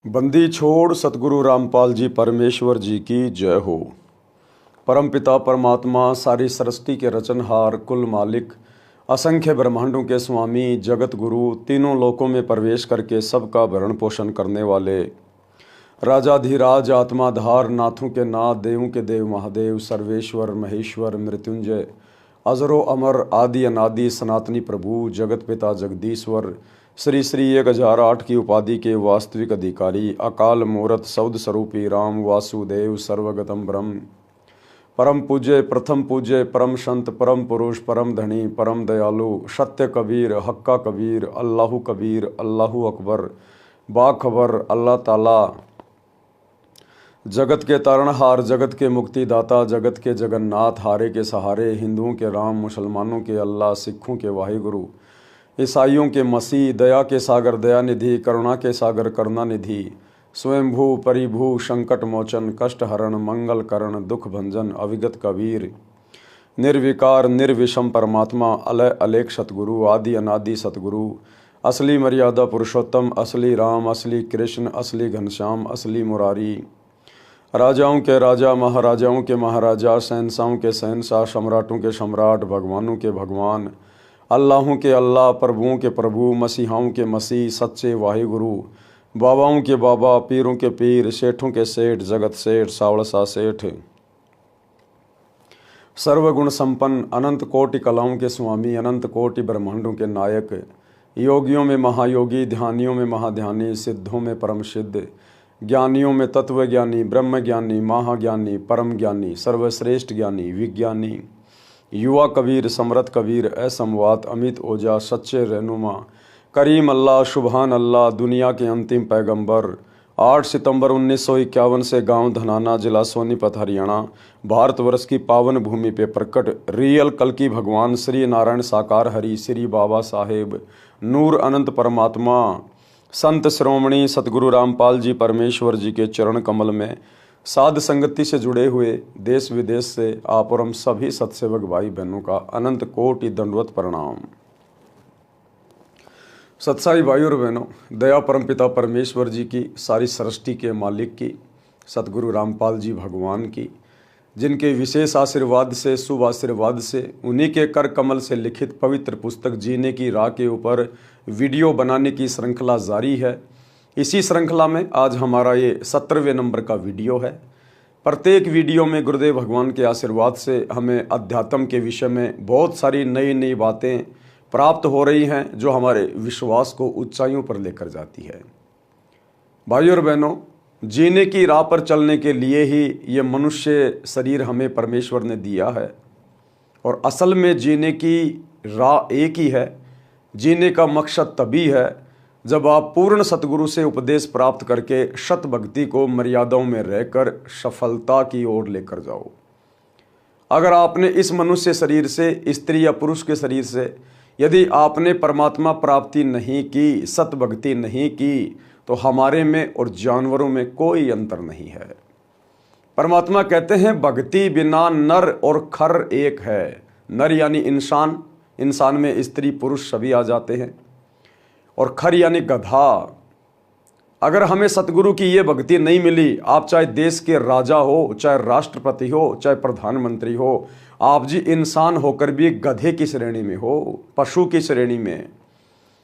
बंदी छोड़ सतगुरु रामपाल जी परमेश्वर जी की जय हो। परमपिता परमात्मा सारी सृष्टि के रचनहार कुल मालिक असंख्य ब्रह्मांडों के स्वामी जगत गुरु तीनों लोकों में प्रवेश करके सबका भरण पोषण करने वाले राजाधिराज आत्माधार नाथों के नाथ देवों के देव महादेव सर्वेश्वर महेश्वर मृत्युंजय अजरो अमर आदि अनादि सनातनी प्रभु जगत पिता जगदीश्वर श्री श्री 1008 की उपाधि के वास्तविक अधिकारी अकाल मूर्त शब्द स्वरूपी राम वासुदेव सर्वगतम ब्रह्म परम पूज्य प्रथम पूज्य परम संत परम पुरुष परम धनी परम दयालु सत्य कबीर हक्का कबीर अल्लाहु अकबर बाखबर अल्लाह ताला जगत के तारणहार जगत के मुक्तिदाता जगत के जगन्नाथ हारे के सहारे हिंदुओं के राम मुसलमानों के अल्लाह सिखों के वाहिगुरु ईसाइयों के मसीह दया के सागर दयानिधि करुणा के सागर करुणानिधि स्वयंभू परिभू संकट मोचन कष्ट हरण मंगल करण दुख भंजन अविगत कबीर निर्विकार निर्विषम परमात्मा अलय अलेख सतगुरु आदि अनादि सतगुरु असली मर्यादा पुरुषोत्तम असली राम असली कृष्ण असली घनश्याम असली मुरारी राजाओं के राजा महाराजाओं के महाराजा शहंशाहों के शहंशाह सम्राटों के सम्राट भगवानों के भगवान अल्लाहों के अल्लाह प्रभुओं के प्रभु मसीहाओं के मसीह सच्चे वाहिगुरु बाबाओं के बाबा पीरों के पीर सेठों के सेठ जगत सेठ सावड़सा सेठ सर्वगुण संपन्न अनंत कोटि कलाओं के स्वामी अनंत कोटि ब्रह्मांडों के नायक योगियों में महायोगी ध्यानियों में महाध्यानी सिद्धों में परम सिद्ध ज्ञानियों में तत्वज्ञानी ब्रह्मज्ञानी महाज्ञानी परम ज्ञानी सर्वश्रेष्ठ ज्ञानी विज्ञानी युवा कबीर समरथ कबीर असमवात अमित ओजा सच्चे रहनुमा करीम अल्लाह सुबहान अल्लाह दुनिया के अंतिम पैगंबर 8 सितंबर 1951 से गांव धनाना जिला सोनीपत हरियाणा भारतवर्ष की पावन भूमि पे प्रकट रियल कल की भगवान श्री नारायण साकार हरि श्री बाबा साहेब नूर अनंत परमात्मा संत श्रोमणी सतगुरु रामपाल जी परमेश्वर जी के चरण कमल में साध संगति से जुड़े हुए देश विदेश से आप और हम सभी सत्सेवक भाई बहनों का अनंत कोटि दंडवत प्रणाम। सत्साई भाई और बहनों, दया परमपिता परमेश्वर जी की सारी सृष्टि के मालिक की सतगुरु रामपाल जी भगवान की जिनके विशेष आशीर्वाद से शुभ आशीर्वाद से उन्हीं के कर कमल से लिखित पवित्र पुस्तक जीने की राह के ऊपर वीडियो बनाने की श्रृंखला जारी है। इसी श्रृंखला में आज हमारा ये 17वें नंबर का वीडियो है। प्रत्येक वीडियो में गुरुदेव भगवान के आशीर्वाद से हमें अध्यात्म के विषय में बहुत सारी नई नई बातें प्राप्त हो रही हैं जो हमारे विश्वास को ऊंचाइयों पर लेकर जाती है। भाइयों और बहनों, जीने की राह पर चलने के लिए ही ये मनुष्य शरीर हमें परमेश्वर ने दिया है और असल में जीने की राह एक ही है। जीने का मकसद तभी है जब आप पूर्ण सतगुरु से उपदेश प्राप्त करके शत भक्ति को मर्यादाओं में रहकर सफलता की ओर लेकर जाओ। अगर आपने इस मनुष्य शरीर से स्त्री या पुरुष के शरीर से यदि आपने परमात्मा प्राप्ति नहीं की सत भक्ति नहीं की तो हमारे में और जानवरों में कोई अंतर नहीं है। परमात्मा कहते हैं भक्ति बिना नर और खर एक है। नर यानी इंसान, इंसान में स्त्री पुरुष सभी आ जाते हैं, और खर यानी गधा। अगर हमें सतगुरु की ये भक्ति नहीं मिली, आप चाहे देश के राजा हो, चाहे राष्ट्रपति हो, चाहे प्रधानमंत्री हो, आप जी इंसान होकर भी गधे की श्रेणी में हो, पशु की श्रेणी में।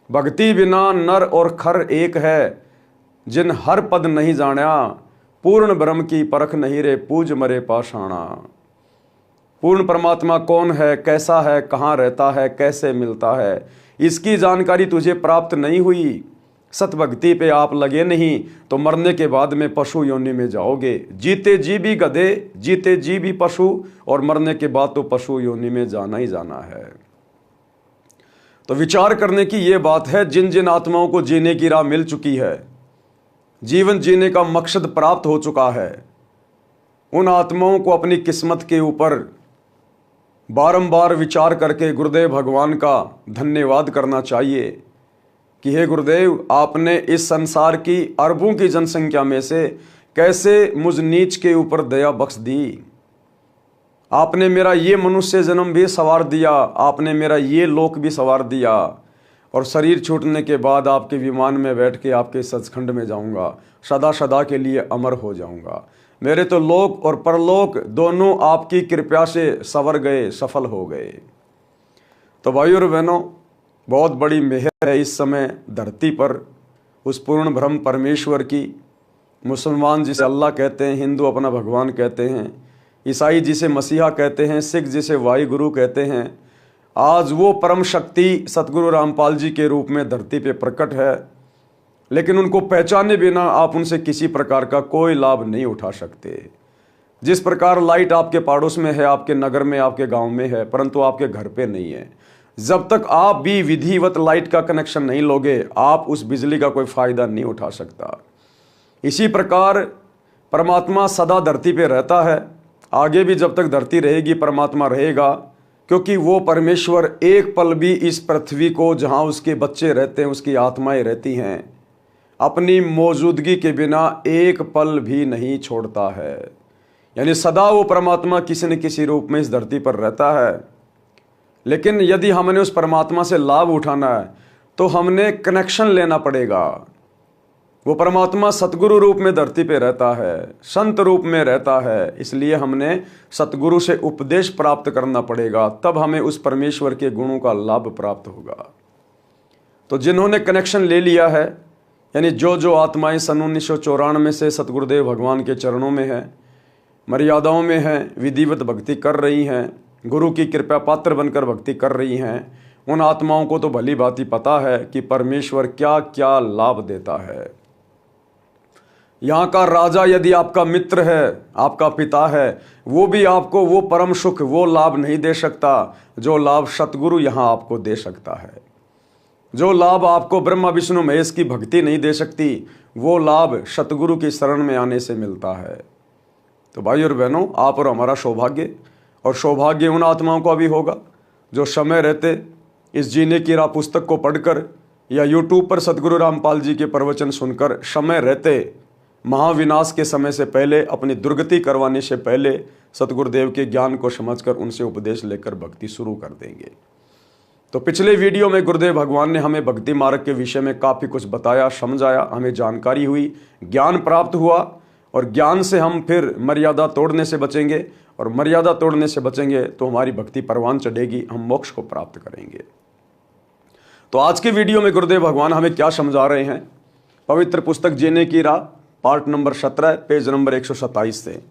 भक्ति बिना नर और खर एक है, जिन हर पद नहीं जाना, पूर्ण ब्रह्म की परख नहीं रे पूज मरे पाषाणा। पूर्ण परमात्मा कौन है, कैसा है, कहाँ रहता है, कैसे मिलता है, इसकी जानकारी तुझे प्राप्त नहीं हुई, सतभक्ति पे आप लगे नहीं तो मरने के बाद में पशु योनि में जाओगे। जीते जी भी गधे, जीते जी भी पशु, और मरने के बाद तो पशु योनि में जाना ही जाना है। तो विचार करने की ये बात है, जिन जिन आत्माओं को जीने की राह मिल चुकी है, जीवन जीने का मकसद प्राप्त हो चुका है, उन आत्माओं को अपनी किस्मत के ऊपर बारंबार विचार करके गुरुदेव भगवान का धन्यवाद करना चाहिए कि हे गुरुदेव, आपने इस संसार की अरबों की जनसंख्या में से कैसे मुझ नीच के ऊपर दया बख्श दी। आपने मेरा ये मनुष्य जन्म भी संवार दिया, आपने मेरा ये लोक भी संवार दिया, और शरीर छूटने के बाद आपके विमान में बैठ के आपके सचखंड में जाऊंगा, सदा सदा के लिए अमर हो जाऊंगा। मेरे तो लोक और परलोक दोनों आपकी कृपा से संवर गए, सफल हो गए। तो भाइयों और बहनों, बहुत बड़ी मेहर है इस समय धरती पर उस पूर्ण ब्रह्म परमेश्वर की। मुसलमान जिसे अल्लाह कहते हैं, हिंदू अपना भगवान कहते हैं, ईसाई जिसे मसीहा कहते हैं, सिख जिसे वाहिगुरु कहते हैं, आज वो परम शक्ति सतगुरु रामपाल जी के रूप में धरती पे प्रकट है। लेकिन उनको पहचाने बिना आप उनसे किसी प्रकार का कोई लाभ नहीं उठा सकते। जिस प्रकार लाइट आपके पड़ोस में है, आपके नगर में, आपके गांव में है, परंतु आपके घर पे नहीं है, जब तक आप भी विधिवत लाइट का कनेक्शन नहीं लोगे, आप उस बिजली का कोई फायदा नहीं उठा सकता। इसी प्रकार परमात्मा सदा धरती पे रहता है, आगे भी जब तक धरती रहेगी परमात्मा रहेगा, क्योंकि वो परमेश्वर एक पल भी इस पृथ्वी को, जहाँ उसके बच्चे रहते हैं, उसकी आत्माएं रहती हैं, अपनी मौजूदगी के बिना एक पल भी नहीं छोड़ता है। यानी सदा वो परमात्मा किसी न किसी रूप में इस धरती पर रहता है। लेकिन यदि हमने उस परमात्मा से लाभ उठाना है तो हमने कनेक्शन लेना पड़ेगा। वो परमात्मा सतगुरु रूप में धरती पे रहता है, संत रूप में रहता है, इसलिए हमने सतगुरु से उपदेश प्राप्त करना पड़ेगा, तब हमें उस परमेश्वर के गुणों का लाभ प्राप्त होगा। तो जिन्होंने कनेक्शन ले लिया है, यानी जो आत्माएं सन 1994 से सतगुरुदेव भगवान के चरणों में हैं, मर्यादाओं में हैं, विधिवत भक्ति कर रही हैं, गुरु की कृपा पात्र बनकर भक्ति कर रही हैं, उन आत्माओं को तो भली भांति पता है कि परमेश्वर क्या क्या लाभ देता है। यहाँ का राजा यदि आपका मित्र है, आपका पिता है, वो भी आपको वो परम सुख, वो लाभ नहीं दे सकता जो लाभ सतगुरु यहाँ आपको दे सकता है। जो लाभ आपको ब्रह्मा विष्णु महेश की भक्ति नहीं दे सकती, वो लाभ सतगुरु की शरण में आने से मिलता है। तो भाई और बहनों, आप और हमारा सौभाग्य, और सौभाग्य उन आत्माओं का भी होगा जो समय रहते इस जीने की राह पुस्तक को पढ़कर या यूट्यूब पर सतगुरु रामपाल जी के प्रवचन सुनकर समय रहते महाविनाश के समय से पहले, अपनी दुर्गति करवाने से पहले सतगुरुदेव के ज्ञान को समझकर उनसे उपदेश लेकर भक्ति शुरू कर देंगे। तो पिछले वीडियो में गुरुदेव भगवान ने हमें भक्ति मार्ग के विषय में काफ़ी कुछ बताया, समझाया, हमें जानकारी हुई, ज्ञान प्राप्त हुआ, और ज्ञान से हम फिर मर्यादा तोड़ने से बचेंगे, और मर्यादा तोड़ने से बचेंगे तो हमारी भक्ति परवान चढ़ेगी, हम मोक्ष को प्राप्त करेंगे। तो आज के वीडियो में गुरुदेव भगवान हमें क्या समझा रहे हैं, पवित्र पुस्तक जीने की राह पार्ट नंबर 17 पेज नंबर 127 से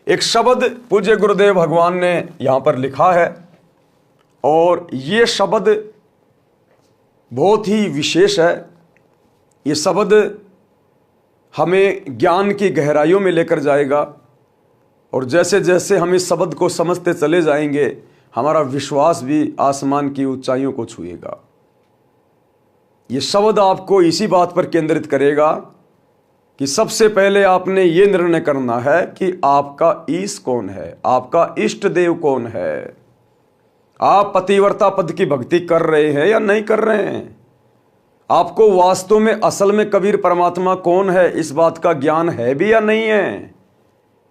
एक शब्द पूज्य गुरुदेव भगवान ने यहाँ पर लिखा है, और ये शब्द बहुत ही विशेष है। ये शब्द हमें ज्ञान की गहराइयों में लेकर जाएगा, और जैसे जैसे हम इस शब्द को समझते चले जाएंगे, हमारा विश्वास भी आसमान की ऊंचाइयों को छुएगा। ये शब्द आपको इसी बात पर केंद्रित करेगा कि सबसे पहले आपने ये निर्णय करना है कि आपका ईश कौन है, आपका इष्ट देव कौन है। आप पतिव्रता पद की भक्ति कर रहे हैं या नहीं कर रहे हैं? आपको वास्तव में असल में कबीर परमात्मा कौन है, इस बात का ज्ञान है भी या नहीं है,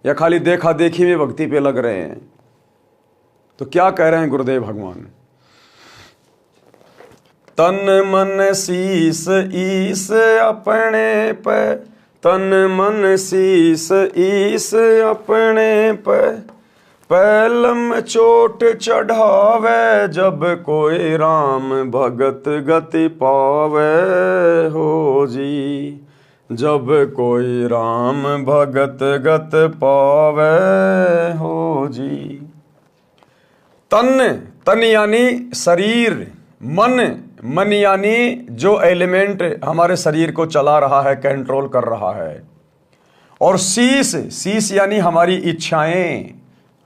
या खाली देखा देखी में भक्ति पे लग रहे हैं? तो क्या कह रहे हैं गुरुदेव भगवान, तन मन शीस ईस अपने पे, तन मन शीस ईस अपने पे, पैलम चोट चढ़ावे, जब कोई राम भगत गति पावे हो जी, जब कोई राम भगत गत पावे हो जी। तन, तन यानी शरीर, मन यानी जो एलिमेंट हमारे शरीर को चला रहा है, कंट्रोल कर रहा है, और शीश यानी हमारी इच्छाएं,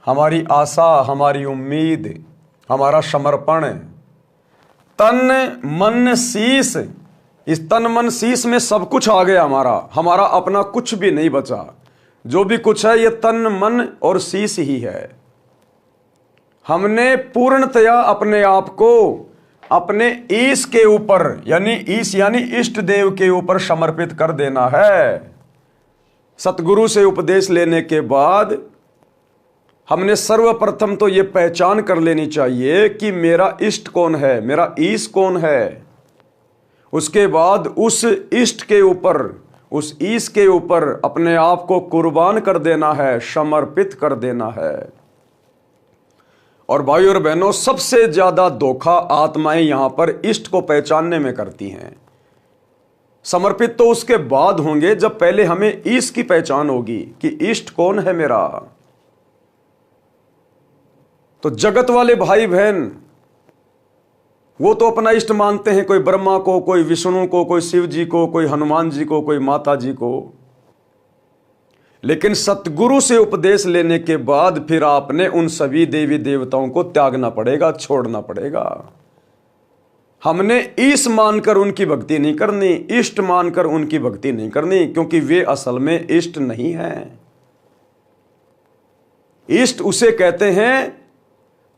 हमारी आशा, हमारी उम्मीद, हमारा समर्पण। तन मन शीश, इस तन मन शीश में सब कुछ आ गया, हमारा अपना कुछ भी नहीं बचा। जो भी कुछ है ये तन मन और शीश ही है। हमने पूर्णतया अपने आप को अपने ईश के ऊपर, यानी ईश यानी इष्ट देव के ऊपर समर्पित कर देना है। सतगुरु से उपदेश लेने के बाद हमने सर्वप्रथम तो ये पहचान कर लेनी चाहिए कि मेरा इष्ट कौन है, मेरा ईश कौन है। उसके बाद उस इष्ट के ऊपर, उस ईश के ऊपर अपने आप को कुर्बान कर देना है, समर्पित कर देना है। और भाई और बहनों, सबसे ज्यादा धोखा आत्माएं यहां पर इष्ट को पहचानने में करती हैं। समर्पित तो उसके बाद होंगे जब पहले हमें ईश की पहचान होगी कि इष्ट कौन है मेरा। तो जगत वाले भाई बहन वो तो अपना इष्ट मानते हैं, कोई ब्रह्मा को, कोई विष्णु को, कोई शिव जी को, कोई हनुमान जी को, कोई माता जी को। लेकिन सतगुरु से उपदेश लेने के बाद फिर आपने उन सभी देवी देवताओं को त्यागना पड़ेगा, छोड़ना पड़ेगा। हमने ईश मानकर उनकी भक्ति नहीं करनी, इष्ट मानकर उनकी भक्ति नहीं करनी, क्योंकि वे असल में इष्ट नहीं हैं। इष्ट उसे कहते हैं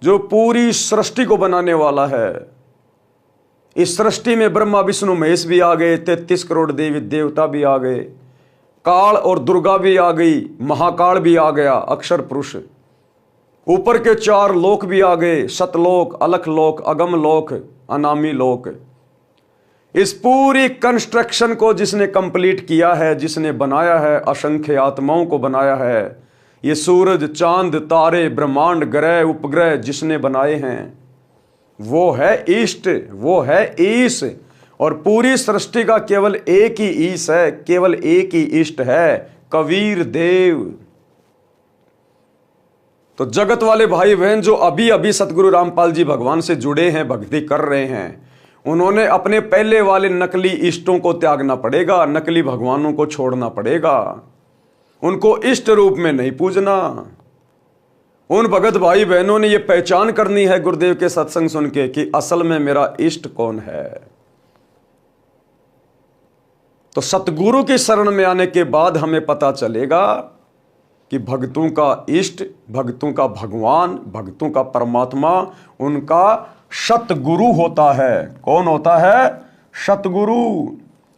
जो पूरी सृष्टि को बनाने वाला है। इस सृष्टि में ब्रह्मा विष्णु महेश भी आ गए, 33 करोड़ देवी देवता भी आ गए, काल और दुर्गा भी आ गई, महाकाल भी आ गया, अक्षर पुरुष। ऊपर के 4 लोक भी आ गए, सतलोक, अलख लोक, अगम लोक, अनामी लोक। इस पूरी कंस्ट्रक्शन को जिसने कंप्लीट किया है, जिसने बनाया है, असंख्य आत्माओं को बनाया है। ये सूरज, चांद, तारे, ब्रह्मांड, ग्रह, उपग्रह जिसने बनाए हैं, वो है इष्ट, वो है ईश। और पूरी सृष्टि का केवल एक ही ईश है, केवल एक ही इष्ट है, कबीर देव। तो जगत वाले भाई बहन जो अभी अभी सतगुरु रामपाल जी भगवान से जुड़े हैं, भक्ति कर रहे हैं, उन्होंने अपने पहले वाले नकली इष्टों को त्यागना पड़ेगा, नकली भगवानों को छोड़ना पड़ेगा। उनको इष्ट रूप में नहीं पूजना। उन भगत भाई बहनों ने यह पहचान करनी है गुरुदेव के सत्संग सुन के कि असल में मेरा इष्ट कौन है। तो सतगुरु की शरण में आने के बाद हमें पता चलेगा कि भक्तों का इष्ट, भक्तों का भगवान, भक्तों का परमात्मा उनका सतगुरु होता है। कौन होता है? सतगुरु।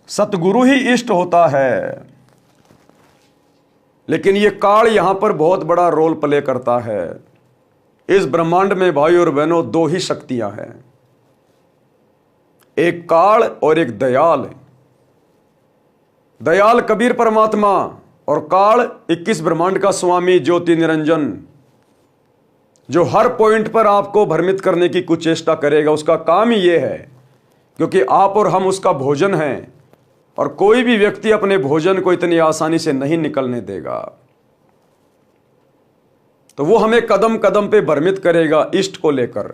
सतगुरु ही इष्ट होता है। लेकिन यह काल यहां पर बहुत बड़ा रोल प्ले करता है। इस ब्रह्मांड में भाई और बहनों 2 ही शक्तियां हैं, एक काल और एक दयाल। दयाल कबीर परमात्मा और काल 21 ब्रह्मांड का स्वामी ज्योति निरंजन, जो हर पॉइंट पर आपको भ्रमित करने की कुछ चेष्टा करेगा। उसका काम ही यह है, क्योंकि आप और हम उसका भोजन हैं, और कोई भी व्यक्ति अपने भोजन को इतनी आसानी से नहीं निकलने देगा। तो वो हमें कदम कदम पे भ्रमित करेगा इष्ट को लेकर।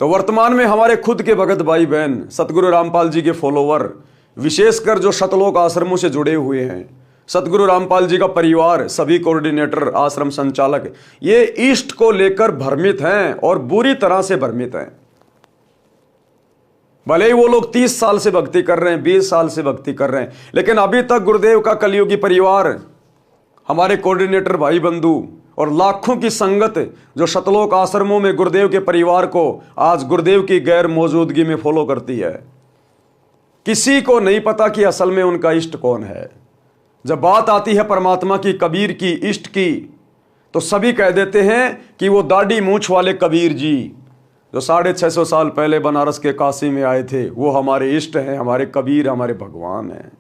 तो वर्तमान में हमारे खुद के भगत भाई बहन, सतगुरु रामपाल जी के फॉलोवर, विशेषकर जो शतलोक आश्रमों से जुड़े हुए हैं, सतगुरु रामपाल जी का परिवार, सभी कोऑर्डिनेटर, आश्रम संचालक, ये इष्ट को लेकर भ्रमित हैं और बुरी तरह से भ्रमित हैं। भले ही वो लोग 30 साल से भक्ति कर रहे हैं, 20 साल से भक्ति कर रहे हैं, लेकिन अभी तक गुरुदेव का कलियुगी परिवार, हमारे कोऑर्डिनेटर भाई बंधु और लाखों की संगत जो शतलोक आश्रमों में गुरुदेव के परिवार को आज गुरुदेव की गैर मौजूदगी में फॉलो करती है, किसी को नहीं पता कि असल में उनका इष्ट कौन है। जब बात आती है परमात्मा की, कबीर की, इष्ट की, तो सभी कह देते हैं कि वो दाढ़ी मूंछ वाले कबीर जी जो 650 साल पहले बनारस के काशी में आए थे, वो हमारे इष्ट हैं, हमारे कबीर, हमारे भगवान हैं।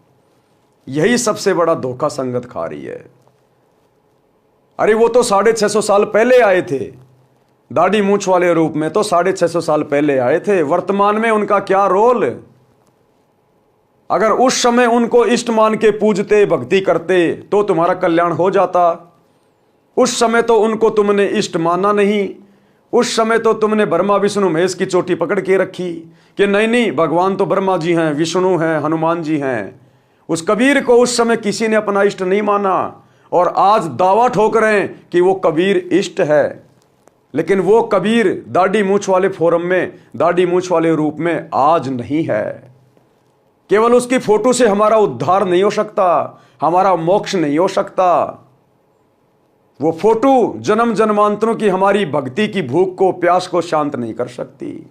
यही सबसे बड़ा धोखा संगत खा रही है। अरे वो तो 650 साल पहले आए थे, दाढ़ी मूंछ वाले रूप में तो 650 साल पहले आए थे। वर्तमान में उनका क्या रोल? अगर उस समय उनको इष्ट मान के पूजते, भक्ति करते, तो तुम्हारा कल्याण हो जाता। उस समय तो उनको तुमने इष्ट माना नहीं। उस समय तो तुमने ब्रह्मा विष्णु महेश की चोटी पकड़ के रखी कि नहीं नहीं, भगवान तो ब्रह्मा जी हैं, विष्णु हैं, हनुमान जी हैं। उस कबीर को उस समय किसी ने अपना इष्ट नहीं माना, और आज दावा ठोक रहे हैं कि वो कबीर इष्ट है। लेकिन वो कबीर दाढ़ी मूंछ वाले फोरम में, दाढ़ी मूंछ वाले रूप में आज नहीं है। केवल उसकी फोटो से हमारा उद्धार नहीं हो सकता, हमारा मोक्ष नहीं हो सकता। वो फोटो जन्म जन्मांतरों की हमारी भक्ति की भूख को, प्यास को शांत नहीं कर सकती।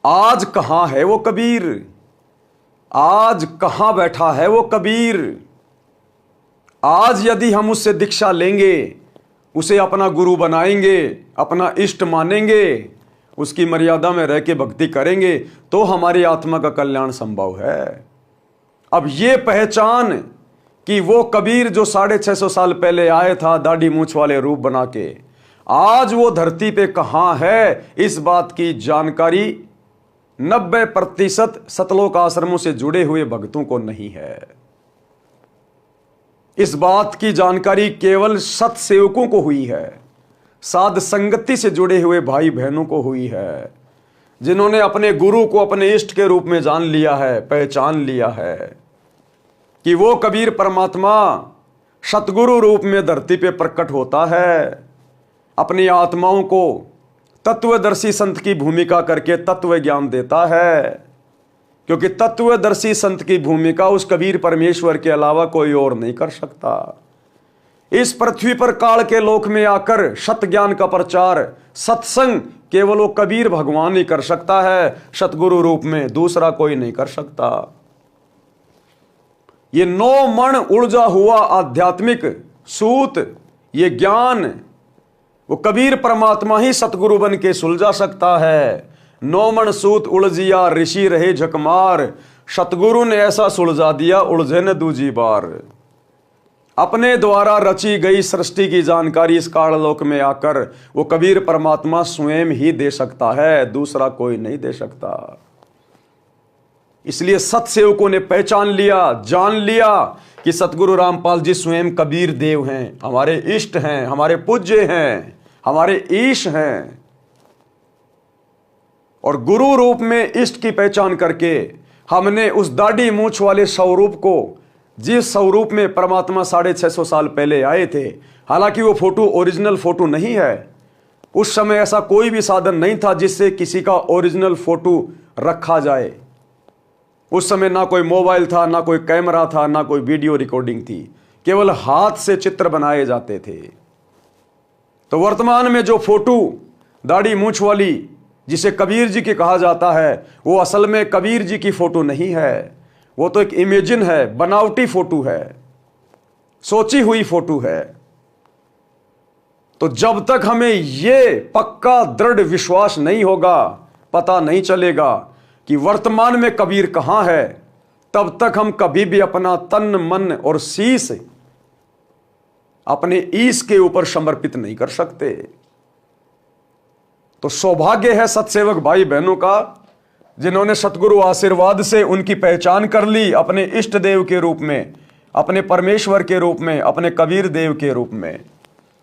आज कहां है वो कबीर? आज कहां बैठा है वो कबीर? आज यदि हम उससे दीक्षा लेंगे, उसे अपना गुरु बनाएंगे, अपना इष्ट मानेंगे, उसकी मर्यादा में रह के भक्ति करेंगे तो हमारी आत्मा का कल्याण संभव है। अब ये पहचान कि वो कबीर जो 650 साल पहले आए था दाढ़ी मूंछ वाले रूप बना के, आज वो धरती पे कहां है, इस बात की जानकारी 90% सतलोक आश्रमों से जुड़े हुए भक्तों को नहीं है। इस बात की जानकारी केवल सत्सेवकों को हुई है, साध संगति से जुड़े हुए भाई बहनों को हुई है, जिन्होंने अपने गुरु को अपने इष्ट के रूप में जान लिया है, पहचान लिया है कि वो कबीर परमात्मा सतगुरु रूप में धरती पे प्रकट होता है, अपनी आत्माओं को तत्वदर्शी संत की भूमिका करके तत्व ज्ञान देता है, क्योंकि तत्वदर्शी संत की भूमिका उस कबीर परमेश्वर के अलावा कोई और नहीं कर सकता। इस पृथ्वी पर काल के लोक में आकर सत ज्ञान का प्रचार, सत्संग केवल वो कबीर भगवान ही कर सकता है, सतगुरु रूप में दूसरा कोई नहीं कर सकता। ये 9 मण उलझा हुआ आध्यात्मिक सूत, ये ज्ञान वो कबीर परमात्मा ही सतगुरु बन के सुलझा सकता है। 9 मण सूत उलझिया ऋषि रहे झकमार, सतगुरु ने ऐसा सुलझा दिया उलझे न दूजी बार। अपने द्वारा रची गई सृष्टि की जानकारी इस काललोक में आकर वो कबीर परमात्मा स्वयं ही दे सकता है, दूसरा कोई नहीं दे सकता। इसलिए सत्सेवकों ने पहचान लिया, जान लिया कि सतगुरु रामपाल जी स्वयं कबीर देव हैं, हमारे इष्ट हैं, हमारे पूज्य हैं, हमारे ईश हैं। और गुरु रूप में इष्ट की पहचान करके हमने उस दाढ़ी मूंछ वाले स्वरूप को, जिस स्वरूप में परमात्मा 650 साल पहले आए थे, हालांकि वो फोटो ओरिजिनल फोटो नहीं है, उस समय ऐसा कोई भी साधन नहीं था जिससे किसी का ओरिजिनल फोटो रखा जाए। उस समय ना कोई मोबाइल था, ना कोई कैमरा था, ना कोई वीडियो रिकॉर्डिंग थी, केवल हाथ से चित्र बनाए जाते थे। तो वर्तमान में जो फोटो दाढ़ी मूंछ वाली जिसे कबीर जी की कहा जाता है, वो असल में कबीर जी की फोटो नहीं है, वो तो एक इमेजिन है, बनावटी फोटो है, सोची हुई फोटो है। तो जब तक हमें ये पक्का दृढ़ विश्वास नहीं होगा, पता नहीं चलेगा कि वर्तमान में कबीर कहां है, तब तक हम कभी भी अपना तन मन और शीश अपने ईश के ऊपर समर्पित नहीं कर सकते। तो सौभाग्य है सत्सेवक भाई बहनों का, जिन्होंने सतगुरु आशीर्वाद से उनकी पहचान कर ली अपने इष्ट देव के रूप में, अपने परमेश्वर के रूप में, अपने कबीर देव के रूप में,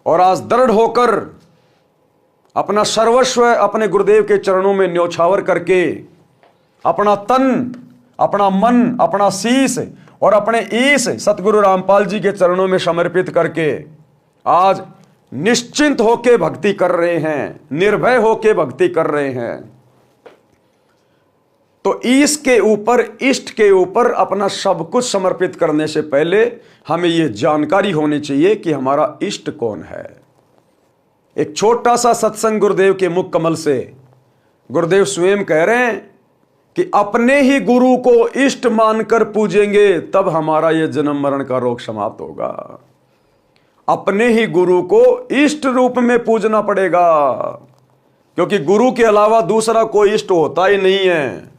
और आज दृढ़ होकर अपना सर्वस्व अपने गुरुदेव के चरणों में न्योछावर करके अपना तन, अपना मन, अपना शीश और अपने ईश सतगुरु रामपाल जी के चरणों में समर्पित करके आज निश्चिंत होके भक्ति कर रहे हैं, निर्भय होके भक्ति कर रहे हैं। तो ईश के ऊपर, इष्ट के ऊपर अपना सब कुछ समर्पित करने से पहले हमें यह जानकारी होनी चाहिए कि हमारा इष्ट कौन है। एक छोटा सा सत्संग गुरुदेव के मुख कमल से गुरुदेव स्वयं कह रहे हैं कि अपने ही गुरु को इष्ट मानकर पूजेंगे तब हमारा यह जन्म मरण का रोग समाप्त होगा। अपने ही गुरु को इष्ट रूप में पूजना पड़ेगा, क्योंकि गुरु के अलावा दूसरा कोई इष्ट होता ही नहीं है।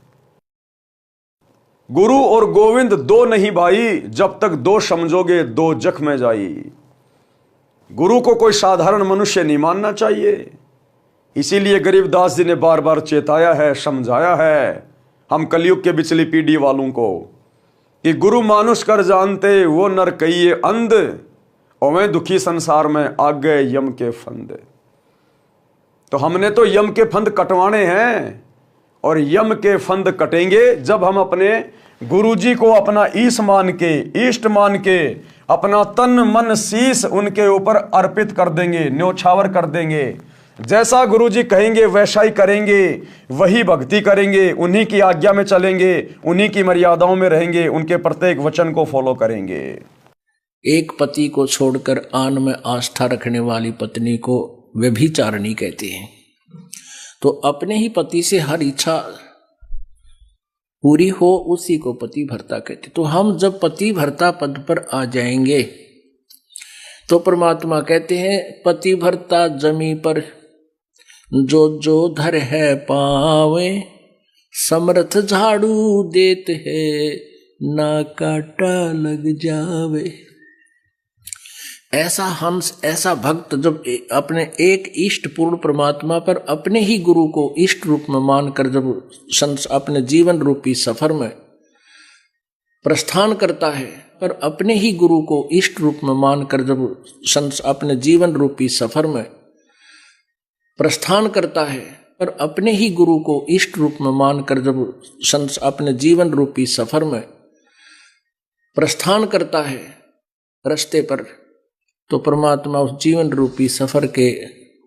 गुरु और गोविंद दो नहीं भाई, जब तक दो समझोगे दो जख में जाई। गुरु को कोई साधारण मनुष्य नहीं मानना चाहिए। इसीलिए गरीबदास जी ने बार बार चेताया है, समझाया है हम कलयुग के बिचली पीढ़ी वालों को कि गुरु मानुष कर जानते वो नर कहिए अंध, और मैं दुखी संसार में आ गए यम के फंद। तो हमने तो यम के फंद कटवाने हैं, और यम के फंद कटेंगे जब हम अपने गुरुजी को अपना ईश मान के, इष्ट मान के, अपना तन मन शीश उनके ऊपर अर्पित कर देंगे, न्योछावर कर देंगे। जैसा गुरुजी कहेंगे वैसा ही करेंगे, वही भक्ति करेंगे, उन्हीं की आज्ञा में चलेंगे, उन्हीं की मर्यादाओं में रहेंगे, उनके प्रत्येक वचन को फॉलो करेंगे। एक पति को छोड़कर आन में आस्था रखने वाली पत्नी को व्यभिचारिणी कहते हैं। तो अपने ही पति से हर इच्छा पूरी हो उसी को पति भर्ता कहते। तो हम जब पति भर्ता पद पर आ जाएंगे तो परमात्मा कहते हैं पति भर्ता जमी पर जो जो धर है पावे, समर्थ झाड़ू देत है, ना काटा लग जावे। ऐसा हंस, ऐसा भक्त जब अपने एक इष्ट पूर्ण परमात्मा पर अपने ही गुरु को इष्ट रूप में मानकर जब अपने जीवन रूपी सफर में प्रस्थान करता है, पर अपने ही गुरु को इष्ट रूप में मानकर जब अपने जीवन रूपी सफर में प्रस्थान करता है, पर अपने ही गुरु को इष्ट रूप में मानकर जब अपने जीवन रूपी सफर में प्रस्थान करता है रास्ते पर, तो परमात्मा उस जीवन रूपी सफर के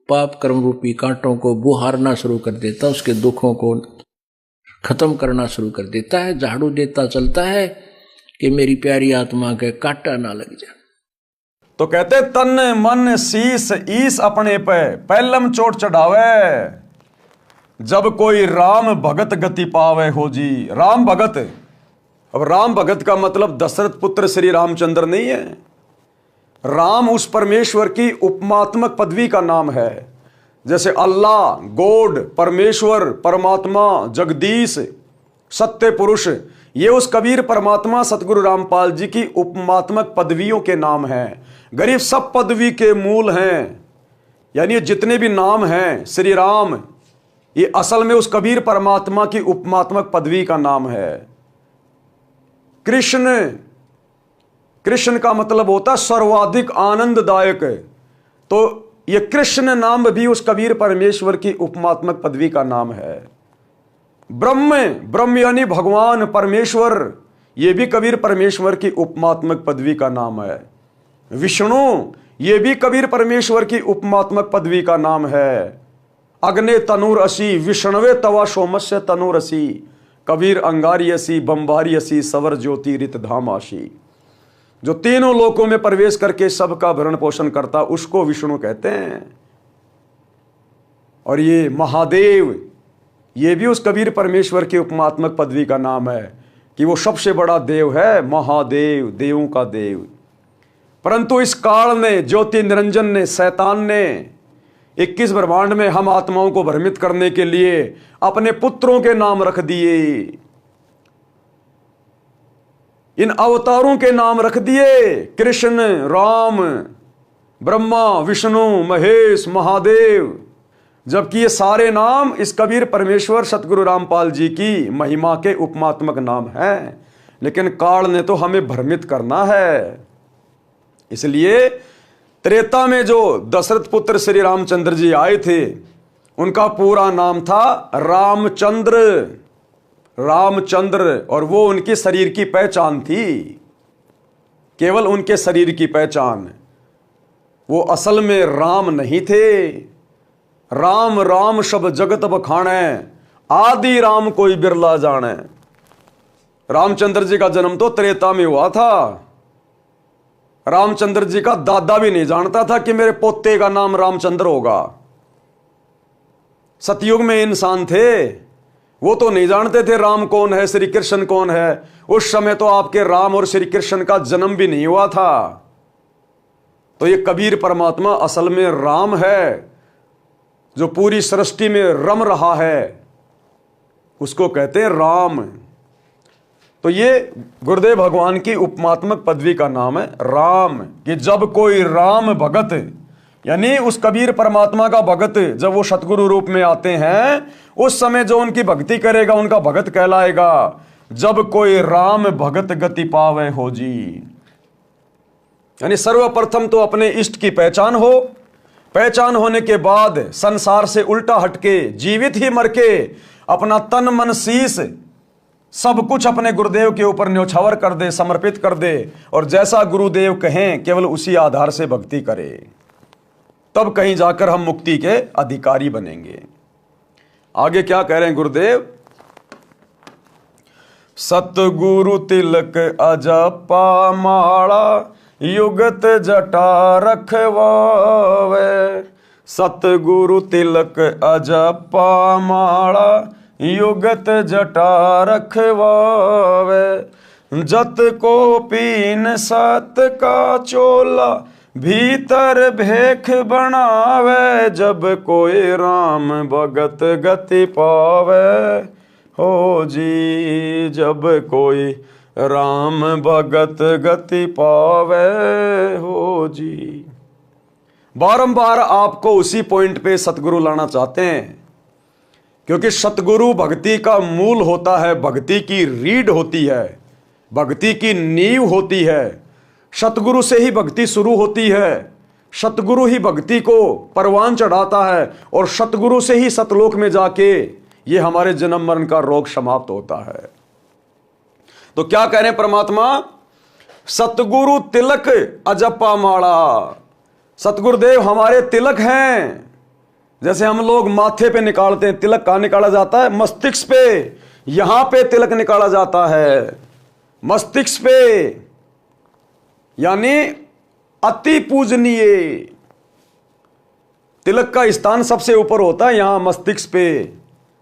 पाप कर्म रूपी कांटों को बुहारना शुरू कर देता, उसके दुखों को खत्म करना शुरू कर देता है, झाड़ू देता चलता है कि मेरी प्यारी आत्मा के कांटा ना लग जाए। तो कहते तन मन शीस ईस अपने पे पहलम चोट चढ़ावे, जब कोई राम भगत गति पावे हो जी। राम भगत, अब राम भगत का मतलब दशरथ पुत्र श्री रामचंद्र नहीं है। राम उस परमेश्वर की उपमात्मक पदवी का नाम है। जैसे अल्लाह, गॉड, परमेश्वर, परमात्मा, जगदीश, सत्य पुरुष, ये उस कबीर परमात्मा सतगुरु रामपाल जी की उपमात्मक पदवियों के नाम हैं। गरीब सब पदवी के मूल हैं, यानी जितने भी नाम हैं श्री राम, ये असल में उस कबीर परमात्मा की उपमात्मक पदवी का नाम है। कृष्ण, कृष्ण का मतलब होता है सर्वाधिक आनंददायक, तो ये कृष्ण नाम भी उस कबीर परमेश्वर की उपमात्मक पदवी का नाम है। ब्रह्म, ब्रह्म यानी भगवान परमेश्वर, ये भी कबीर परमेश्वर की उपमात्मक पदवी का नाम है। विष्णु, ये भी कबीर परमेश्वर की उपमात्मक पदवी का नाम है। अग्ने तनुर असी विष्णवे तवा सोमस्य तनुर असी, कबीर अंगारी असी बंबारी असी सवर ज्योति रित धाम आशी। जो तीनों लोकों में प्रवेश करके सबका भरण पोषण करता, उसको विष्णु कहते हैं। और ये महादेव, ये भी उस कबीर परमेश्वर की उपमात्मक पदवी का नाम है कि वो सबसे बड़ा देव है, महादेव, देवों का देव। परंतु इस काल ने, ज्योति निरंजन ने, शैतान ने 21 ब्रह्मांड में हम आत्माओं को भ्रमित करने के लिए अपने पुत्रों के नाम रख दिए, इन अवतारों के नाम रख दिए, कृष्ण, राम, ब्रह्मा, विष्णु, महेश, महादेव, जबकि ये सारे नाम इस कबीर परमेश्वर सतगुरु रामपाल जी की महिमा के उपमात्मक नाम हैं। लेकिन काल ने तो हमें भ्रमित करना है। इसलिए त्रेता में जो दशरथ पुत्र श्री रामचंद्र जी आए थे, उनका पूरा नाम था रामचंद्र, रामचंद्र, और वो उनके शरीर की पहचान थी, केवल उनके शरीर की पहचान। वो असल में राम नहीं थे। राम राम सब जगत बखाने, आदि राम कोई बिरला जाने। रामचंद्र जी का जन्म तो त्रेता में हुआ था। रामचंद्र जी का दादा भी नहीं जानता था कि मेरे पोते का नाम रामचंद्र होगा। सतयुग में इंसान थे, वो तो नहीं जानते थे राम कौन है, श्री कृष्ण कौन है। उस समय तो आपके राम और श्री कृष्ण का जन्म भी नहीं हुआ था। तो ये कबीर परमात्मा असल में राम है, जो पूरी सृष्टि में रम रहा है, उसको कहते हैं राम। तो ये गुरुदेव भगवान की उपमात्मक पदवी का नाम है राम, कि जब कोई राम भगत, यानी उस कबीर परमात्मा का भगत, जब वो सतगुरु रूप में आते हैं, उस समय जो उनकी भक्ति करेगा उनका भगत कहलाएगा। जब कोई राम भगत गति पावे हो जी, यानी सर्वप्रथम तो अपने इष्ट की पहचान हो, पहचान होने के बाद संसार से उल्टा हटके, जीवित ही मर के अपना तन मन शीस सब कुछ अपने गुरुदेव के ऊपर न्योछावर कर दे, समर्पित कर दे, और जैसा गुरुदेव कहें केवल उसी आधार से भक्ति करे, तब कहीं जाकर हम मुक्ति के अधिकारी बनेंगे। आगे क्या कह रहे हैं गुरुदेव? सतगुरु तिलक अजपा माला, युगत जटा रखवावे। सतगुरु तिलक अजपा माला, युगत जटा रखवावे। जत को पीन सत का चोला, भीतर भेख बनावे, जब कोई राम भगत गति पावे। हो जी जब कोई राम भगत गति पावे। हो जी बारंबार आपको उसी पॉइंट पे सतगुरु लाना चाहते हैं, क्योंकि सतगुरु भक्ति का मूल होता है, भक्ति की रीढ़ होती है, भक्ति की नींव होती है। सतगुरु से ही भक्ति शुरू होती है, सतगुरु ही भक्ति को परवान चढ़ाता है, और सतगुरु से ही सतलोक में जाके ये हमारे जन्म मरण का रोग समाप्त होता है। तो क्या कह रहे हैं परमात्मा? सतगुरु तिलक अजप्पा माला। सतगुरुदेव हमारे तिलक हैं। जैसे हम लोग माथे पे निकालते हैं, तिलक कहां निकाला जाता है? मस्तिष्क पे। यहां पे तिलक निकाला जाता है, मस्तिष्क पे, यानी अति पूजनीय। तिलक का स्थान सबसे ऊपर होता है, यहां मस्तिष्क पे,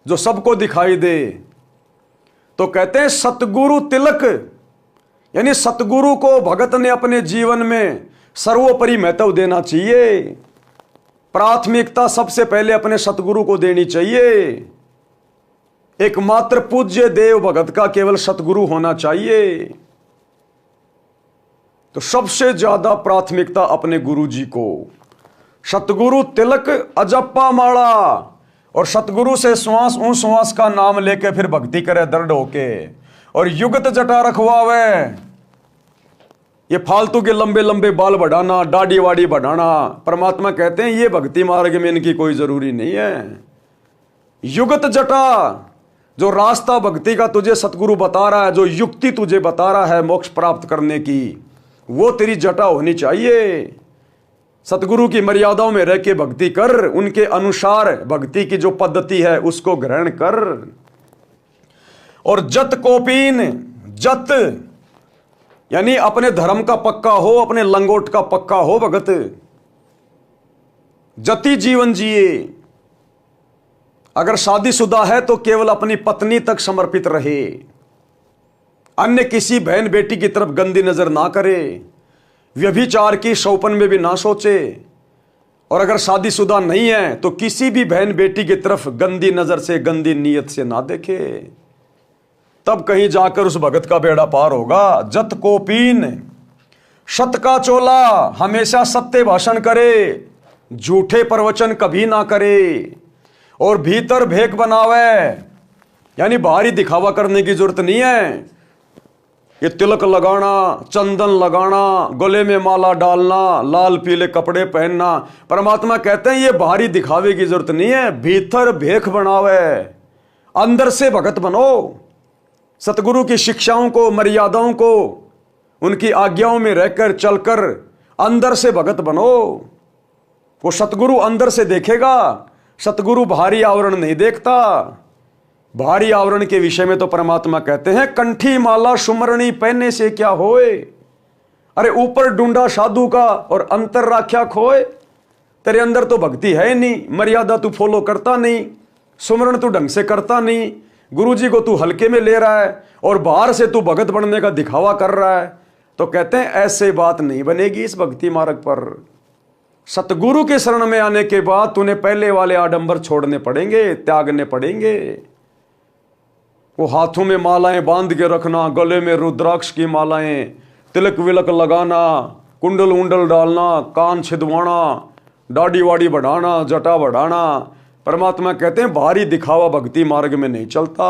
जो सबको दिखाई दे। तो कहते हैं सतगुरु तिलक, यानी सतगुरु को भगत ने अपने जीवन में सर्वोपरि महत्व देना चाहिए। प्राथमिकता सबसे पहले अपने सतगुरु को देनी चाहिए। एकमात्र पूज्य देव भगत का केवल सतगुरु होना चाहिए। तो सबसे ज्यादा प्राथमिकता अपने गुरु जी को। सतगुरु तिलक अजप्पा माला, और सतगुरु से श्वास उन श्वास का नाम लेके फिर भक्ति करे दृढ़ होके, और युगत जटा रखवावे। ये फालतू के लंबे लंबे बाल बढ़ाना, दाढ़ी वाड़ी बढ़ाना, परमात्मा कहते हैं ये भक्ति मार्ग में इनकी कोई जरूरी नहीं है। युगत जटा, जो रास्ता भक्ति का तुझे सतगुरु बता रहा है, जो युक्ति तुझे बता रहा है मोक्ष प्राप्त करने की, वो तेरी जटा होनी चाहिए। सतगुरु की मर्यादाओं में रह के भक्ति कर, उनके अनुसार भक्ति की जो पद्धति है उसको ग्रहण कर। और जत कोपीन, जत यानी अपने धर्म का पक्का हो, अपने लंगोट का पक्का हो भगत। जति जीवन जिए। अगर शादीशुदा है तो केवल अपनी पत्नी तक समर्पित रहे, अन्य किसी बहन बेटी की तरफ गंदी नजर ना करे, व्यभिचार की शौपन में भी ना सोचे। और अगर शादीशुदा नहीं है तो किसी भी बहन बेटी की तरफ गंदी नजर से, गंदी नीयत से ना देखे, तब कहीं जाकर उस भगत का बेड़ा पार होगा। जत को पीन, सत का चोला, हमेशा सत्य भाषण करे, झूठे प्रवचन कभी ना करे। और भीतर भेक बनावे, यानी बाहरी दिखावा करने की जरूरत नहीं है। ये तिलक लगाना, चंदन लगाना, गले में माला डालना, लाल पीले कपड़े पहनना, परमात्मा कहते हैं ये बाहरी दिखावे की जरूरत नहीं है। भीतर भेख बनावे, अंदर से भगत बनो। सतगुरु की शिक्षाओं को, मर्यादाओं को, उनकी आज्ञाओं में रहकर चलकर अंदर से भगत बनो। वो सतगुरु अंदर से देखेगा, सतगुरु बाहरी आवरण नहीं देखता। बाहरी आवरण के विषय में तो परमात्मा कहते हैं कंठी माला सुमरणी पहनने से क्या होए। अरे ऊपर ढूंढा साधु का और अंतर राख्या खोए। तेरे अंदर तो भक्ति है नहीं, मर्यादा तू फॉलो करता नहीं, सुमरण तू ढंग से करता नहीं, गुरु जी को तू हल्के में ले रहा है, और बाहर से तू भगत बनने का दिखावा कर रहा है। तो कहते हैं ऐसे बात नहीं बनेगी इस भक्ति मार्ग पर। सतगुरु के शरण में आने के बाद तूने पहले वाले आडंबर छोड़ने पड़ेंगे, त्यागने पड़ेंगे। वो हाथों में मालाएं बांध के रखना, गले में रुद्राक्ष की मालाएं, तिलक विलक लगाना, कुंडल उंडल डालना, कान छिदवाना, दाढ़ी वाड़ी बढ़ाना, जटा बढ़ाना, परमात्मा कहते हैं बाहरी दिखावा भक्ति मार्ग में नहीं चलता।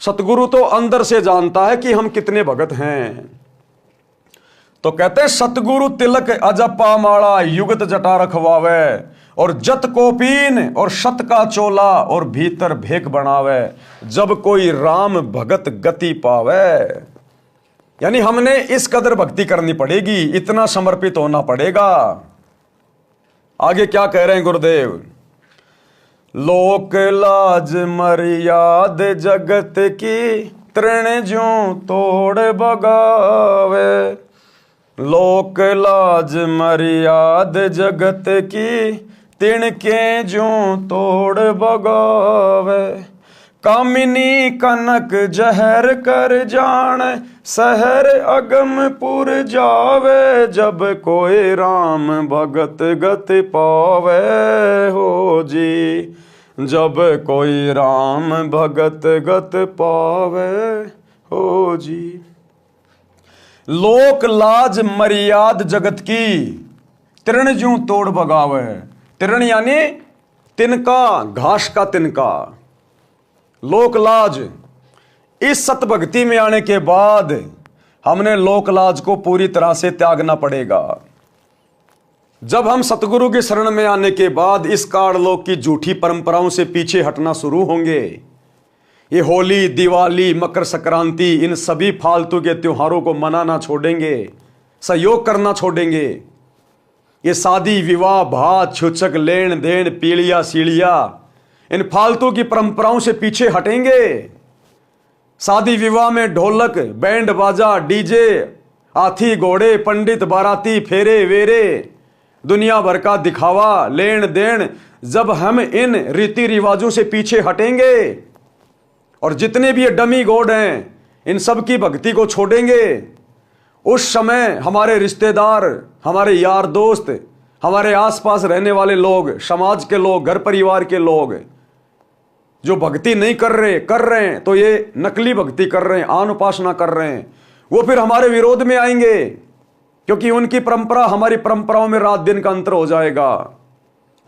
सतगुरु तो अंदर से जानता है कि हम कितने भगत हैं। तो कहते हैं सतगुरु तिलक अजप्पा माला, युगत जटा रखवावे, और जत कोपीन, और सत का चोला, और भीतर भेक बनावे, जब कोई राम भगत गति पावे। यानी हमने इस कदर भक्ति करनी पड़ेगी, इतना समर्पित होना पड़ेगा। आगे क्या कह रहे हैं गुरुदेव? लोक लाज मर्याद जगत की, तृण ज्यों तोड़ बगावे। लोक लाज मर्याद जगत की, तिण के ज्यों तोड़ बगावे। कामिनी कनक जहर कर जान, शहर अगमपुर जावे, जब कोई राम भगत गत पावे हो जी, जब कोई राम भगत गत पावे हो जी। लोक लाज मर्याद जगत की, तृण ज्यों तोड़ भगावे। तृण यानी तिनका, घास का तिनका। लोक लाज, इस सतभक्ति में आने के बाद हमने लोक लाज को पूरी तरह से त्यागना पड़ेगा। जब हम सतगुरु की शरण में आने के बाद इस काललोक की झूठी परंपराओं से पीछे हटना शुरू होंगे। ये होली, दिवाली, मकर संक्रांति, इन सभी फालतू के त्योहारों को मनाना छोड़ेंगे, सहयोग करना छोड़ेंगे। ये शादी, विवाह, भात, छूछक, लेन देन, पीलिया सीढ़िया, इन फालतू की परंपराओं से पीछे हटेंगे। शादी विवाह में ढोलक, बैंड बाजा, डीजे, हाथी घोड़े, पंडित बाराती, फेरे वेरे, दुनिया भर का दिखावा, लेन देन, जब हम इन रीति रिवाजों से पीछे हटेंगे और जितने भी ये डमी गॉड हैं इन सब की भक्ति को छोड़ेंगे, उस समय हमारे रिश्तेदार, हमारे यार दोस्त, हमारे आसपास रहने वाले लोग, समाज के लोग, घर परिवार के लोग जो भक्ति नहीं कर रहे हैं तो ये नकली भक्ति कर रहे हैं, आन उपासना कर रहे हैं, वो फिर हमारे विरोध में आएंगे, क्योंकि उनकी परंपरा हमारी परंपराओं में रात दिन का अंतर हो जाएगा,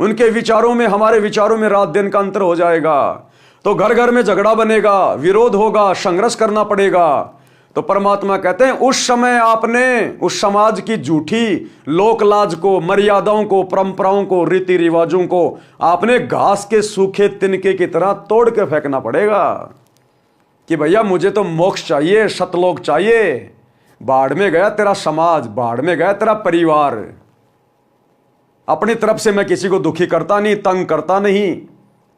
उनके विचारों में हमारे विचारों में रात दिन का अंतर हो जाएगा। तो घर घर में झगड़ा बनेगा, विरोध होगा, संघर्ष करना पड़ेगा। तो परमात्मा कहते हैं उस समय आपने उस समाज की झूठी लोक लाज को, मर्यादाओं को, परंपराओं को, रीति रिवाजों को आपने घास के सूखे तिनके की तरह तोड़ के फेंकना पड़ेगा कि भैया मुझे तो मोक्ष चाहिए, सतलोक चाहिए। बाढ़ में गया तेरा समाज, बाढ़ में गया तेरा परिवार। अपनी तरफ से मैं किसी को दुखी करता नहीं, तंग करता नहीं,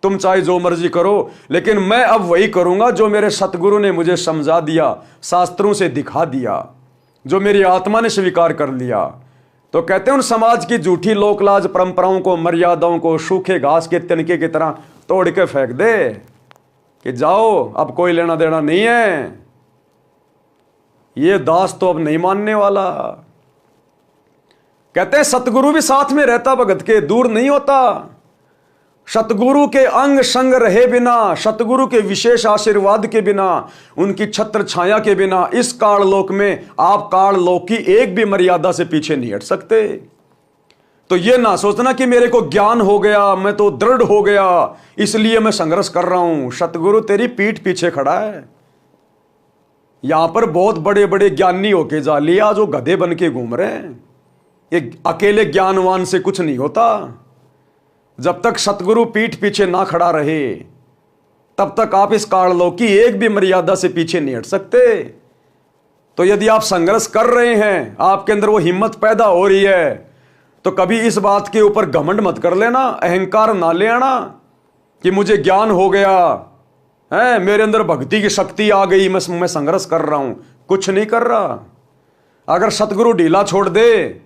तुम चाहे जो मर्जी करो, लेकिन मैं अब वही करूंगा जो मेरे सतगुरु ने मुझे समझा दिया, शास्त्रों से दिखा दिया, जो मेरी आत्मा ने स्वीकार कर लिया। तो कहते हैं उन समाज की झूठी लोकलाज, परंपराओं को, मर्यादाओं को सूखे घास के तिनके की तरह तोड़ के फेंक दे कि जाओ, अब कोई लेना देना नहीं है, ये दास तो अब नहीं मानने वाला। कहते हैं सतगुरु भी साथ में रहता भगत के, दूर नहीं होता। सतगुरु के अंग संग रहे बिना, सतगुरु के विशेष आशीर्वाद के बिना, उनकी छत्र छाया के बिना इस काल लोक में आप काल लोक की एक भी मर्यादा से पीछे नहीं हट सकते। तो ये ना सोचना कि मेरे को ज्ञान हो गया, मैं तो दृढ़ हो गया, इसलिए मैं संघर्ष कर रहा हूं। सतगुरु तेरी पीठ पीछे खड़ा है। यहां पर बहुत बड़े बड़े ज्ञानी होके जा लिया जो गधे बन के घूम रहे हैं। ये अकेले ज्ञानवान से कुछ नहीं होता। जब तक सतगुरु पीठ पीछे ना खड़ा रहे तब तक आप इस काललोक की एक भी मर्यादा से पीछे नहीं हट सकते। तो यदि आप संघर्ष कर रहे हैं, आपके अंदर वो हिम्मत पैदा हो रही है, तो कभी इस बात के ऊपर घमंड मत कर लेना, अहंकार ना ले आना कि मुझे ज्ञान हो गया है, मेरे अंदर भक्ति की शक्ति आ गई, मैं संघर्ष कर रहा हूं। कुछ नहीं कर रहा। अगर सतगुरु ढीला छोड़ दे,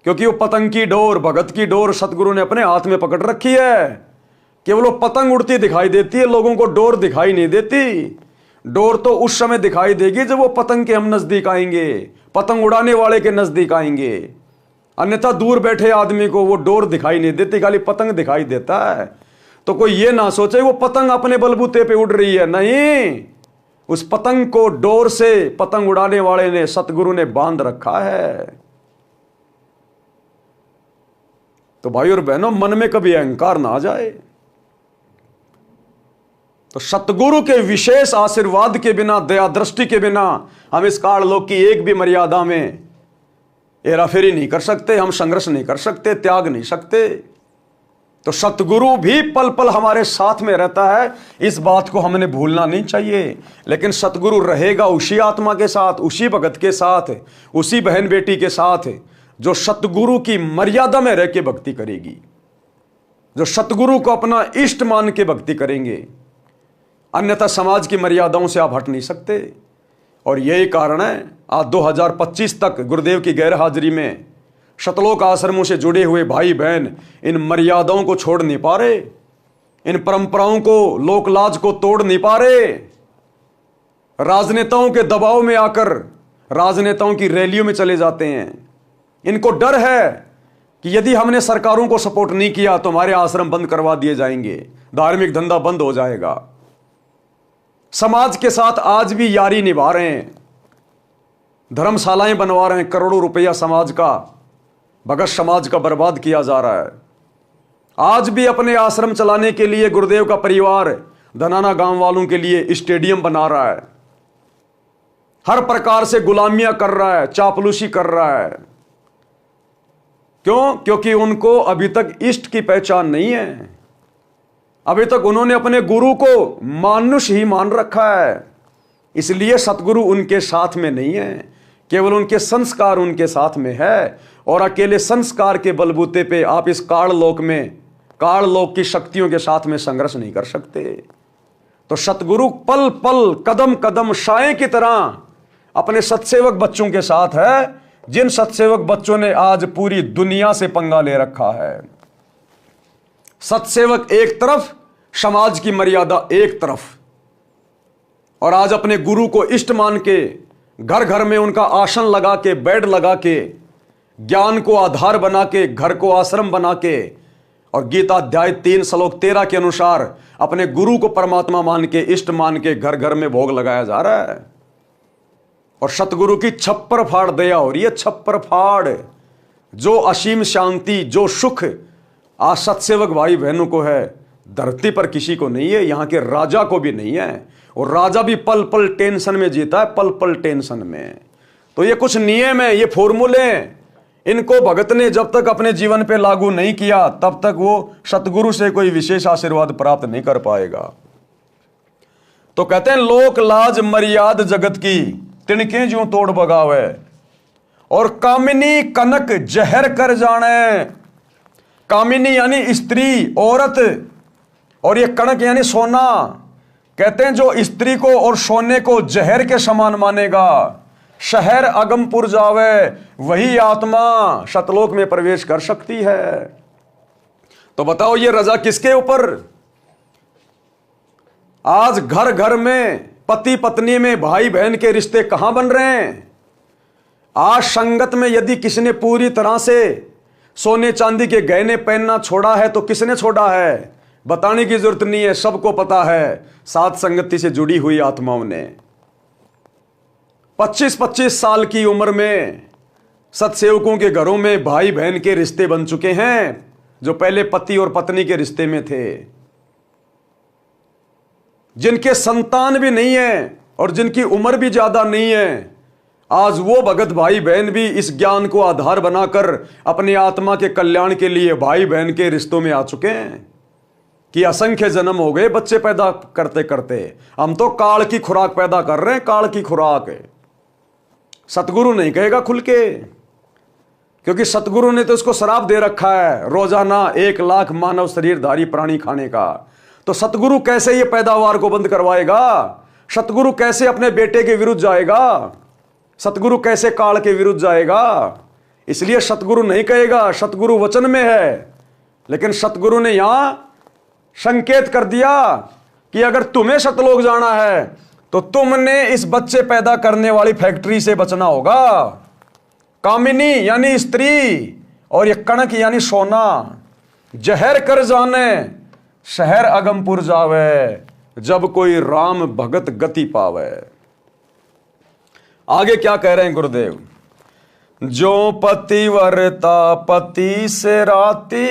क्योंकि वो पतंग की डोर, भगत की डोर सतगुरु ने अपने हाथ में पकड़ रखी है, केवल वो पतंग उड़ती दिखाई देती है, लोगों को डोर दिखाई नहीं देती। डोर तो उस समय दिखाई देगी जब वो पतंग के हम नजदीक आएंगे, पतंग उड़ाने वाले के नजदीक आएंगे, अन्यथा दूर बैठे आदमी को वो डोर दिखाई नहीं देती, खाली पतंग दिखाई देता है। तो कोई ये ना सोचे वो पतंग अपने बलबूते पे उड़ रही है, नहीं, उस पतंग को डोर से पतंग उड़ाने वाले ने, सतगुरु ने बांध रखा है। तो भाई और बहनों, मन में कभी अहंकार ना आ जाए। तो सतगुरु के विशेष आशीर्वाद के बिना, दया दृष्टि के बिना हम इस काललोक की एक भी मर्यादा में हेराफेरी नहीं कर सकते, हम संघर्ष नहीं कर सकते, त्याग नहीं सकते। तो सतगुरु भी पल पल हमारे साथ में रहता है, इस बात को हमने भूलना नहीं चाहिए। लेकिन सतगुरु रहेगा उसी आत्मा के साथ, उसी भगत के साथ, उसी बहन बेटी के साथ जो सतगुरु की मर्यादा में रह के भक्ति करेगी, जो सतगुरु को अपना इष्ट मान के भक्ति करेंगे। अन्यथा समाज की मर्यादाओं से आप हट नहीं सकते। और यही कारण है आज 2025 तक गुरुदेव की गैर हाजिरी में सतलोक आश्रमों से जुड़े हुए भाई बहन इन मर्यादाओं को छोड़ नहीं पा रहे। इन परंपराओं को, लोक लाज को तोड़ नहीं पा रहे। राजनेताओं के दबाव में आकर राजनेताओं की रैलियों में चले जाते हैं। इनको डर है कि यदि हमने सरकारों को सपोर्ट नहीं किया तो हमारे आश्रम बंद करवा दिए जाएंगे, धार्मिक धंधा बंद हो जाएगा। समाज के साथ आज भी यारी निभा रहे हैं, धर्मशालाएं बनवा रहे हैं, करोड़ों रुपया समाज का, भगत समाज का बर्बाद किया जा रहा है। आज भी अपने आश्रम चलाने के लिए गुरुदेव का परिवार धनाना गांव वालों के लिए स्टेडियम बना रहा है, हर प्रकार से गुलामियां कर रहा है, चापलूसी कर रहा है। क्यों? क्योंकि उनको अभी तक इष्ट की पहचान नहीं है। अभी तक उन्होंने अपने गुरु को मानुष ही मान रखा है, इसलिए सतगुरु उनके साथ में नहीं है, केवल उनके संस्कार उनके साथ में है। और अकेले संस्कार के बलबूते पे आप इस काललोक में, काललोक की शक्तियों के साथ में संघर्ष नहीं कर सकते। तो सतगुरु पल पल, कदम कदम साए की तरह अपने सत्सेवक बच्चों के साथ है, जिन सत्सेवक बच्चों ने आज पूरी दुनिया से पंगा ले रखा है। सत्सेवक एक तरफ, समाज की मर्यादा एक तरफ, और आज अपने गुरु को इष्ट मान के घर घर में उनका आसन लगा के, बेड लगा के, ज्ञान को आधार बना के, घर को आश्रम बना के, और गीता अध्याय 3 श्लोक 13 के अनुसार अपने गुरु को परमात्मा मान के, इष्ट मान के घर घर में भोग लगाया जा रहा है। और सतगुरु की छप्पर फाड़ दया हो रही है, छप्पर फाड़। जो असीम शांति, जो सुख आज सत्सेवक भाई बहनों को है, धरती पर किसी को नहीं है, यहां के राजा को भी नहीं है। और राजा भी पल पल टेंशन में जीता है, पल पल टेंशन में। तो ये कुछ नियम है, ये फॉर्मूले, इनको भगत ने जब तक अपने जीवन पे लागू नहीं किया तब तक वो सतगुरु से कोई विशेष आशीर्वाद प्राप्त नहीं कर पाएगा। तो कहते हैं लोक लाज मर्याद जगत की, तिनके ज्यों तोड़ बगावे, और कामिनी कनक जहर कर जाने। कामिनी यानी स्त्री, औरत, और ये कनक यानी सोना। कहते हैं जो स्त्री को और सोने को जहर के समान मानेगा, शहर अगमपुर जावे, वही आत्मा सतलोक में प्रवेश कर सकती है। तो बताओ ये रजा किसके ऊपर? आज घर घर में, पति पत्नी में, भाई बहन के रिश्ते कहां बन रहे हैं? आज संगत में यदि किसी ने पूरी तरह से सोने चांदी के गहने पहनना छोड़ा है तो किसने छोड़ा है? बताने की जरूरत नहीं है, सबको पता है। साथ संगति से जुड़ी हुई आत्माओं ने 25-25 साल की उम्र में सत्सेवकों के घरों में भाई बहन के रिश्ते बन चुके हैं, जो पहले पति और पत्नी के रिश्ते में थे, जिनके संतान भी नहीं है और जिनकी उम्र भी ज्यादा नहीं है। आज वो भगत भाई बहन भी इस ज्ञान को आधार बनाकर अपनी आत्मा के कल्याण के लिए भाई बहन के रिश्तों में आ चुके हैं कि असंख्य जन्म हो गए बच्चे पैदा करते करते। हम तो काल की खुराक पैदा कर रहे हैं, काल की खुराक। सतगुरु नहीं कहेगा खुल के, क्योंकि सतगुरु ने तो इसको श्राप दे रखा है रोजाना 1 लाख मानव शरीरधारी प्राणी खाने का। तो सतगुरु कैसे ये पैदावार को बंद करवाएगा? सतगुरु कैसे अपने बेटे के विरुद्ध जाएगा? सतगुरु कैसे काल के विरुद्ध जाएगा? इसलिए सतगुरु नहीं कहेगा, सतगुरु वचन में है। लेकिन सतगुरु ने यहां संकेत कर दिया कि अगर तुम्हें सतलोक जाना है तो तुमने इस बच्चे पैदा करने वाली फैक्ट्री से बचना होगा। कामिनी यानी स्त्री, और ये कणक यानी सोना। जहर कर जाने, शहर अगमपुर जावे, जब कोई राम भगत गति पावे। आगे क्या कह रहे हैं गुरुदेव? जो पतिव्रता पति से राती,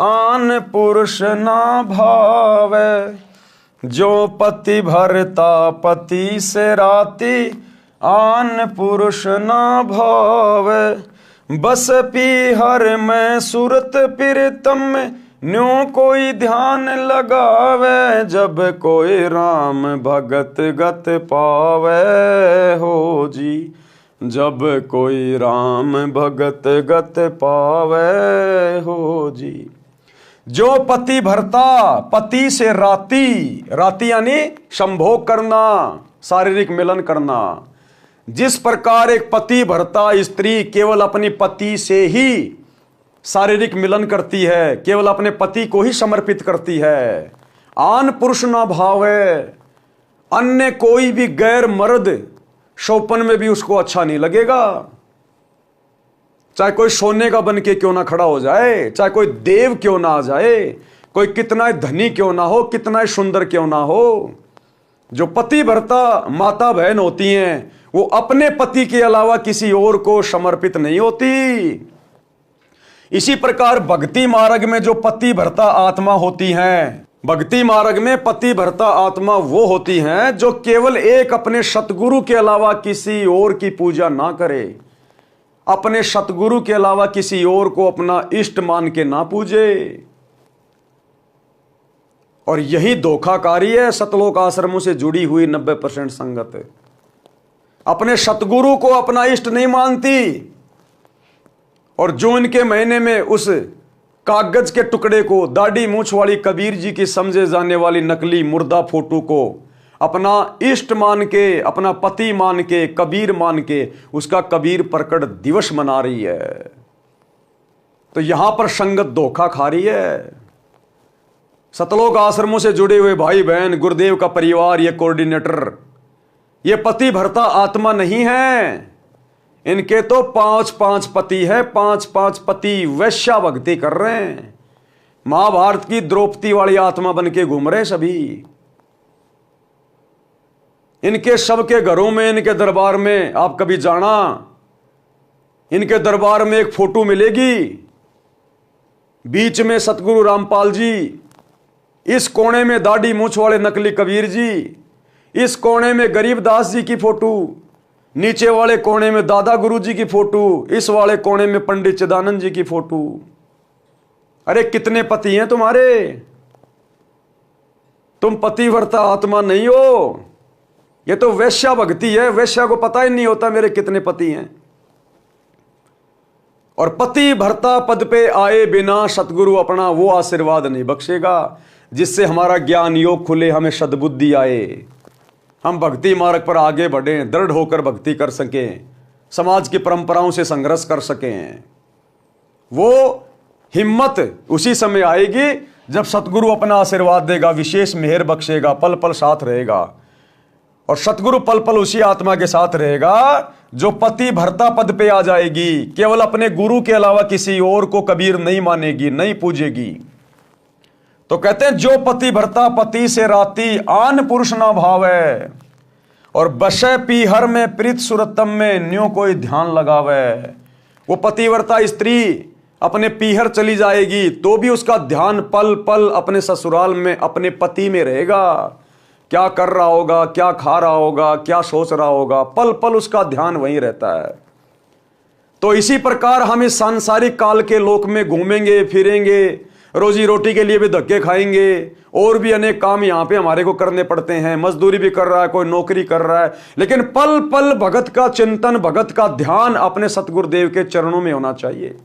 आन पुरुष ना भावे। जो पति भरता पति से राती, आन पुरुष ना भावे। बस पीहर में सुरत प्रीतम में, न्यों कोई ध्यान लगावे। जब कोई राम भगत गत पावे हो जी, जब कोई राम भगत गत पावे हो जी। जो पति भरता, पति से राती, राती यानी संभोग करना, शारीरिक मिलन करना। जिस प्रकार एक पति भरता स्त्री केवल अपनी पति से ही शारीरिक मिलन करती है, केवल अपने पति को ही समर्पित करती है, आन पुरुष ना भावे, अन्य कोई भी गैर मर्द शौपन में भी उसको अच्छा नहीं लगेगा। चाहे कोई सोने का बन के क्यों ना खड़ा हो जाए, चाहे कोई देव क्यों ना आ जाए, कोई कितना धनी क्यों ना हो, कितना सुंदर क्यों ना हो, जो पति भर्ता माता बहन होती हैं वो अपने पति के अलावा किसी और को समर्पित नहीं होती। इसी प्रकार भक्ति मार्ग में जो पति भर्ता आत्मा होती हैं, भक्ति मार्ग में पति भर्ता आत्मा वो होती हैं जो केवल एक अपने सतगुरु के अलावा किसी और की पूजा ना करे, अपने सतगुरु के अलावा किसी और को अपना इष्ट मान के ना पूजे। और यही धोखाकारी है सतलोक आश्रमों से जुड़ी हुई 90% संगत। अपने सतगुरु को अपना इष्ट नहीं मानती, और जो इनके महीने में उस कागज के टुकड़े को, दाढ़ी मूछ वाली कबीर जी की समझे जाने वाली नकली मुर्दा फोटो को अपना इष्ट मान के, अपना पति मान के, कबीर मान के उसका कबीर प्रकट दिवस मना रही है। तो यहां पर संगत धोखा खा रही है। सतलोक आश्रमों से जुड़े हुए भाई बहन, गुरुदेव का परिवार, ये कोऑर्डिनेटर, ये पति भर्ता आत्मा नहीं है। इनके तो 5-5 पति है, 5-5 पति वैश्या भक्ति कर रहे हैं। महाभारत की द्रौपदी वाली आत्मा बन के घूम रहे सभी। इनके सबके घरों में, इनके दरबार में आप कभी जाना, इनके दरबार में एक फोटो मिलेगी, बीच में सतगुरु रामपाल जी, इस कोने में दाढ़ी मूछ वाले नकली कबीर जी, इस कोने में गरीबदास जी की फोटो, नीचे वाले कोने में दादा गुरु जी की फोटो, इस वाले कोने में पंडित चिदानंद जी की फोटो। अरे कितने पति हैं तुम्हारे? तुम पतिव्रता आत्मा नहीं हो, ये तो वैश्या भक्ति है। वैश्या को पता ही नहीं होता मेरे कितने पति हैं। और पति भर्ता पद पे आए बिना सतगुरु अपना वो आशीर्वाद नहीं बख्शेगा जिससे हमारा ज्ञान योग खुले, हमें सद्बुद्धि आए, हम भक्ति मार्ग पर आगे बढ़ें, दृढ़ होकर भक्ति कर सकें, समाज की परंपराओं से संघर्ष कर सकें। वो हिम्मत उसी समय आएगी जब सतगुरु अपना आशीर्वाद देगा, विशेष मेहर बख्शेगा, पल पल साथ रहेगा। और सतगुरु पल पल उसी आत्मा के साथ रहेगा जो पति भर्ता पद पे आ जाएगी, केवल अपने गुरु के अलावा किसी और को कबीर नहीं मानेगी, नहीं पूजेगी। तो कहते हैं जो पति भर्ता पति से राती आन पुरुष ना भावे, और बशे पीहर में प्रीत सुरतम में न्यों कोई ध्यान लगावे। वो पतिव्रता स्त्री अपने पीहर चली जाएगी तो भी उसका ध्यान पल पल अपने ससुराल में, अपने पति में रहेगा। क्या कर रहा होगा, क्या खा रहा होगा, क्या सोच रहा होगा, पल पल उसका ध्यान वहीं रहता है। तो इसी प्रकार हम इस सांसारिक काल के लोक में घूमेंगे फिरेंगे, रोजी रोटी के लिए भी धक्के खाएंगे, और भी अनेक काम यहाँ पे हमारे को करने पड़ते हैं, मजदूरी भी कर रहा है, कोई नौकरी कर रहा है, लेकिन पल पल भगत का चिंतन, भगत का ध्यान अपने सतगुरुदेव के चरणों में होना चाहिए।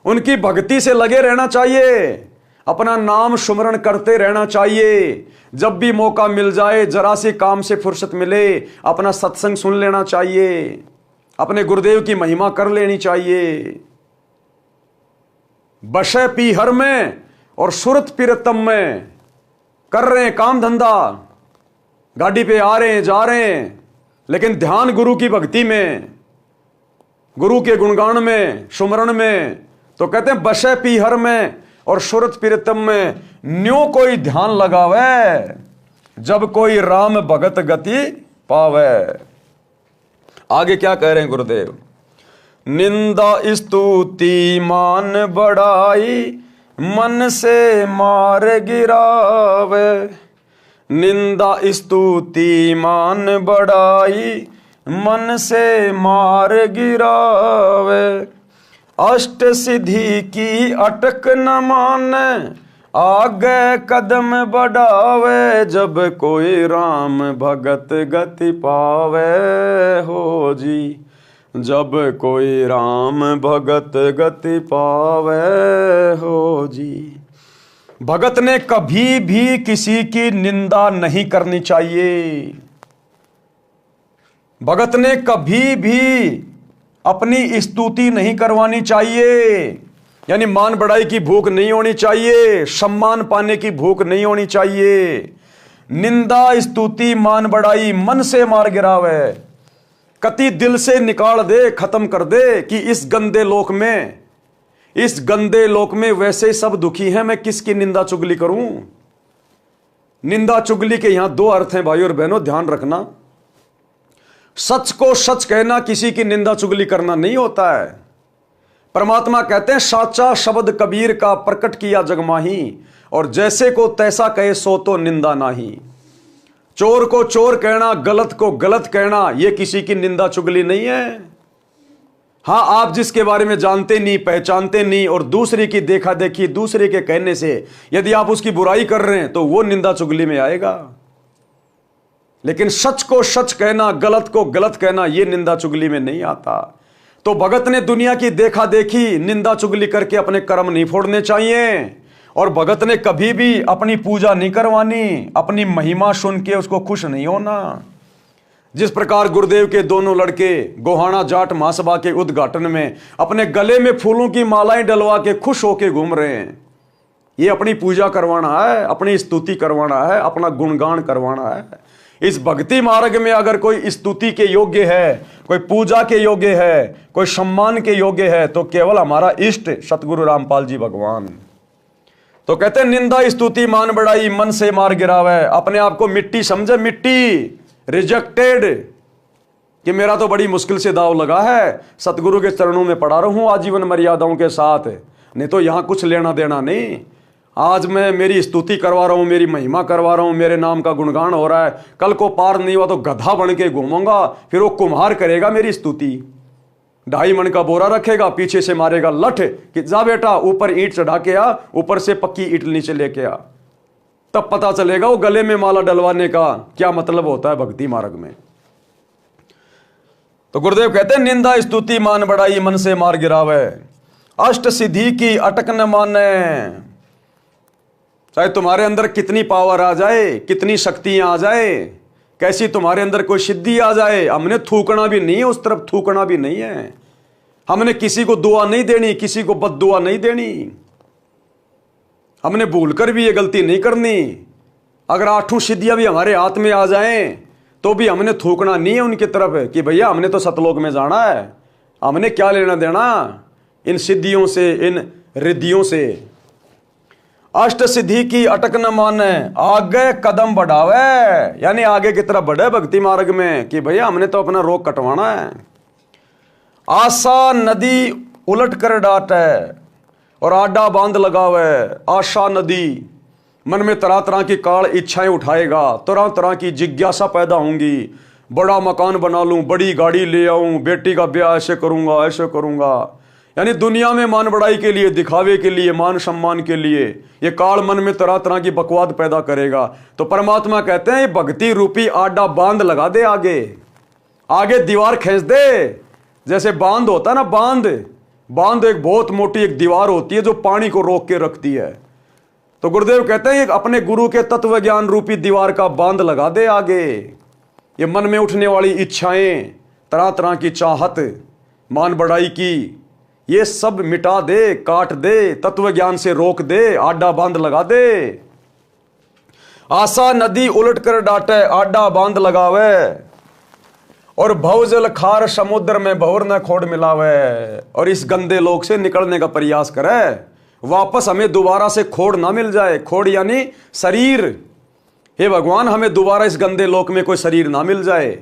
उनकी भक्ति से लगे रहना चाहिए, अपना नाम सुमरण करते रहना चाहिए। जब भी मौका मिल जाए, जरा सी काम से फुर्सत मिले, अपना सत्संग सुन लेना चाहिए, अपने गुरुदेव की महिमा कर लेनी चाहिए। बशे पीहर में और सुरत पीरतम में कर रहे हैं काम धंधा, गाड़ी पे आ रहे हैं जा रहे हैं, लेकिन ध्यान गुरु की भक्ति में, गुरु के गुणगान में, सुमरण में। तो कहते हैं बशे पीहर में और सुरत पीरतम में न्यों कोई ध्यान लगावे, जब कोई राम भगत गति पावे। आगे क्या कह रहे हैं गुरुदेव? निंदा स्तुति मान बढ़ाई मन से मार गिरावे। निंदा स्तुति मान बढ़ाई मन से मार गिरावे। अष्ट सिद्धि की अटक न माने आगे कदम बढ़ावे। जब कोई राम भगत गति पावे हो जी, जब कोई राम भगत गति पावे हो जी। भगत ने कभी भी किसी की निंदा नहीं करनी चाहिए। भगत ने कभी भी अपनी स्तुति नहीं करवानी चाहिए। यानी मान बढ़ाई की भूख नहीं होनी चाहिए, सम्मान पाने की भूख नहीं होनी चाहिए। निंदा स्तुति मान बढ़ाई मन से मार गिरावे, कति दिल से निकाल दे, खत्म कर दे कि इस गंदे लोक में वैसे ही सब दुखी हैं, मैं किसकी निंदा चुगली करूं। निंदा चुगली के यहां दो अर्थ हैं भाई और बहनों, ध्यान रखना। सच को सच कहना किसी की निंदा चुगली करना नहीं होता है। परमात्मा कहते हैं साचा शब्द कबीर का प्रकट किया जगमाही, और जैसे को तैसा कहे सो तो निंदा नाही। चोर को चोर कहना, गलत को गलत कहना, यह किसी की निंदा चुगली नहीं है। हां, आप जिसके बारे में जानते नहीं, पहचानते नहीं, और दूसरे की देखा देखी, दूसरे के कहने से यदि आप उसकी बुराई कर रहे हैं तो वो निंदा चुगली में आएगा। लेकिन सच को सच कहना, गलत को गलत कहना, यह निंदा चुगली में नहीं आता। तो भगत ने दुनिया की देखा देखी, निंदा चुगली करके अपने कर्म नहीं फोड़ने चाहिए, और भगत ने कभी भी अपनी पूजा नहीं करवानी, अपनी महिमा सुन के उसको खुश नहीं होना। जिस प्रकार गुरुदेव के दोनों लड़के गोहाना जाट महासभा के उद्घाटन में अपने गले में फूलों की मालाएं डलवा के खुश होके घूम रहे हैं, ये अपनी पूजा करवाना है, अपनी स्तुति करवाना है, अपना गुणगान करवाना है। इस भक्ति मार्ग में अगर कोई स्तुति के योग्य है, कोई पूजा के योग्य है, कोई सम्मान के योग्य है, तो केवल हमारा इष्ट सतगुरु रामपाल जी भगवान। तो कहते हैं निंदा स्तुति मान बढ़ाई मन से मार गिरावे। अपने आप को मिट्टी समझे, मिट्टी, रिजेक्टेड, कि मेरा तो बड़ी मुश्किल से दाव लगा है, सतगुरु के चरणों में पड़ा रहूं आजीवन मर्यादाओं के साथ, नहीं तो यहां कुछ लेना देना नहीं। आज मैं मेरी स्तुति करवा रहा हूं, मेरी महिमा करवा रहा हूं, मेरे नाम का गुणगान हो रहा है, कल को पार नहीं हुआ तो गधा बन के घूमूंगा, फिर वो कुम्हार करेगा मेरी स्तुति, 2.5 मन का बोरा रखेगा, पीछे से मारेगा लठ कि जा बेटा ऊपर ईंट चढ़ा के आ, ऊपर से पक्की ईंट नीचे लेके आ। तब पता चलेगा वो गले में माला डलवाने का क्या मतलब होता है भक्ति मार्ग में। तो गुरुदेव कहते हैं निंदा स्तुति मान बढ़ाई मन से मार गिरावे, अष्ट सिद्धि की अटक न माने। चाहे तुम्हारे अंदर कितनी पावर आ जाए, कितनी शक्तियां आ जाए, कैसी तुम्हारे अंदर कोई सिद्धि आ जाए, हमने थूकना भी नहीं है, उस तरफ थूकना भी नहीं है। हमने किसी को दुआ नहीं देनी, किसी को बद दुआ नहीं देनी, हमने भूलकर भी ये गलती नहीं करनी। अगर 8 सिद्धियां भी हमारे हाथ में आ जाएं तो भी हमने थूकना नहीं है उनकी तरफ कि भैया हमने तो सतलोक में जाना है, हमने क्या लेना देना इन सिद्धियों से, इन रिद्धियों से। अष्ट सिद्धि की अटक न माने, आगे कदम बढ़ावे, यानी आगे की तरफ बढ़े भक्ति मार्ग में कि भैया हमने तो अपना रोग कटवाना है। आशा नदी उलट कर डाटे और आडा बांध लगावे। आशा नदी मन में तरह तरह की काल इच्छाएं उठाएगा, तरह तरह की जिज्ञासा पैदा होंगी, बड़ा मकान बना लूं, बड़ी गाड़ी ले आऊं, बेटी का ब्याह ऐसे करूंगा, ऐसे करूंगा, यानी दुनिया में मान बढ़ाई के लिए, दिखावे के लिए, मान सम्मान के लिए ये काल मन में तरह तरह की बकवाद पैदा करेगा। तो परमात्मा कहते हैं भक्ति रूपी आडा बांध लगा दे, आगे आगे दीवार खींच दे। जैसे बांध होता है ना, बांध एक बहुत मोटी एक दीवार होती है जो पानी को रोक के रखती है। तो गुरुदेव कहते हैं अपने गुरु के तत्व ज्ञान रूपी दीवार का बांध लगा दे आगे। ये मन में उठने वाली इच्छाएं, तरह तरह की चाहत, मान बढ़ाई की, ये सब मिटा दे, काट दे, तत्व ज्ञान से रोक दे, आडा बांध लगा दे। आशा नदी उलट कर डाटे, आडा बांध लगावे, और भवजल खार समुद्र में भवर न खोड़ मिलावे। और इस गंदे लोक से निकलने का प्रयास करे, वापस हमें दोबारा से खोड़ ना मिल जाए। खोड़ यानी शरीर। हे भगवान, हमें दोबारा इस गंदे लोक में कोई शरीर ना मिल जाए,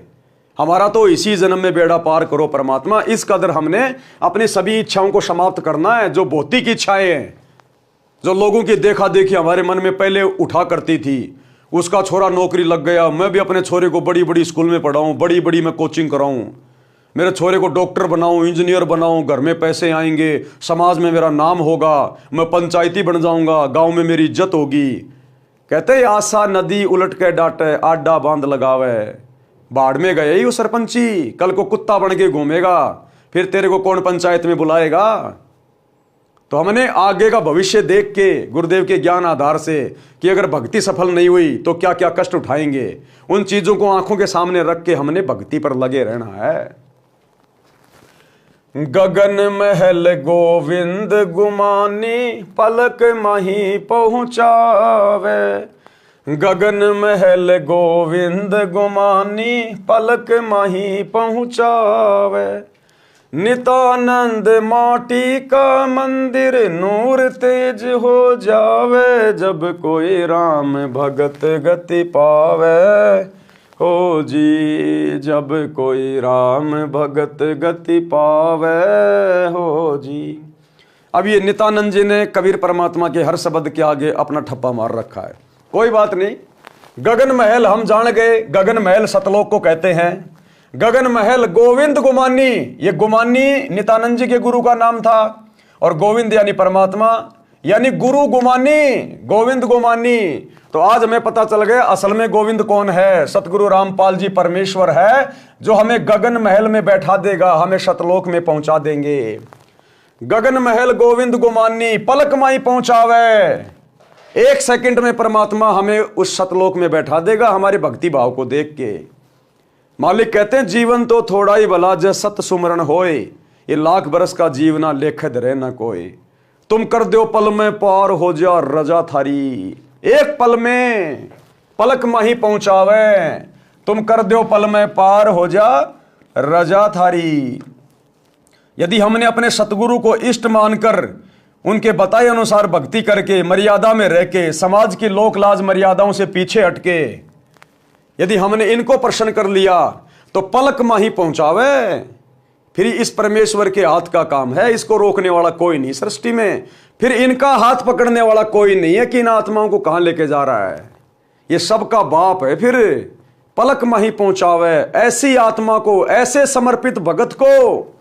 हमारा तो इसी जन्म में बेड़ा पार करो परमात्मा। इस कदर हमने अपनी सभी इच्छाओं को समाप्त करना है, जो भौतिक इच्छाएं हैं, जो लोगों की देखा देखी हमारे मन में पहले उठा करती थी। उसका छोरा नौकरी लग गया, मैं भी अपने छोरे को बड़ी बड़ी स्कूल में पढ़ाऊं, बड़ी बड़ी मैं कोचिंग कराऊं, मेरे छोरे को डॉक्टर बनाऊं, इंजीनियर बनाऊं, घर में पैसे आएंगे, समाज में मेरा नाम होगा, मैं पंचायती बन जाऊंगा, गांव में मेरी इज्जत होगी। कहते आशा नदी उलट के डाटे, आडा बांध लगावे। बाढ़ में गए ही वो सरपंची, कल को कुत्ता बन के घूमेगा, फिर तेरे को कौन पंचायत में बुलाएगा। तो हमने आगे का भविष्य देख के गुरुदेव के ज्ञान आधार से कि अगर भक्ति सफल नहीं हुई तो क्या क्या कष्ट उठाएंगे, उन चीजों को आंखों के सामने रख के हमने भक्ति पर लगे रहना है। गगन महल गोविंद गुमानी पलक माही पहुँचावे। गगन महल गोविंद गुमानी पलक माही पहुँचावे। नितानंद माटी का मंदिर नूर तेज हो जावे। जब कोई राम भगत गति पावे हो जी। जब कोई राम भगत गति पावे हो जी। अब ये नित्यानंद जी ने कबीर परमात्मा के हर शब्द के आगे अपना ठप्पा मार रखा है। कोई बात नहीं, गगन महल हम जान गए, गगन महल सतलोक को कहते हैं। गगन महल गोविंद गुमानी, ये गुमानी नित्यानंद जी के गुरु का नाम था, और गोविंद यानी परमात्मा, यानी गुरु गुमानी, गोविंद गुमानी। तो आज हमें पता चल गया असल में गोविंद कौन है। सतगुरु रामपाल जी परमेश्वर है, जो हमें गगन महल में बैठा देगा, हमें सतलोक में पहुंचा देंगे। गगन महल गोविंद गुमानी पलक माई पहुंचावे। 1 सेकंड में परमात्मा हमें उस सतलोक में बैठा देगा, हमारे भक्ति भाव को देख के। मालिक कहते हैं जीवन तो थोड़ा ही भला जय सत सुमरण होए। ये लाख बरस का जीवना लेखद रहे न कोई। तुम कर दो पल में पार हो जा रजा थारी। 1 पल में पलक माही पहुंचावे। तुम कर दो पल में पार हो जा रजा थारी। यदि हमने अपने सतगुरु को इष्ट मानकर उनके बताए अनुसार भक्ति करके मर्यादा में रह के समाज की लोक लाज मर्यादाओं से पीछे हटके यदि हमने इनको प्रसन्न कर लिया तो पलक माही पहुंचावे। फिर इस परमेश्वर के हाथ का काम है, इसको रोकने वाला कोई नहीं सृष्टि में। फिर इनका हाथ पकड़ने वाला कोई नहीं है कि इन आत्माओं को कहां लेके जा रहा है। ये सबका बाप है। फिर पलक माही पहुंचावे ऐसी आत्मा को, ऐसे समर्पित भगत को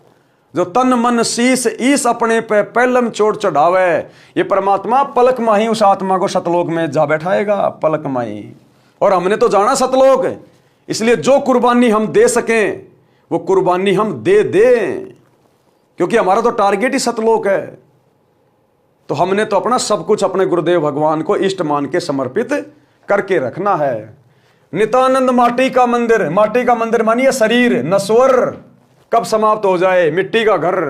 जो तन मन शीस ईस अपने पे पहलम चोट चढ़ावे। ये परमात्मा पलक माही उस आत्मा को सतलोक में जा बैठाएगा, पलक माही। और हमने तो जाना सतलोक, इसलिए जो कुर्बानी हम दे सकें वो कुर्बानी हम दे दें, क्योंकि हमारा तो टारगेट ही सतलोक है। तो हमने तो अपना सब कुछ अपने गुरुदेव भगवान को इष्ट मान के समर्पित करके रखना है। नित्यानंद माटी का मंदिर, माटी का मंदिर मानिए शरीर नश्वर कब समाप्त हो जाए, मिट्टी का घर।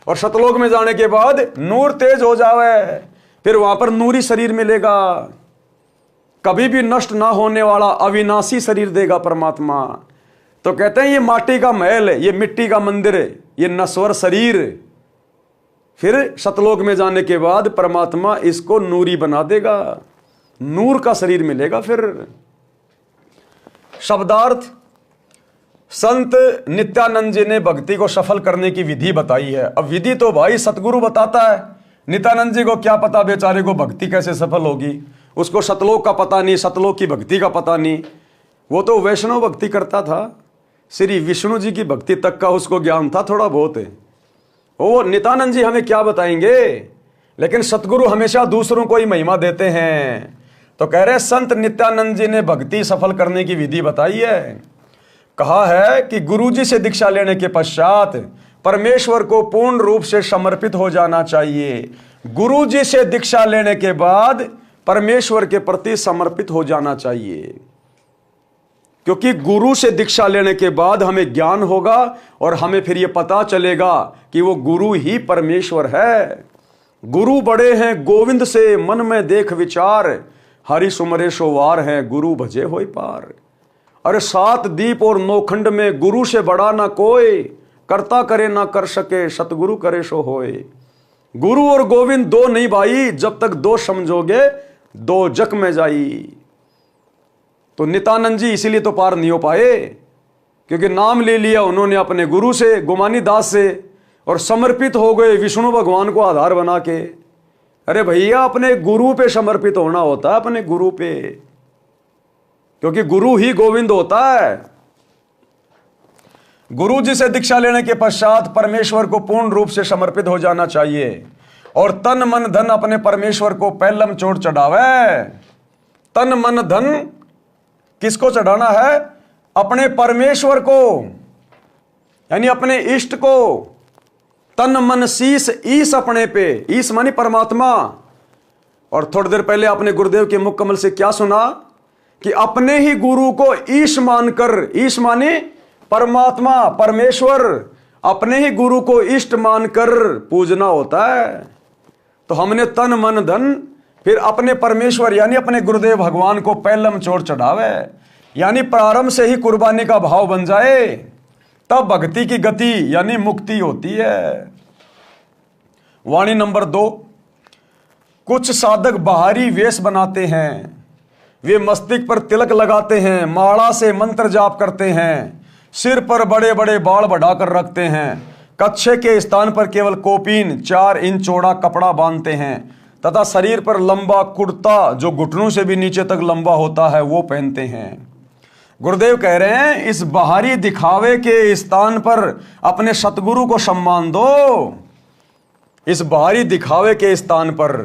और सतलोक में जाने के बाद नूर तेज हो जावे, फिर वहां पर नूरी शरीर मिलेगा, कभी भी नष्ट ना होने वाला अविनाशी शरीर देगा परमात्मा। तो कहते हैं ये माटी का महल है, ये मिट्टी का मंदिर है, ये नश्वर शरीर। फिर सतलोक में जाने के बाद परमात्मा इसको नूरी बना देगा, नूर का शरीर मिलेगा। फिर शब्दार्थ, संत नित्यानंद जी ने भक्ति को सफल करने की विधि बताई है। अब विधि तो भाई सतगुरु बताता है, नित्यानंद जी को क्या पता बेचारे को भक्ति कैसे सफल होगी। उसको सतलोक का पता नहीं, सतलोक की भक्ति का पता नहीं। वो तो वैष्णव भक्ति करता था, श्री विष्णु जी की भक्ति तक का उसको ज्ञान था थोड़ा बहुत है। वो नित्यानंद जी हमें क्या बताएंगे, लेकिन सतगुरु हमेशा दूसरों को ही महिमा देते हैं। तो कह रहे संत नित्यानंद जी ने भक्ति सफल करने की विधि बताई है। कहा है कि गुरु जी से दीक्षा लेने के पश्चात परमेश्वर को पूर्ण रूप से समर्पित हो जाना चाहिए। गुरु जी से दीक्षा लेने के बाद परमेश्वर के प्रति समर्पित हो जाना चाहिए, क्योंकि गुरु से दीक्षा लेने के बाद हमें ज्ञान होगा और हमें फिर यह पता चलेगा कि वो गुरु ही परमेश्वर है। गुरु बड़े हैं गोविंद से मन में देख विचार, हरि सुमरे सोवार हैं गुरु भजे होय पार। अरे 7 दीप और 9 खंड में गुरु से बड़ा ना कोई, करता करे ना कर सके सतगुरु करे सो होए। गुरु और गोविंद 2 नहीं भाई, जब तक 2 समझोगे 2 जग में जाई। तो नित्यानंद जी इसीलिए तो पार नहीं हो पाए, क्योंकि नाम ले लिया उन्होंने अपने गुरु से, गुमानी दास से, और समर्पित हो गए विष्णु भगवान को आधार बना के। अरे भैया अपने गुरु पे समर्पित होना होता है, अपने गुरु पे, क्योंकि गुरु ही गोविंद होता है। गुरु जी से दीक्षा लेने के पश्चात परमेश्वर को पूर्ण रूप से समर्पित हो जाना चाहिए और तन मन धन अपने परमेश्वर को पहलम चोट चढ़ावे। तन मन धन किसको चढ़ाना है? अपने परमेश्वर को, यानी अपने इष्ट को। तन मन शीस ईस अपने पे, ईस मानी परमात्मा। और थोड़ी देर पहले आपने गुरुदेव के मुख कमल से क्या सुना कि अपने ही गुरु को ईश मानकर, ईश माने परमात्मा परमेश्वर, अपने ही गुरु को इष्ट मानकर पूजना होता है। तो हमने तन मन धन फिर अपने परमेश्वर यानी अपने गुरुदेव भगवान को पहलम चोर चढ़ावे, यानी प्रारंभ से ही कुर्बानी का भाव बन जाए, तब भक्ति की गति यानी मुक्ति होती है। वाणी नंबर 2, कुछ साधक बाहरी वेश बनाते हैं, वे मस्तिष्क पर तिलक लगाते हैं, माला से मंत्र जाप करते हैं, सिर पर बड़े बड़े बाल बढ़ाकर रखते हैं, कच्छे के स्थान पर केवल कोपीन 4 इंच चौड़ा कपड़ा बांधते हैं तथा शरीर पर लंबा कुर्ता जो घुटनों से भी नीचे तक लंबा होता है वो पहनते हैं। गुरुदेव कह रहे हैं इस बाहरी दिखावे के स्थान पर अपने सतगुरु को सम्मान दो। इस बाहरी दिखावे के स्थान पर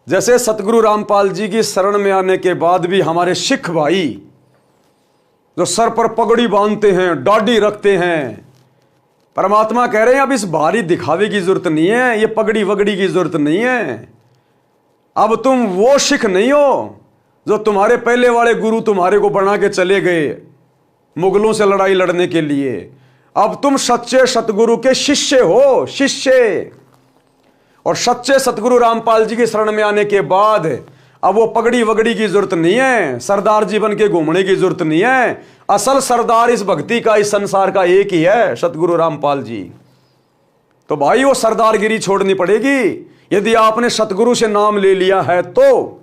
जैसे सतगुरु रामपाल जी की शरण में आने के बाद भी हमारे सिख भाई जो सर पर पगड़ी बांधते हैं, दाढ़ी रखते हैं, परमात्मा कह रहे हैं अब इस बाहरी दिखावे की जरूरत नहीं है, ये पगड़ी वगड़ी की जरूरत नहीं है। अब तुम वो सिख नहीं हो जो तुम्हारे पहले वाले गुरु तुम्हारे को बना के चले गए मुगलों से लड़ाई लड़ने के लिए। अब तुम सच्चे सतगुरु के शिष्य हो, शिष्य। और सच्चे सतगुरु रामपाल जी की शरण में आने के बाद अब वो पगड़ी वगड़ी की जरूरत नहीं है, सरदार जीवन के घूमने की जरूरत नहीं है। असल सरदार इस भक्ति का, इस संसार का एक ही है, सतगुरु रामपाल जी। तो भाई वो सरदारगिरी छोड़नी पड़ेगी। यदि आपने सतगुरु से नाम ले लिया है तो,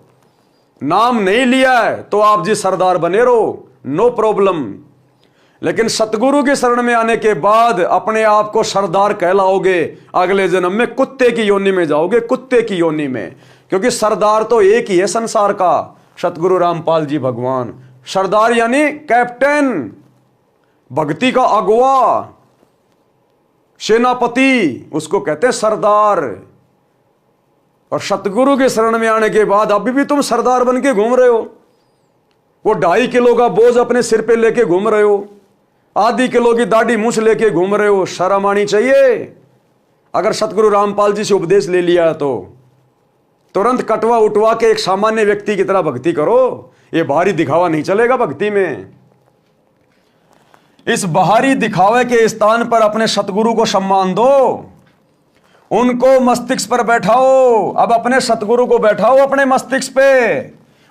नाम नहीं लिया है तो आप जी सरदार बने रहो, नो प्रॉब्लम। लेकिन सतगुरु की शरण में आने के बाद अपने आप को सरदार कहलाओगे, अगले जन्म में कुत्ते की योनि में जाओगे, कुत्ते की योनि में। क्योंकि सरदार तो एक ही है संसार का, सतगुरु रामपाल जी भगवान। सरदार यानी कैप्टन, भक्ति का अगुवा, सेनापति, उसको कहते हैं सरदार। और सतगुरु के शरण में आने के बाद अभी भी तुम सरदार बन के घूम रहे हो। वो 2.5 किलो का बोझ अपने सिर पे लेके घूम रहे हो, आधी किलो की दाढ़ी मूछ लेके घूम रहे हो। शर्म आनी चाहिए। अगर सतगुरु रामपाल जी से उपदेश ले लिया है तो तुरंत कटवा उठवा के एक सामान्य व्यक्ति की तरह भक्ति करो। ये बाहरी दिखावा नहीं चलेगा भक्ति में। इस बाहरी दिखावे के स्थान पर अपने सतगुरु को सम्मान दो, उनको मस्तिष्क पर बैठाओ। अब अपने सतगुरु को बैठाओ अपने मस्तिष्क पे।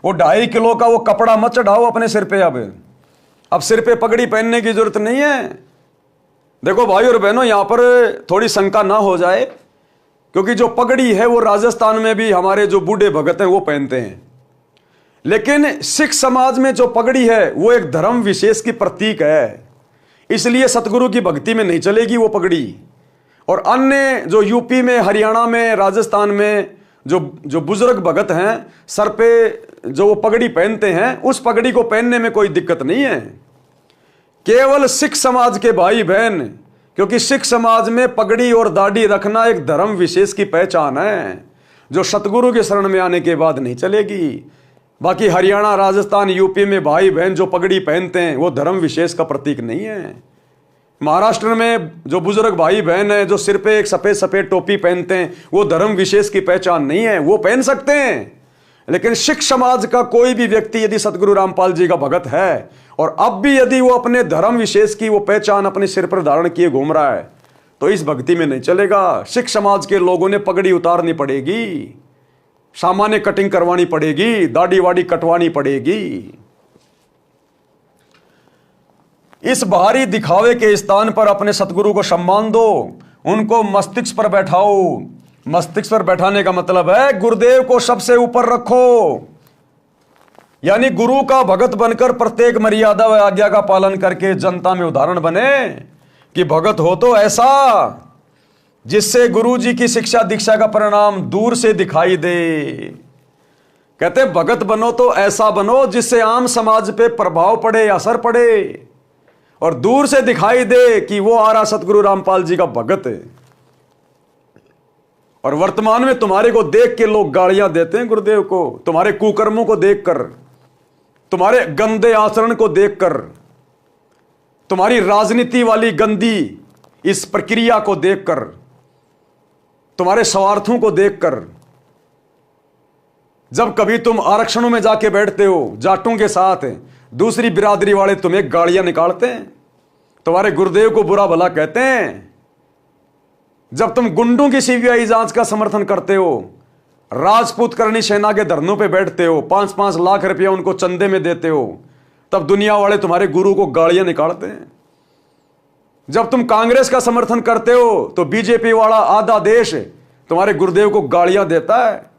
वो 2.5 किलो का वो कपड़ा मत चढ़ाओ अपने सिर पे। अब सिर पे पगड़ी पहनने की जरूरत नहीं है। देखो भाई और बहनों, यहां पर थोड़ी शंका ना हो जाए, क्योंकि जो पगड़ी है वो राजस्थान में भी हमारे जो बूढ़े भगत हैं वो पहनते हैं। लेकिन सिख समाज में जो पगड़ी है वो एक धर्म विशेष की प्रतीक है, इसलिए सतगुरु की भक्ति में नहीं चलेगी वो पगड़ी। और अन्य जो यूपी में, हरियाणा में, राजस्थान में जो बुजुर्ग भगत हैं, सर पे जो वो पगड़ी पहनते हैं, उस पगड़ी को पहनने में कोई दिक्कत नहीं है। केवल सिख समाज के भाई बहन, क्योंकि सिख समाज में पगड़ी और दाढ़ी रखना एक धर्म विशेष की पहचान है, जो सतगुरु के शरण में आने के बाद नहीं चलेगी। बाकी हरियाणा, राजस्थान, यूपी में भाई बहन जो पगड़ी पहनते हैं वो धर्म विशेष का प्रतीक नहीं है। महाराष्ट्र में जो बुजुर्ग भाई बहन है जो सिर पे एक सफेद सफेद टोपी पहनते हैं वो धर्म विशेष की पहचान नहीं है, वो पहन सकते हैं। लेकिन सिख समाज का कोई भी व्यक्ति यदि सतगुरु रामपाल जी का भगत है और अब भी यदि वो अपने धर्म विशेष की वो पहचान अपने सिर पर धारण किए घूम रहा है तो इस भक्ति में नहीं चलेगा। सिख समाज के लोगों ने पगड़ी उतारनी पड़ेगी, सामान्य कटिंग करवानी पड़ेगी, दाढ़ी वाड़ी कटवानी पड़ेगी। इस बाहरी दिखावे के स्थान पर अपने सतगुरु को सम्मान दो, उनको मस्तिष्क पर बैठाओ। मस्तिष्क पर बैठाने का मतलब है गुरुदेव को सबसे ऊपर रखो, यानी गुरु का भगत बनकर प्रत्येक मर्यादा व आज्ञा का पालन करके जनता में उदाहरण बने कि भगत हो तो ऐसा जिससे गुरु जी की शिक्षा दीक्षा का परिणाम दूर से दिखाई दे। कहते भगत बनो तो ऐसा बनो जिससे आम समाज पे प्रभाव पड़े, असर पड़े और दूर से दिखाई दे कि वो आ रहा सतगुरु रामपाल जी का भगत है। और वर्तमान में तुम्हारे को देख के लोग गालियां देते हैं गुरुदेव को, तुम्हारे कुकर्मों को देखकर, तुम्हारे गंदे आचरण को देखकर, तुम्हारी राजनीति वाली गंदी इस प्रक्रिया को देखकर, तुम्हारे स्वार्थों को देखकर। जब कभी तुम आरक्षणों में जाके बैठते हो जाटों के साथ, दूसरी बिरादरी वाले तुम्हें गालियां निकालते हैं, तुम्हारे गुरुदेव को बुरा भला कहते हैं, जब तुम गुंडों की सीबीआई जांच का समर्थन करते हो, राजपूत करनी सेना के धरनों पे बैठते हो, 5-5 लाख रुपया उनको चंदे में देते हो, तब दुनिया वाले तुम्हारे गुरु को गालियां निकालते हैं। जब तुम कांग्रेस का समर्थन करते हो तो बीजेपी वाला आधा देश तुम्हारे गुरुदेव को गालियां देता है,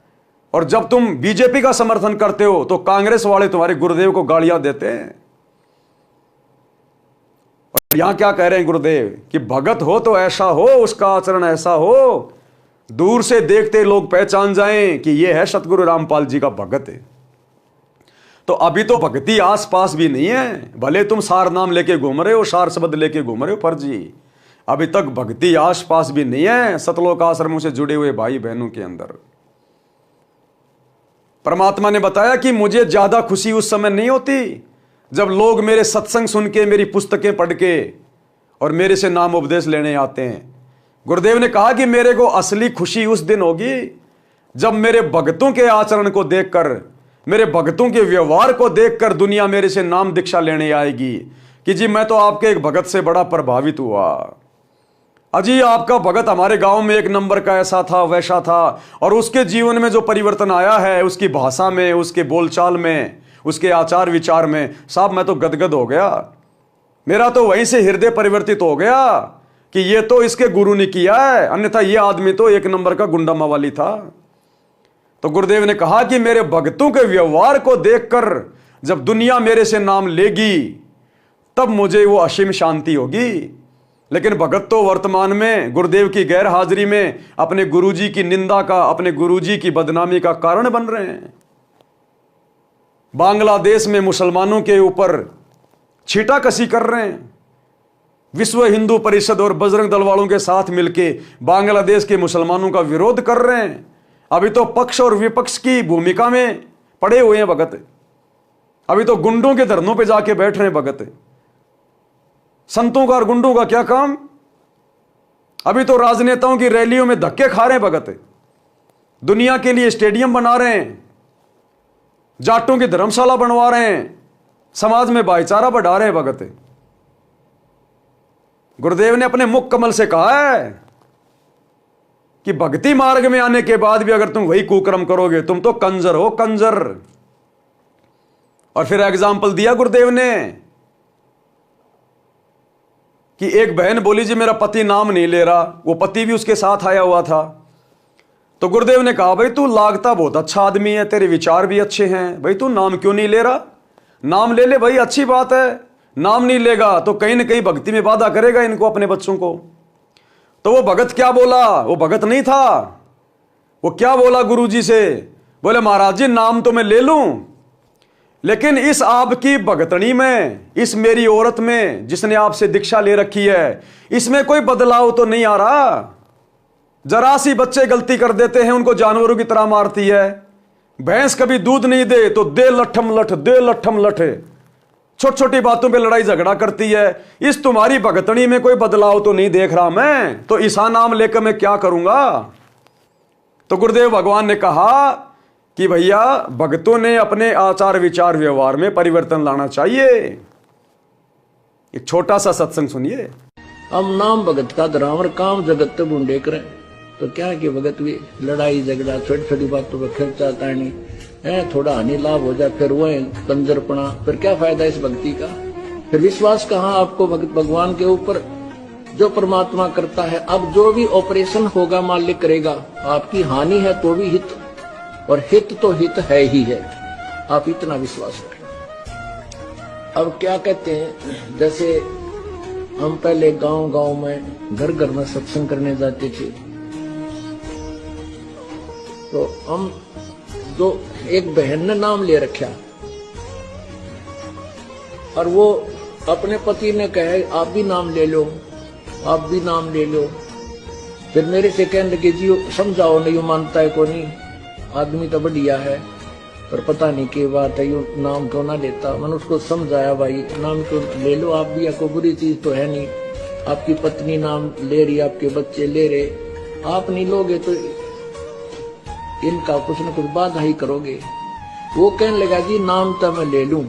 और जब तुम बीजेपी का समर्थन करते हो तो कांग्रेस वाले तुम्हारे गुरुदेव को गालियां देते हैं। और यहां क्या कह रहे हैं गुरुदेव कि भगत हो तो ऐसा हो, उसका आचरण ऐसा हो, दूर से देखते लोग पहचान जाएं कि यह है सतगुरु रामपाल जी का भगत है। तो अभी तो भक्ति आसपास भी नहीं है, भले तुम सार नाम लेके घूम रहे हो, सार शब्द लेके घूम रहे हो फर्जी, अभी तक भक्ति आसपास भी नहीं है सतलोक आश्रमों से जुड़े हुए भाई बहनों के अंदर। परमात्मा ने बताया कि मुझे ज्यादा खुशी उस समय नहीं होती जब लोग मेरे सत्संग सुन के, मेरी पुस्तकें पढ़ के और मेरे से नाम उपदेश लेने आते हैं। गुरुदेव ने कहा कि मेरे को असली खुशी उस दिन होगी जब मेरे भक्तों के आचरण को देखकर, मेरे भक्तों के व्यवहार को देखकर दुनिया मेरे से नाम दीक्षा लेने आएगी कि जी मैं तो आपके एक भगत से बड़ा प्रभावित हुआ, अजी आपका भगत हमारे गांव में एक नंबर का ऐसा था वैसा था, और उसके जीवन में जो परिवर्तन आया है, उसकी भाषा में, उसके बोलचाल में, उसके आचार विचार में, साहब मैं तो गदगद हो गया। मेरा तो वहीं से हृदय परिवर्तित हो गया कि ये तो इसके गुरु ने किया है, अन्यथा ये आदमी तो एक नंबर का गुंडा मवाली था। तो गुरुदेव ने कहा कि मेरे भक्तों के व्यवहार को देखकर जब दुनिया मेरे से नाम लेगी तब मुझे वो असीम शांति होगी। लेकिन भगत तो वर्तमान में गुरुदेव की गैर हाजिरी में अपने गुरुजी की निंदा का, अपने गुरुजी की बदनामी का कारण बन रहे हैं। बांग्लादेश में मुसलमानों के ऊपर छीटाकशी कर रहे हैं। विश्व हिंदू परिषद और बजरंग दल वालों के साथ मिलकर बांग्लादेश के मुसलमानों का विरोध कर रहे हैं। अभी तो पक्ष और विपक्ष की भूमिका में पड़े हुए हैं भगत। अभी तो गुंडों के धरनों पे जाके बैठ रहे हैं भगत। संतों का और गुंडों का क्या काम? अभी तो राजनेताओं की रैलियों में धक्के खा रहे हैं भगत। दुनिया के लिए स्टेडियम बना रहे हैं, जाटों की धर्मशाला बनवा रहे हैं, समाज में भाईचारा बढ़ा रहे हैं भगत। गुरुदेव ने अपने मुख कमल से कहा है कि भक्ति मार्ग में आने के बाद भी अगर तुम वही कुकर्म करोगे तुम तो कंजर हो, कंजर। और फिर एग्जाम्पल दिया गुरुदेव ने कि एक बहन बोली जी मेरा पति नाम नहीं ले रहा, वो पति भी उसके साथ आया हुआ था। तो गुरुदेव ने कहा भाई तू लागता बहुत अच्छा आदमी है, तेरे विचार भी अच्छे हैं, भाई तू नाम क्यों नहीं ले रहा? नाम ले ले भाई, अच्छी बात है। नाम नहीं लेगा तो कहीं ना कहीं भक्ति में बाधा करेगा इनको, अपने बच्चों को। तो वो भगत क्या बोला? वो भगत नहीं था। वो क्या बोला गुरुजी से? बोले महाराज जी नाम तो मैं ले लूं, लेकिन इस आपकी भगतनी में, इस मेरी औरत में जिसने आपसे दीक्षा ले रखी है, इसमें कोई बदलाव तो नहीं आ रहा। जरा सी बच्चे गलती कर देते हैं उनको जानवरों की तरह मारती है। भैंस कभी दूध नहीं दे तो दे लठम लठ, दे लठम लठ, छोटी छोटी बातों पे लड़ाई झगड़ा करती है। इस तुम्हारी भगतनी में कोई बदलाव तो नहीं देख रहा मैं, तो ईसा नाम लेकर मैं क्या करूंगा? तो गुरुदेव भगवान ने कहा कि भैया भक्तों ने अपने आचार विचार व्यवहार में परिवर्तन लाना चाहिए। एक छोटा सा सत्संग सुनिए। हम नाम भगत का धरावर काम जगत तो बूंदे करें, तो क्या कि भगत भी लड़ाई झगड़ा छोटी छोटी बातों पर खर्चा तानी है, थोड़ा हानि लाभ हो जाए, फिर वो कंजरपना, फिर क्या फायदा इस भक्ति का? फिर विश्वास कहाँ आपको भगवान के ऊपर? जो परमात्मा करता है, अब जो भी ऑपरेशन होगा मालिक करेगा। आपकी हानि है तो भी हित, और हित तो हित है ही है, आप इतना विश्वास रखें। अब क्या कहते हैं, जैसे हम पहले गांव गांव में घर घर में सत्संग करने जाते थे, तो हम तो एक बहन ने नाम ले रखा और वो अपने पति ने कहे आप भी नाम ले लो, आप भी नाम ले लो। फिर मेरे से कहने लगे जी समझाओ, नहीं यू मानता है को नहीं, आदमी तो बढ़िया है पर पता नहीं क्या बात है, यू नाम क्यों ना लेता। मैंने उसको समझाया भाई नाम क्यों ले लो आप भी, कोई बुरी चीज तो है नहीं। आपकी पत्नी नाम ले रही, आपके बच्चे ले रहे, आप नहीं लोगे तो इनका कुछ न कुछ बाधा ही करोगे। वो कहने लगा जी नाम तो मैं ले लूं,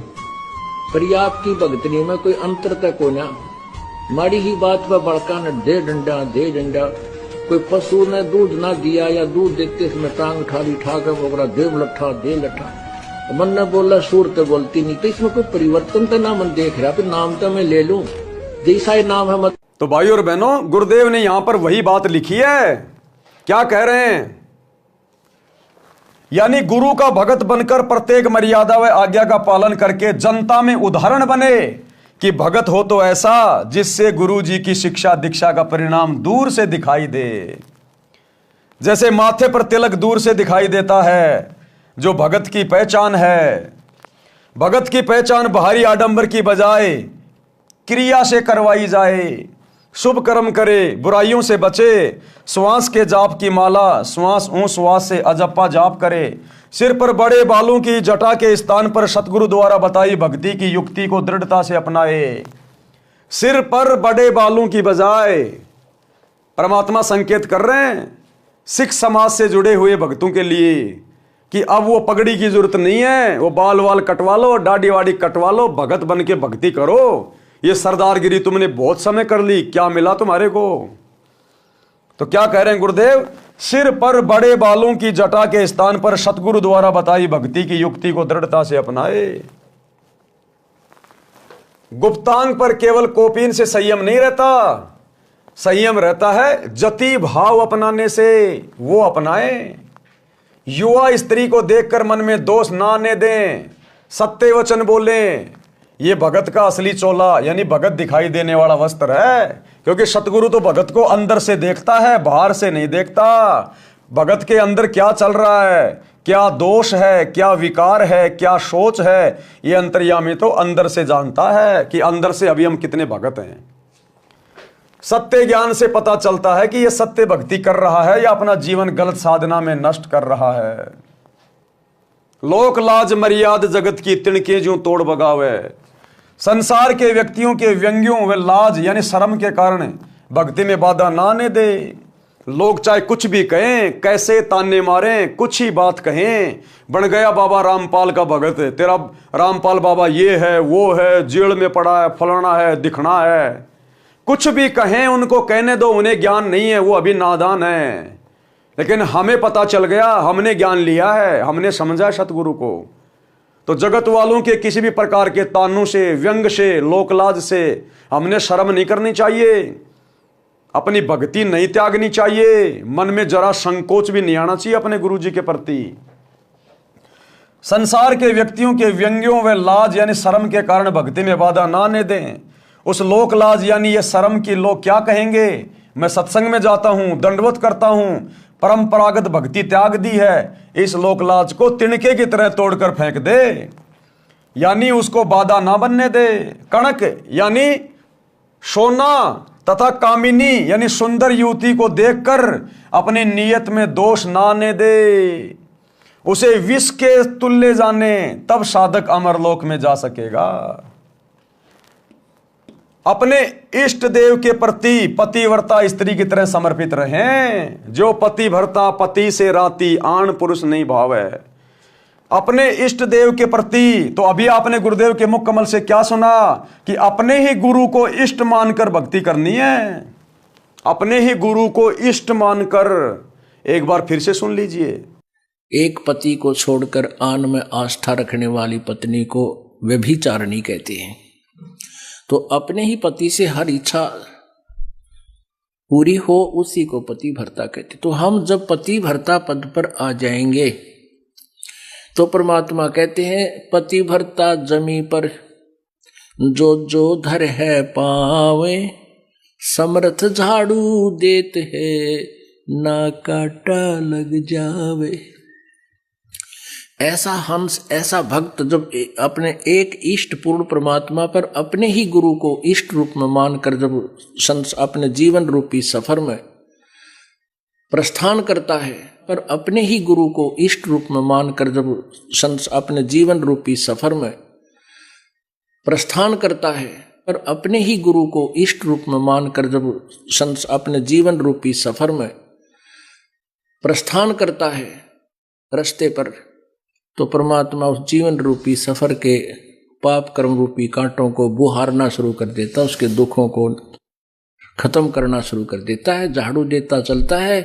पर ये आपकी भगतनी में कोई अंतर तक को ना, माड़ी ही बात पर बड़का न दे डंडा दे डंडा। कोई पशु ने दूध ना दिया या दूध देते समय टांग ठाली ठाकर बोला देव लट्ठा दे लट्ठा, मन ने बोला सूरत बोलती नहीं, तो इसमें कोई परिवर्तन तो ना मन देख रहा, फिर नाम तो मैं ले लूं जैसा ही नाम है मत। तो भाई और बहनों, गुरुदेव ने यहां पर वही बात लिखी है। क्या कह रहे हैं? यानी गुरु का भगत बनकर प्रत्येक मर्यादा व आज्ञा का पालन करके जनता में उदाहरण बने कि भगत हो तो ऐसा जिससे गुरु जी की शिक्षा दीक्षा का परिणाम दूर से दिखाई दे। जैसे माथे पर तिलक दूर से दिखाई देता है, जो भगत की पहचान है। भगत की पहचान बाहरी आडंबर की बजाय क्रिया से करवाई जाए। शुभ कर्म करे, बुराइयों से बचे, श्वास के जाप की माला श्वास श्वास से अजप्पा जाप करे। सिर पर बड़े बालों की जटा के स्थान पर सतगुरु द्वारा बताई भक्ति की युक्ति को दृढ़ता से अपनाए। सिर पर बड़े बालों की बजाय परमात्मा संकेत कर रहे हैं सिख समाज से जुड़े हुए भक्तों के लिए कि अब वो पगड़ी की जरूरत नहीं है, वो बाल वाल कटवा लो, दाढ़ी वाड़ी कटवा लो, भगत बन के भक्ति करो। ये सरदारगिरी तुमने बहुत समय कर ली, क्या मिला तुम्हारे को? तो क्या कह रहे हैं गुरुदेव? सिर पर बड़े बालों की जटा के स्थान पर सतगुरु द्वारा बताई भक्ति की युक्ति को दृढ़ता से अपनाए। गुप्तांग पर केवल कोपीन से संयम नहीं रहता, संयम रहता है जति भाव अपनाने से, वो अपनाए। युवा स्त्री को देखकर मन में दोष ना आने दें, सत्य वचन बोलें। ये भगत का असली चोला यानी भगत दिखाई देने वाला वस्त्र है, क्योंकि सतगुरु तो भगत को अंदर से देखता है, बाहर से नहीं देखता। भगत के अंदर क्या चल रहा है, क्या दोष है, क्या विकार है, क्या सोच है, ये अंतर्यामी तो अंदर से जानता है कि अंदर से अभी हम कितने भगत हैं। सत्य ज्ञान से पता चलता है कि ये सत्य भक्ति कर रहा है या अपना जीवन गलत साधना में नष्ट कर रहा है। लोक लाज मर्याद जगत की तिणके जो तोड़ बगावे। संसार के व्यक्तियों के व्यंग्यों व लाज यानी शर्म के कारण भक्ति में बाधा ना आने दे। लोग चाहे कुछ भी कहें, कैसे ताने मारें, कुछ ही बात कहें, बन गया बाबा रामपाल का भगत, तेरा रामपाल बाबा ये है वो है, जेल में पड़ा है, फलाना है, दिखना है, कुछ भी कहें उनको कहने दो, उन्हें ज्ञान नहीं है, वो अभी नादान है। लेकिन हमें पता चल गया, हमने ज्ञान लिया है, हमने समझा है सतगुरु को। तो जगत वालों के किसी भी प्रकार के तानों से, व्यंग से, लोकलाज से हमने शर्म नहीं करनी चाहिए, अपनी भक्ति नहीं त्यागनी चाहिए, मन में जरा संकोच भी नहीं आना चाहिए अपने गुरु जी के प्रति। संसार के व्यक्तियों के व्यंग्यों व लाज यानी शर्म के कारण भक्ति में बाधा ना आने दें। उस लोक लाज यानी ये शर्म की लोग क्या कहेंगे, मैं सत्संग में जाता हूं, दंडवत करता हूं, परंपरागत भक्ति त्याग दी है, इस लोकलाज को तिनके की तरह तोड़कर फेंक दे, यानी उसको बाधा ना बनने दे। कणक यानी सोना तथा कामिनी यानी सुंदर युवती को देखकर अपनी नीयत में दोष ना आने दे, उसे विष के तुल्य जाने, तब साधक अमरलोक में जा सकेगा। अपने इष्ट देव के प्रति पतिव्रता स्त्री की तरह समर्पित रहें। जो पतिव्रता पति से राती आन पुरुष नहीं भाव है। अपने इष्ट देव के प्रति, तो अभी आपने गुरुदेव के मुख कमल से क्या सुना कि अपने ही गुरु को इष्ट मानकर भक्ति करनी है, अपने ही गुरु को इष्ट मानकर। एक बार फिर से सुन लीजिए। एक पति को छोड़कर आन में आस्था रखने वाली पत्नी को व्यभिचारिणी कहते हैं। तो अपने ही पति से हर इच्छा पूरी हो उसी को पति भर्ता कहते। तो हम जब पति भर्ता पद पर आ जाएंगे तो परमात्मा कहते हैं पति भर्ता जमी पर जो जो धर है पावे, समर्थ झाड़ू देत है ना काटा लग जावे। ऐसा हंस, ऐसा भक्त जब अपने एक इष्ट पूर्ण परमात्मा पर अपने ही गुरु को इष्ट रूप में मानकर जब अपने जीवन रूपी सफर में प्रस्थान करता है, पर अपने ही गुरु को इष्ट रूप में मानकर जब अपने जीवन रूपी सफर में प्रस्थान करता है, पर अपने ही गुरु को इष्ट रूप में मानकर जब अपने जीवन रूपी सफर में प्रस्थान करता है रास्ते पर, तो परमात्मा उस जीवन रूपी सफर के पाप कर्म रूपी कांटों को बुहारना शुरू कर देता, उसके दुखों को खत्म करना शुरू कर देता है, झाड़ू देता चलता है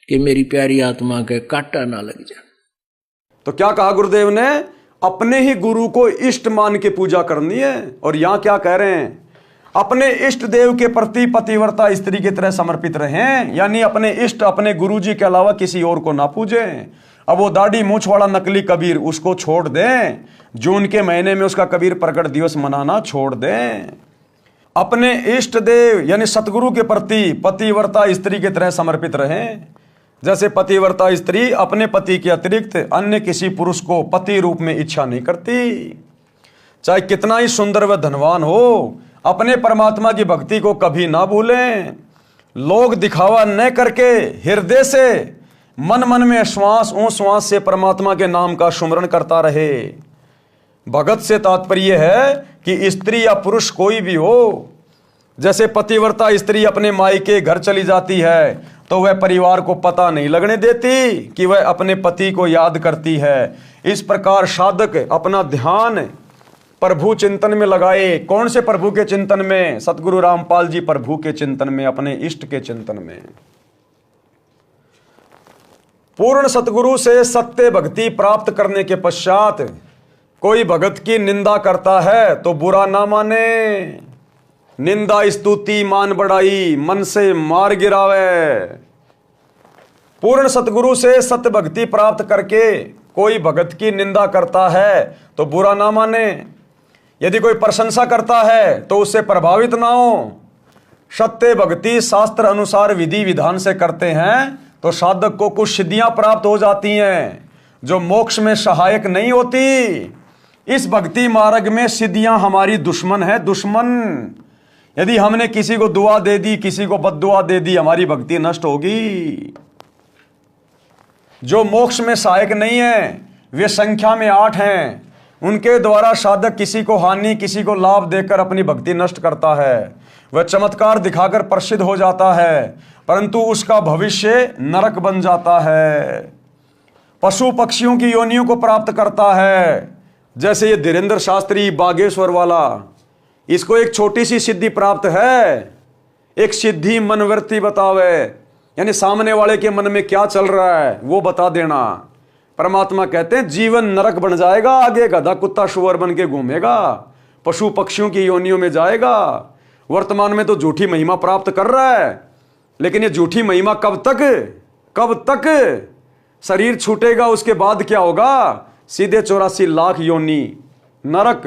कि मेरी प्यारी आत्मा के कांटा ना लग जाए। तो क्या कहा गुरुदेव ने? अपने ही गुरु को इष्ट मान के पूजा करनी है। और यहां क्या कह रहे हैं? अपने इष्ट देव के प्रति पतिव्रता स्त्री की तरह समर्पित रहें, यानी अपने इष्ट अपने गुरु जी के अलावा किसी और को ना पूजें। अब वो दाढ़ी मूछ वाला नकली कबीर उसको छोड़ दें, जून के महीने में उसका कबीर प्रकट दिवस मनाना छोड़ दें। अपने इष्ट देव यानी सतगुरु के प्रति पतिव्रता स्त्री की तरह समर्पित रहें, जैसे पतिव्रता स्त्री अपने पति के अतिरिक्त अन्य किसी पुरुष को पति रूप में इच्छा नहीं करती। चाहे कितना ही सुंदर व धनवान हो, अपने परमात्मा की भक्ति को कभी ना भूलें। लोग दिखावा न करके हृदय से मन मन में श्वास श्वास से परमात्मा के नाम का सुमरण करता रहे। भगत से तात्पर्य है कि स्त्री या पुरुष कोई भी हो, जैसे पतिव्रता स्त्री अपने मायके घर चली जाती है तो वह परिवार को पता नहीं लगने देती कि वह अपने पति को याद करती है। इस प्रकार साधक अपना ध्यान प्रभु चिंतन में लगाए। कौन से प्रभु के चिंतन में? सतगुरु रामपाल जी प्रभु के चिंतन में, अपने इष्ट के चिंतन में। पूर्ण सतगुरु से सत्य भक्ति प्राप्त करने के पश्चात कोई भगत की निंदा करता है तो बुरा ना माने। निंदा स्तुति मान बढ़ाई, मन से मार गिरावे। पूर्ण सतगुरु से सत्य भक्ति प्राप्त करके कोई भगत की निंदा करता है तो बुरा ना माने। यदि कोई प्रशंसा करता है तो उससे प्रभावित ना हो। सत्य भक्ति शास्त्र अनुसार विधि विधान से करते हैं तो साधक को कुछ सिद्धियां प्राप्त हो जाती हैं जो मोक्ष में सहायक नहीं होती। इस भक्ति मार्ग में सिद्धियां हमारी दुश्मन है, दुश्मन। यदि हमने किसी को दुआ दे दी, किसी को बद्दुआ दे दी, हमारी भक्ति नष्ट होगी। जो मोक्ष में सहायक नहीं है वे संख्या में 8 हैं। उनके द्वारा साधक किसी को हानि किसी को लाभ देकर अपनी भक्ति नष्ट करता है। वह चमत्कार दिखाकर प्रसिद्ध हो जाता है परंतु उसका भविष्य नरक बन जाता है। पशु पक्षियों की योनियों को प्राप्त करता है, जैसे ये धीरेन्द्र शास्त्री बागेश्वर वाला, इसको एक छोटी सी सिद्धि प्राप्त है। एक सिद्धि मनवर्ती बतावे, यानी सामने वाले के मन में क्या चल रहा है वो बता देना। परमात्मा कहते हैं जीवन नरक बन जाएगा, आगे गधा कुत्ता शुअर बन के घूमेगा, पशु पक्षियों की योनियों में जाएगा। वर्तमान में तो झूठी महिमा प्राप्त कर रहा है, लेकिन ये झूठी महिमा कब तक शरीर छूटेगा, उसके बाद क्या होगा? सीधे 84 लाख योनि नरक।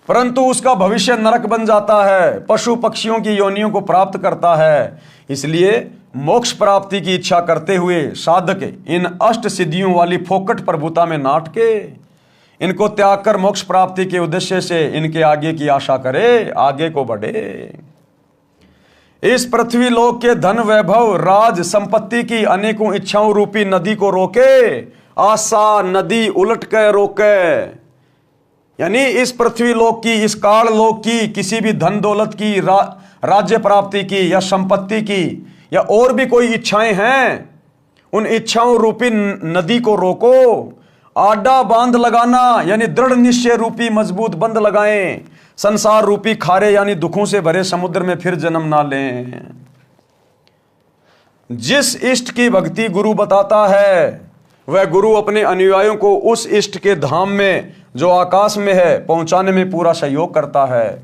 परंतु उसका भविष्य नरक बन जाता है, पशु पक्षियों की योनियों को प्राप्त करता है। इसलिए मोक्ष प्राप्ति की इच्छा करते हुए साधक इन अष्ट सिद्धियों वाली फोकट प्रभुता में नाट के इनको त्याग कर मोक्ष प्राप्ति के उद्देश्य से इनके आगे की आशा करे, आगे को बढ़े। इस पृथ्वी लोक के धन वैभव राज संपत्ति की अनेकों इच्छाओं रूपी नदी को रोके, आशा नदी उलट कर रोके। यानी इस पृथ्वी लोक की, इस काल लोक की किसी भी धन दौलत की, राज्य प्राप्ति की या संपत्ति की या और भी कोई इच्छाएं हैं, उन इच्छाओं रूपी नदी को रोको। आडा बांध लगाना यानी दृढ़ निश्चय रूपी मजबूत बंध लगाएं। संसार रूपी खारे यानी दुखों से भरे समुद्र में फिर जन्म ना लें। जिस इष्ट की भक्ति गुरु बताता है वह गुरु अपने अनुयायियों को उस इष्ट के धाम में जो आकाश में है पहुंचाने में पूरा सहयोग करता है।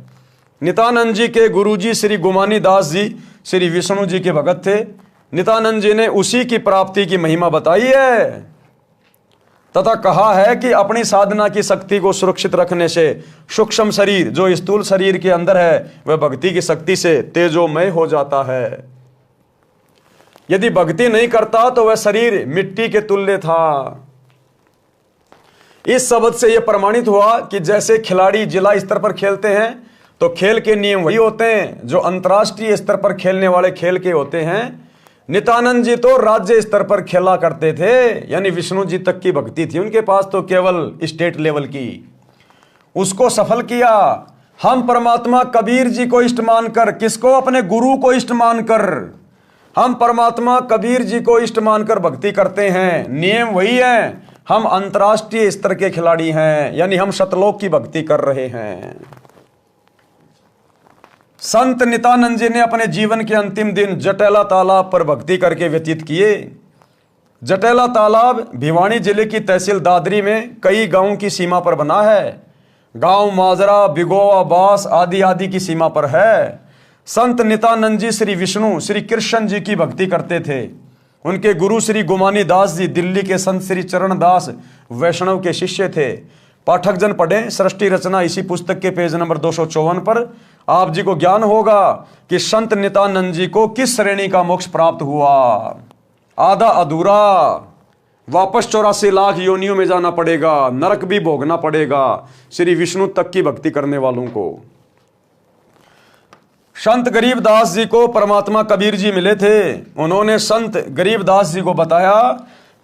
नित्यानंद जी के गुरुजी श्री गुमानी दास जी श्री विष्णु जी के भगत थे। नित्यानंद जी ने उसी की प्राप्ति की महिमा बताई है तथा कहा है कि अपनी साधना की शक्ति को सुरक्षित रखने से सूक्ष्म शरीर जो स्थूल शरीर के अंदर है वह भक्ति की शक्ति से तेजोमय हो जाता है। यदि भक्ति नहीं करता तो वह शरीर मिट्टी के तुल्य था। इस शब्द से यह प्रमाणित हुआ कि जैसे खिलाड़ी जिला स्तर पर खेलते हैं तो खेल के नियम वही होते हैं जो अंतर्राष्ट्रीय स्तर पर खेलने वाले खेल के होते हैं। नित्यानंद जी तो राज्य स्तर पर खेला करते थे, यानी विष्णु जी तक की भक्ति थी उनके पास तो केवल स्टेट लेवल की। उसको सफल किया। हम परमात्मा कबीर जी को इष्ट मानकर, किसको? अपने गुरु को इष्ट मानकर, हम परमात्मा कबीर जी को इष्ट मानकर भक्ति करते हैं। नियम वही है, हम अंतर्राष्ट्रीय स्तर के खिलाड़ी हैं, यानी हम सतलोक की भक्ति कर रहे हैं। संत नित्यानंद जी ने अपने जीवन के अंतिम दिन जटेला तालाब पर भक्ति करके व्यतीत किए। जटेला तालाब भिवानी जिले की तहसील दादरी में कई गांवों की सीमा पर बना है। गांव माजरा, बिगोवा, बास आदि आदि की सीमा पर है। संत नित्यानंद जी श्री विष्णु श्री कृष्ण जी की भक्ति करते थे। उनके गुरु श्री गुमानी दास जी दिल्ली के संत श्री चरण दास वैष्णव के शिष्य थे। पाठक जन पढ़ें सृष्टि रचना इसी पुस्तक के पेज नंबर 254 पर। आप जी को ज्ञान होगा कि संत नित्यानंद जी को किस श्रेणी का मोक्ष प्राप्त हुआ। आधा अधूरा, वापस 84 लाख योनियों में जाना पड़ेगा, नरक भी भोगना पड़ेगा श्री विष्णु तक की भक्ति करने वालों को। संत गरीबदास जी को परमात्मा कबीर जी मिले थे। उन्होंने संत गरीबदास जी को बताया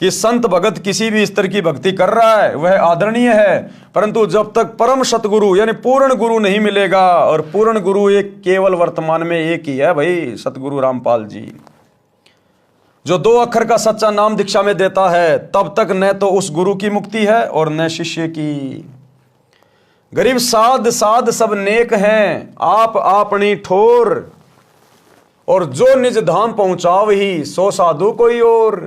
कि संत भगत किसी भी स्तर की भक्ति कर रहा है वह आदरणीय है, परंतु जब तक परम सतगुरु यानी पूर्ण गुरु नहीं मिलेगा, और पूर्ण गुरु एक केवल वर्तमान में एक ही है भाई, सतगुरु रामपाल जी, जो 2 अक्षर का सच्चा नाम दीक्षा में देता है, तब तक न तो उस गुरु की मुक्ति है और न शिष्य की। गरीब साध साध सब नेक हैं, आप अपनी ठोर, और जो निज धाम पहुंचाव ही सो साधु कोई और।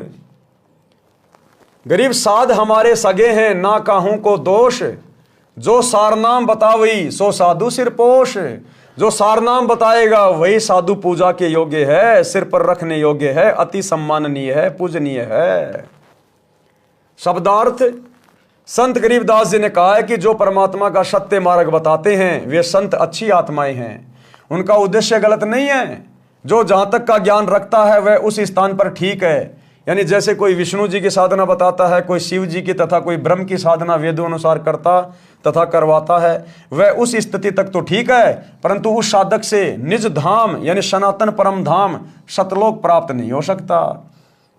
गरीब साध हमारे सगे हैं, ना काहू को दोष, जो सारनाम बतावई सो साधु सिरपोश। जो सारनाम बताएगा वही साधु पूजा के योग्य है, सिर पर रखने योग्य है, अति सम्माननीय है, पूजनीय है। शब्दार्थ, संत गरीबदास जी ने कहा है कि जो परमात्मा का सत्य मार्ग बताते हैं वे संत अच्छी आत्माएं हैं, उनका उद्देश्य गलत नहीं है। जो जहां तक का ज्ञान रखता है वह उस स्थान पर ठीक है। यानी जैसे कोई विष्णु जी की साधना बताता है, कोई शिव जी की तथा कोई ब्रह्म की साधना वेदों अनुसार करता तथा करवाता है, वह उस स्थिति तक तो ठीक है, परंतु उस साधक से निज धाम यानी सनातन परम धाम सतलोक प्राप्त नहीं हो सकता।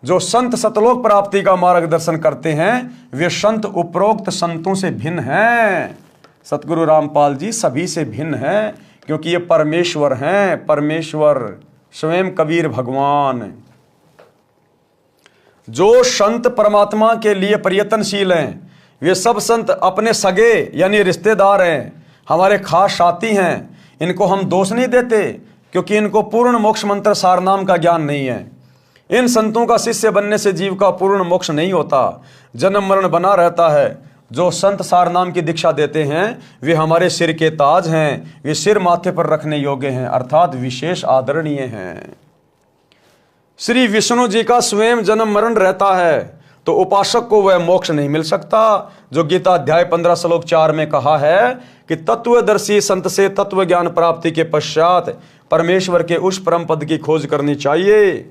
जो संत सतलोक प्राप्ति का मार्गदर्शन करते हैं वे संत उपरोक्त संतों से भिन्न हैं। सतगुरु रामपाल जी सभी से भिन्न हैं, क्योंकि ये परमेश्वर हैं, परमेश्वर स्वयं कबीर भगवान। जो संत परमात्मा के लिए प्रयत्नशील हैं वे सब संत अपने सगे यानी रिश्तेदार हैं, हमारे खास साथी हैं। इनको हम दोष नहीं देते, क्योंकि इनको पूर्ण मोक्ष मंत्र सारनाम का ज्ञान नहीं है। इन संतों का शिष्य बनने से जीव का पूर्ण मोक्ष नहीं होता, जन्म मरण बना रहता है। जो संत सारनाम की दीक्षा देते हैं वे हमारे सिर के ताज हैं, वे सिर माथे पर रखने योग्य हैं, अर्थात विशेष आदरणीय हैं। श्री विष्णु जी का स्वयं जन्म मरण रहता है, तो उपासक को वह मोक्ष नहीं मिल सकता। जो गीता अध्याय 15 श्लोक 4 में कहा है कि तत्वदर्शी संत से तत्व ज्ञान प्राप्ति के पश्चात परमेश्वर के उस परम पद की खोज करनी चाहिए,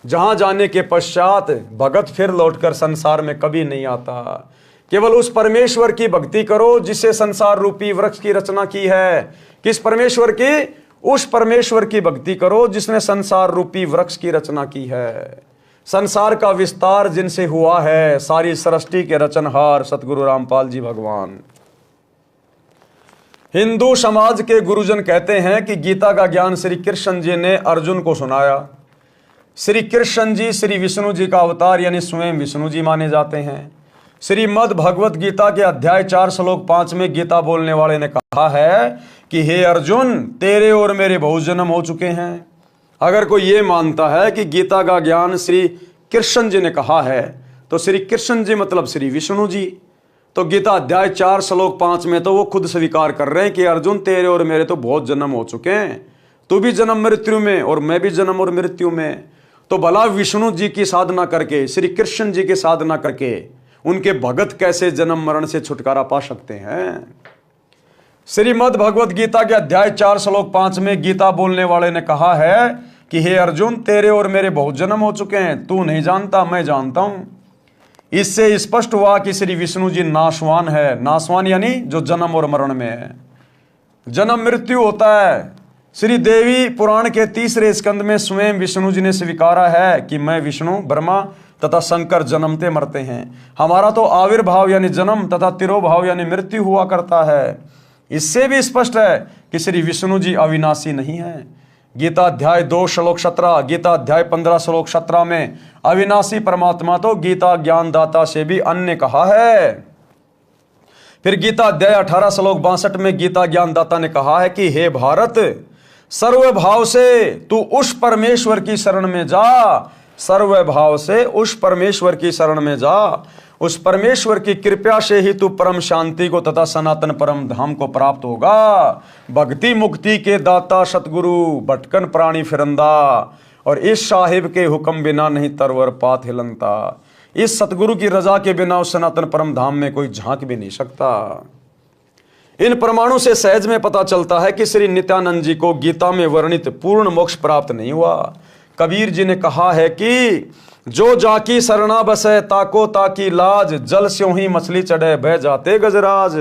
जहां जाने के पश्चात भगत फिर लौटकर संसार में कभी नहीं आता। केवल उस परमेश्वर की भक्ति करो जिसे संसार रूपी वृक्ष की रचना की है। किस परमेश्वर की? उस परमेश्वर की भक्ति करो जिसने संसार रूपी वृक्ष की रचना की है। संसार का विस्तार जिनसे हुआ है, सारी सृष्टि के रचनहार सतगुरु रामपाल जी भगवान। हिंदू समाज के गुरुजन कहते हैं कि गीता का ज्ञान श्री कृष्ण जी ने अर्जुन को सुनाया। श्री कृष्ण जी श्री विष्णु जी का अवतार यानी स्वयं विष्णु जी माने जाते हैं। श्रीमद् भगवत गीता के अध्याय 4 श्लोक 5 में गीता बोलने वाले ने कहा है कि हे अर्जुन, तेरे और मेरे बहुत जन्म हो चुके हैं। अगर कोई ये मानता है कि गीता का ज्ञान श्री कृष्ण जी ने कहा है, तो श्री कृष्ण जी मतलब श्री विष्णु जी। तो गीता अध्याय 4 श्लोक 5 में तो वो खुद स्वीकार कर रहे हैं कि अर्जुन, तेरे और मेरे तो बहुत जन्म हो चुके हैं, तू भी जन्म मृत्यु में और मैं भी जन्म और मृत्यु में। तो भला विष्णु जी की साधना करके, श्री कृष्ण जी की साधना करके उनके भगत कैसे जन्म मरण से छुटकारा पा सकते हैं? श्रीमद् भगवत गीता के अध्याय 4 श्लोक 5 में गीता बोलने वाले ने कहा है कि हे अर्जुन, तेरे और मेरे बहुत जन्म हो चुके हैं, तू नहीं जानता, मैं जानता हूं। इससे स्पष्ट हुआ कि श्री विष्णु जी नाशवान है। नाशवान यानी जो जन्म और मरण में है। जन्म मृत्यु होता है। श्री देवी पुराण के 3रे स्कंद में स्वयं विष्णु जी ने स्वीकारा है कि मैं विष्णु, ब्रह्मा तथा शंकर जन्मते मरते हैं। हमारा तो आविर्भाव यानी जन्म तथा तिरोभाव यानी मृत्यु हुआ करता है। इससे भी स्पष्ट है कि श्री विष्णु जी अविनाशी नहीं है। गीता अध्याय 2 श्लोक 17, गीता अध्याय 15 श्लोक 17 में अविनाशी परमात्मा तो गीता ज्ञानदाता से भी अन्य कहा है। फिर गीता अध्याय 18 श्लोक 62 में गीता ज्ञानदाता ने कहा है कि हे भारत, सर्व भाव से तू उस परमेश्वर की शरण में जा, सर्व भाव से उस परमेश्वर की शरण में जा। उस परमेश्वर की कृपा से ही तू परम शांति को तथा सनातन परम धाम को प्राप्त होगा। भक्ति मुक्ति के दाता सतगुरु भटकन प्राणी फिरंदा, और इस साहिब के हुक्म बिना नहीं तरवर पात हिलंता। इस सतगुरु की रजा के बिना उस सनातन परम धाम में कोई झांक भी नहीं सकता। इन प्रमाणों से सहज में पता चलता है कि श्री नित्यानंद जी को गीता में वर्णित पूर्ण मोक्ष प्राप्त नहीं हुआ। कबीर जी ने कहा है कि जो जाकी शरणा बसे ताको ताकी लाज, जल स्यों ही मछली चढ़े बह जाते गजराज।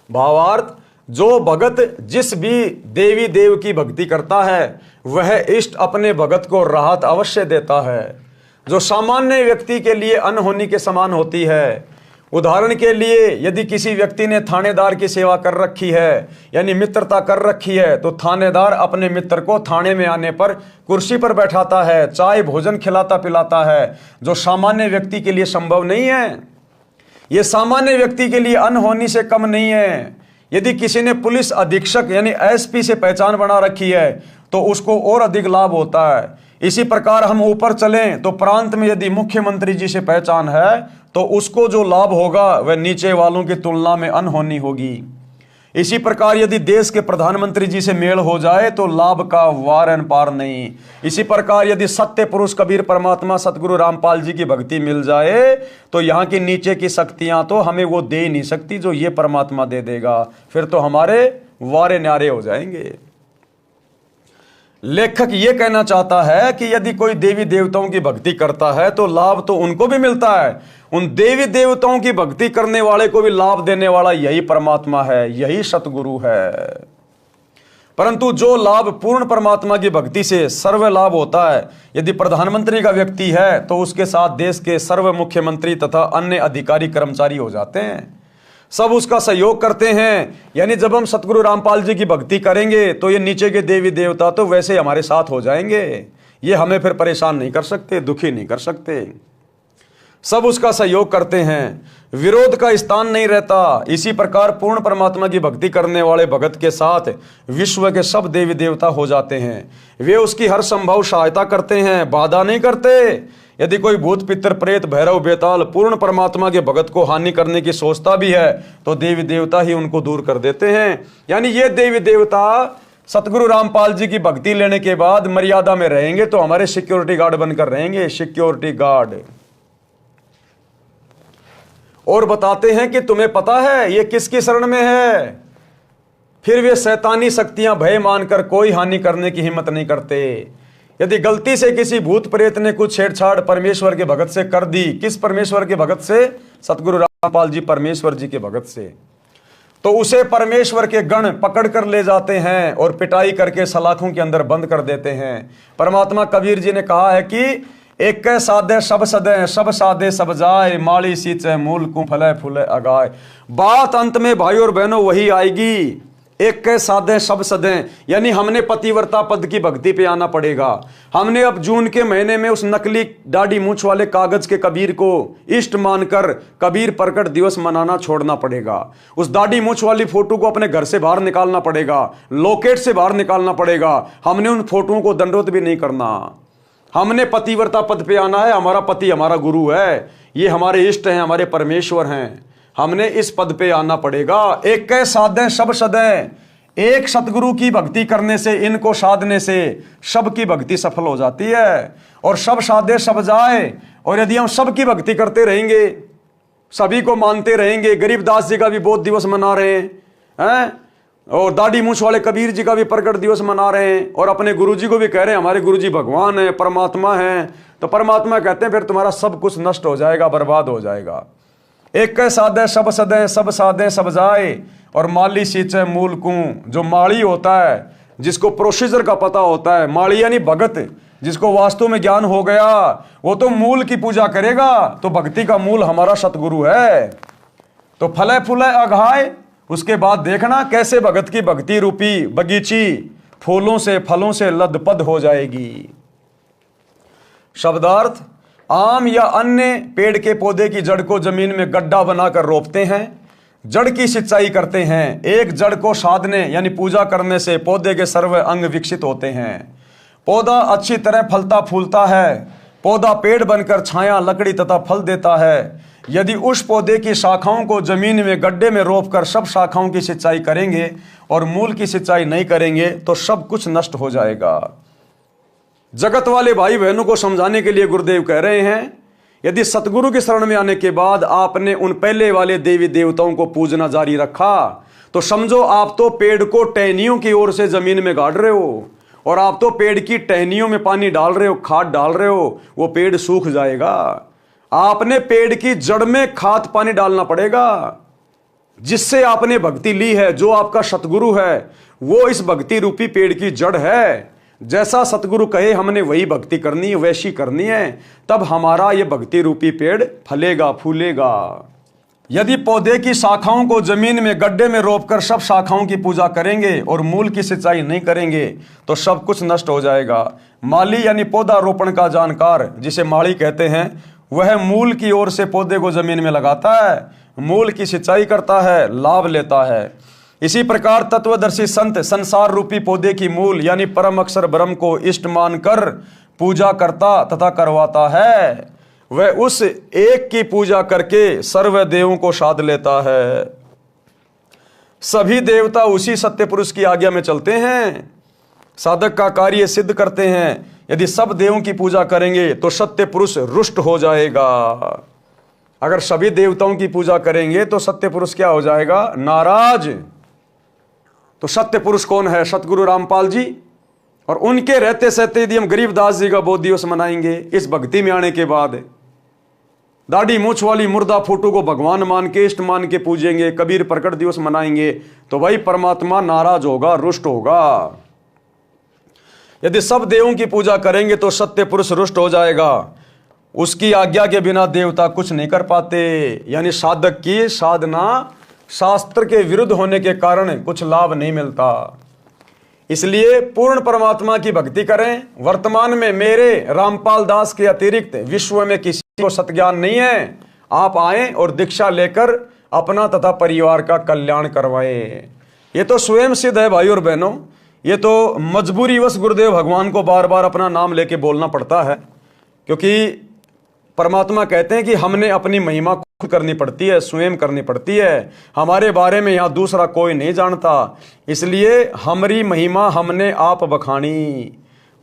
भावार्थ, जो भगत जिस भी देवी देव की भक्ति करता है वह इष्ट अपने भगत को राहत अवश्य देता है, जो सामान्य व्यक्ति के लिए अनहोनी के समान होती है। उदाहरण के लिए यदि किसी व्यक्ति ने थानेदार की सेवा कर रखी है, यानी मित्रता कर रखी है, तो थानेदार अपने मित्र को थाने में आने पर कुर्सी पर बैठाता है, चाय भोजन खिलाता पिलाता है, जो सामान्य व्यक्ति के लिए संभव नहीं है। यह सामान्य व्यक्ति के लिए अनहोनी से कम नहीं है। यदि किसी ने पुलिस अधीक्षक यानी एसपी से पहचान बना रखी है तो उसको और अधिक लाभ होता है। इसी प्रकार हम ऊपर चलें तो प्रांत में यदि मुख्यमंत्री जी से पहचान है तो उसको जो लाभ होगा वह नीचे वालों की तुलना में अनहोनी होगी। इसी प्रकार यदि देश के प्रधानमंत्री जी से मेल हो जाए तो लाभ का वार पार नहीं। इसी प्रकार यदि सत्य पुरुष कबीर परमात्मा सतगुरु रामपाल जी की भक्ति मिल जाए तो यहाँ की नीचे की शक्तियां तो हमें वो दे ही नहीं सकती जो ये परमात्मा दे देगा, फिर तो हमारे वारे न्यारे हो जाएंगे। लेखक ये कहना चाहता है कि यदि कोई देवी देवताओं की भक्ति करता है तो लाभ तो उनको भी मिलता है, उन देवी देवताओं की भक्ति करने वाले को भी लाभ देने वाला यही परमात्मा है, यही सतगुरु है। परंतु जो लाभ पूर्ण परमात्मा की भक्ति से सर्व लाभ होता है, यदि प्रधानमंत्री का व्यक्ति है तो उसके साथ देश के सर्व मुख्यमंत्री तथा अन्य अधिकारी कर्मचारी हो जाते हैं, सब उसका सहयोग करते हैं। यानी जब हम सतगुरु रामपाल जी की भक्ति करेंगे तो ये नीचे के देवी देवता तो वैसे हमारे साथ हो जाएंगे, ये हमें फिर परेशान नहीं कर सकते, दुखी नहीं कर सकते, सब उसका सहयोग करते हैं, विरोध का स्थान नहीं रहता। इसी प्रकार पूर्ण परमात्मा की भक्ति करने वाले भगत के साथ विश्व के सब देवी देवता हो जाते हैं, वे उसकी हर संभव सहायता करते हैं, बाधा नहीं करते। यदि कोई भूत पितर प्रेत भैरव बेताल पूर्ण परमात्मा के भगत को हानि करने की सोचता भी है तो देवी देवता ही उनको दूर कर देते हैं। यानी ये देवी देवता सतगुरु रामपाल जी की भक्ति लेने के बाद मर्यादा में रहेंगे तो हमारे सिक्योरिटी गार्ड बनकर रहेंगे, सिक्योरिटी गार्ड। और बताते हैं कि तुम्हें पता है ये किसकी शरण में है, फिर वे शैतानी शक्तियां भय मानकर कोई हानि करने की हिम्मत नहीं करते। यदि गलती से किसी भूत प्रेत ने कुछ छेड़छाड़ परमेश्वर के भगत से कर दी, किस परमेश्वर के भगत से? सतगुरु रामपाल जी परमेश्वर जी के भगत से, तो उसे परमेश्वर के गण पकड़ कर ले जाते हैं और पिटाई करके सलाखों के अंदर बंद कर देते हैं। परमात्मा कबीर जी ने कहा है कि एक साधे सब सदे, सब साधे सब जाए, माली सींचे मूल को फले फूले अगाए। बात अंत में भाई और बहनों वही आएगी, एक साधे सब सदे, यानी हमने पतिव्रता पद की भक्ति पे आना पड़ेगा। हमने अब जून के महीने में उस नकली दाढ़ी मूंछ वाले कागज के कबीर को इष्ट मानकर कबीर प्रकट दिवस मनाना छोड़ना पड़ेगा। उस दाढ़ी मूंछ वाली फोटो को अपने घर से बाहर निकालना पड़ेगा, लॉकेट से बाहर निकालना पड़ेगा। हमने उन फोटोओं को दंडवत भी नहीं करना। हमने पतिव्रता पद पे आना है। हमारा पति हमारा गुरु है, ये हमारे इष्ट हैं, हमारे परमेश्वर हैं। हमने इस पद पे आना पड़ेगा। एक साधे सब सदे, एक सतगुरु की भक्ति करने से, इनको साधने से सब की भक्ति सफल हो जाती है। और सब साधे सब जाए, और यदि हम सब की भक्ति करते रहेंगे, सभी को मानते रहेंगे, गरीबदास जी का भी बोध दिवस मना रहे हैं, और दाढ़ी मूंछ वाले कबीर जी का भी प्रकट दिवस मना रहे हैं, और अपने गुरु जी को भी कह रहे हैं हमारे गुरु जी भगवान है, परमात्मा है, तो परमात्मा कहते हैं फिर तुम्हारा सब कुछ नष्ट हो जाएगा, बर्बाद हो जाएगा। एक साधे सब सदे, सब साधे सब जाए, और माली सींचे मूल कूं। जो माली होता है, जिसको प्रोसीजर का पता होता है, माली यानी भगत, जिसको वास्तु में ज्ञान हो गया, वो तो मूल की पूजा करेगा। तो भक्ति का मूल हमारा सतगुरु है। तो फले फूले अघाए, उसके बाद देखना कैसे भगत की भक्ति रूपी बगीची फूलों से फलों से लदपद हो जाएगी। शब्दार्थ, आम या अन्य पेड़ के पौधे की जड़ को जमीन में गड्ढा बनाकर रोपते हैं, जड़ की सिंचाई करते हैं। एक जड़ को साधने यानी पूजा करने से पौधे के सर्व अंग विकसित होते हैं। पौधा अच्छी तरह फलता फूलता है। पौधा पेड़ बनकर छाया, लकड़ी तथा फल देता है। यदि उस पौधे की शाखाओं को जमीन में गड्ढे में रोपकर सब शाखाओं की सिंचाई करेंगे और मूल की सिंचाई नहीं करेंगे तो सब कुछ नष्ट हो जाएगा। जगत वाले भाई बहनों को समझाने के लिए गुरुदेव कह रहे हैं, यदि सतगुरु की शरण में आने के बाद आपने उन पहले वाले देवी देवताओं को पूजना जारी रखा तो समझो आप तो पेड़ को टहनियों की ओर से जमीन में गाड़ रहे हो, और आप तो पेड़ की टहनियों में पानी डाल रहे हो, खाद डाल रहे हो, वो पेड़ सूख जाएगा। आपने पेड़ की जड़ में खाद पानी डालना पड़ेगा। जिससे आपने भक्ति ली है, जो आपका सतगुरु है, वो इस भक्ति रूपी पेड़ की जड़ है। जैसा सतगुरु कहे हमने वही भक्ति करनी है, वैसी करनी है, तब हमारा ये भक्ति रूपी पेड़ फलेगा फूलेगा। यदि पौधे की शाखाओं को जमीन में गड्ढे में रोपकर सब शाखाओं की पूजा करेंगे और मूल की सिंचाई नहीं करेंगे तो सब कुछ नष्ट हो जाएगा। माली यानी पौधा रोपण का जानकार, जिसे माली कहते हैं, वह मूल की ओर से पौधे को जमीन में लगाता है, मूल की सिंचाई करता है, लाभ लेता है। इसी प्रकार तत्वदर्शी संत संसार रूपी पौधे की मूल यानी परम अक्षर ब्रह्म को इष्ट मानकर पूजा करता तथा करवाता है। वह उस एक की पूजा करके सर्व देवों को साध लेता है। सभी देवता उसी सत्य पुरुष की आज्ञा में चलते हैं, साधक का कार्य सिद्ध करते हैं। यदि सब देवों की पूजा करेंगे तो सत्य पुरुष रुष्ट हो जाएगा। अगर सभी देवताओं की पूजा करेंगे तो सत्य पुरुष क्या हो जाएगा? नाराज। तो सत्य पुरुष कौन है? सतगुरु रामपाल जी। और उनके रहते सहते यदि हम गरीबदास जी का बोध दिवस मनाएंगे इस भक्ति में आने के बाद, दाढ़ी मूछ वाली मुर्दा फोटो को भगवान मान के इष्ट मान के पूजेंगे, कबीर प्रकट दिवस मनाएंगे, तो भाई परमात्मा नाराज होगा, रुष्ट होगा। यदि सब देवों की पूजा करेंगे तो सत्य पुरुष रुष्ट हो जाएगा। उसकी आज्ञा के बिना देवता कुछ नहीं कर पाते। यानी साधक की साधना शास्त्र के विरुद्ध होने के कारण कुछ लाभ नहीं मिलता। इसलिए पूर्ण परमात्मा की भक्ति करें। वर्तमान में मेरे रामपाल दास के अतिरिक्त विश्व में किसी को सत्ज्ञान नहीं है। आप आए और दीक्षा लेकर अपना तथा परिवार का कल्याण करवाएं। ये तो स्वयं सिद्ध है भाई और बहनों। ये तो मजबूरीवश गुरुदेव भगवान को बार बार अपना नाम लेके बोलना पड़ता है, क्योंकि परमात्मा कहते हैं कि हमने अपनी महिमा खुद करनी पड़ती है, स्वयं करनी पड़ती है। हमारे बारे में यहाँ दूसरा कोई नहीं जानता, इसलिए हमारी महिमा हमने आप बखानी।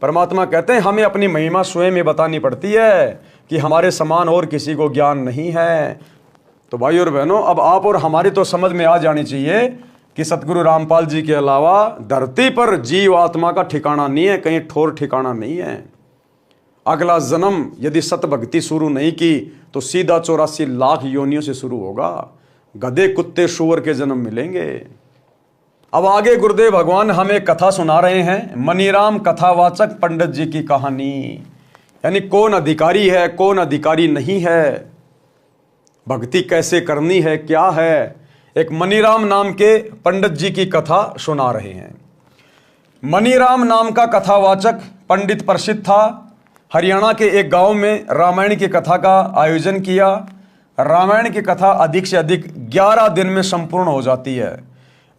परमात्मा कहते हैं हमें अपनी महिमा स्वयं ही बतानी पड़ती है कि हमारे समान और किसी को ज्ञान नहीं है। तो भाई और बहनों, अब आप और हमारी तो समझ में आ जानी चाहिए कि सतगुरु रामपाल जी के अलावा धरती पर जीव आत्मा का ठिकाना नहीं है, कहीं ठोर ठिकाना नहीं है। अगला जन्म यदि सत भक्ति शुरू नहीं की तो सीधा 84 लाख योनियों से शुरू होगा। गधे कुत्ते शुअर के जन्म मिलेंगे। अब आगे गुरुदेव भगवान हमें कथा सुना रहे हैं, मनीराम कथावाचक पंडित जी की कहानी। यानी कौन अधिकारी है, कौन अधिकारी नहीं है, भक्ति कैसे करनी है, क्या है। एक मनीराम नाम के पंडित जी की कथा सुना रहे हैं। मनीराम नाम का कथावाचक पंडित प्रसिद्ध था। हरियाणा के एक गांव में रामायण की कथा का आयोजन किया। रामायण की कथा अधिक से अधिक 11 दिन में संपूर्ण हो जाती है।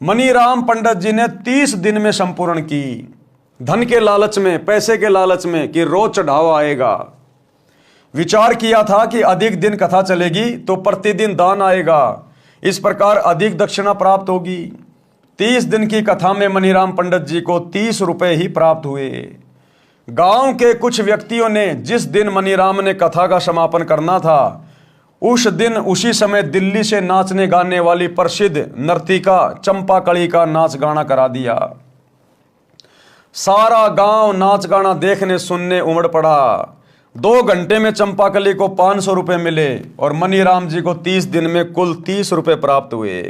मनीराम पंडित जी ने 30 दिन में संपूर्ण की। धन के लालच में, पैसे के लालच में कि रोज चढ़ावा आएगा। विचार किया था कि अधिक दिन कथा चलेगी तो प्रतिदिन दान आएगा, इस प्रकार अधिक दक्षिणा प्राप्त होगी। 30 दिन की कथा में मनीराम पंडित जी को 30 रुपए ही प्राप्त हुए। गांव के कुछ व्यक्तियों ने जिस दिन मनीराम ने कथा का समापन करना था उस दिन उसी समय दिल्ली से नाचने गाने वाली प्रसिद्ध नर्तिका चंपाकली का नाच गाना करा दिया। सारा गांव नाच गाना देखने सुनने उमड़ पड़ा। 2 घंटे में चंपाकली को 500 रुपए मिले और मनीराम जी को 30 दिन में कुल 30 रुपए प्राप्त हुए।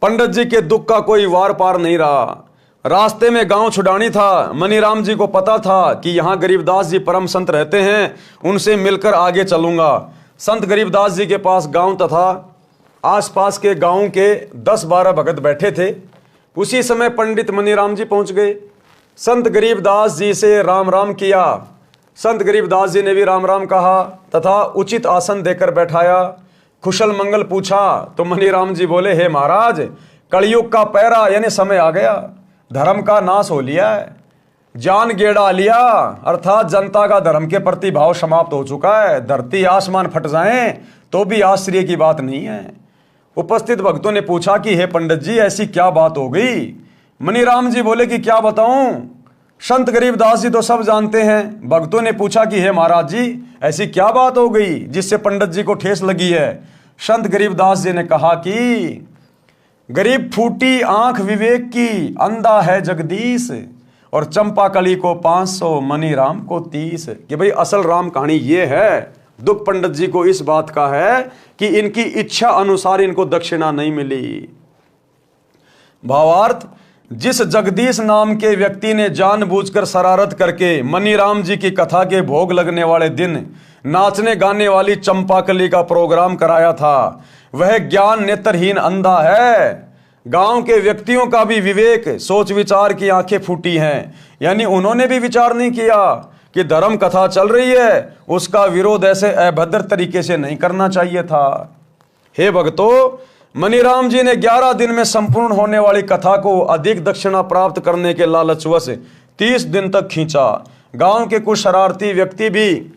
पंडित जी के दुख का कोई वार पार नहीं रहा। रास्ते में गांव छुड़ानी था। मनीराम जी को पता था कि यहाँ गरीबदास जी परम संत रहते हैं, उनसे मिलकर आगे चलूंगा। संत गरीबदास जी के पास गांव तथा आसपास के गांव के 10-12 भगत बैठे थे। उसी समय पंडित मनीराम जी पहुंच गए। संत गरीबदास जी से राम राम किया। संत गरीबदास जी ने भी राम राम कहा तथा उचित आसन देकर बैठाया। कुशल मंगल पूछा तो मनीराम जी बोले, हे महाराज, कलयुग का पैरा यानी समय आ गया, धर्म का नाश हो लिया है, जान गेड़ा लिया, अर्थात जनता का धर्म के प्रति भाव समाप्त हो चुका है, धरती आसमान फट जाएं तो भी आश्चर्य की बात नहीं है। उपस्थित भक्तों ने पूछा कि हे पंडित जी, ऐसी क्या बात हो गई? मनीराम जी बोले कि क्या बताऊं, संत गरीबदास जी तो सब जानते हैं। भक्तों ने पूछा कि हे महाराज जी, ऐसी क्या बात हो गई जिससे पंडित जी को ठेस लगी है? संत गरीबदास जी ने कहा कि गरीब फूटी आंख विवेक की, अंधा है जगदीश, और चंपा कली को 500, मनीराम को 30। कि भाई असल राम कहानी ये है। दुख पंडित जी को इस बात का है कि इनकी इच्छा अनुसार इनको दक्षिणा नहीं मिली। भावार्थ, जिस जगदीश नाम के व्यक्ति ने जानबूझकर शरारत करके मनीराम जी की कथा के भोग लगने वाले दिन नाचने गाने वाली चंपाकली का प्रोग्राम कराया था, वह ज्ञान नेत्रहीन अंधा है। गांव के व्यक्तियों का भी विवेक, सोच विचार की आंखें फूटी हैं, यानी उन्होंने भी विचार नहीं किया कि धर्म कथा चल रही है, उसका विरोध ऐसे अभद्र तरीके से नहीं करना चाहिए था। हे भक्तों, मनीराम जी ने 11 दिन में संपूर्ण होने वाली कथा को अधिक दक्षिणा प्राप्त करने के लालचवश 30 दिन तक खींचा। गांव के कुछ शरारती व्यक्ति भी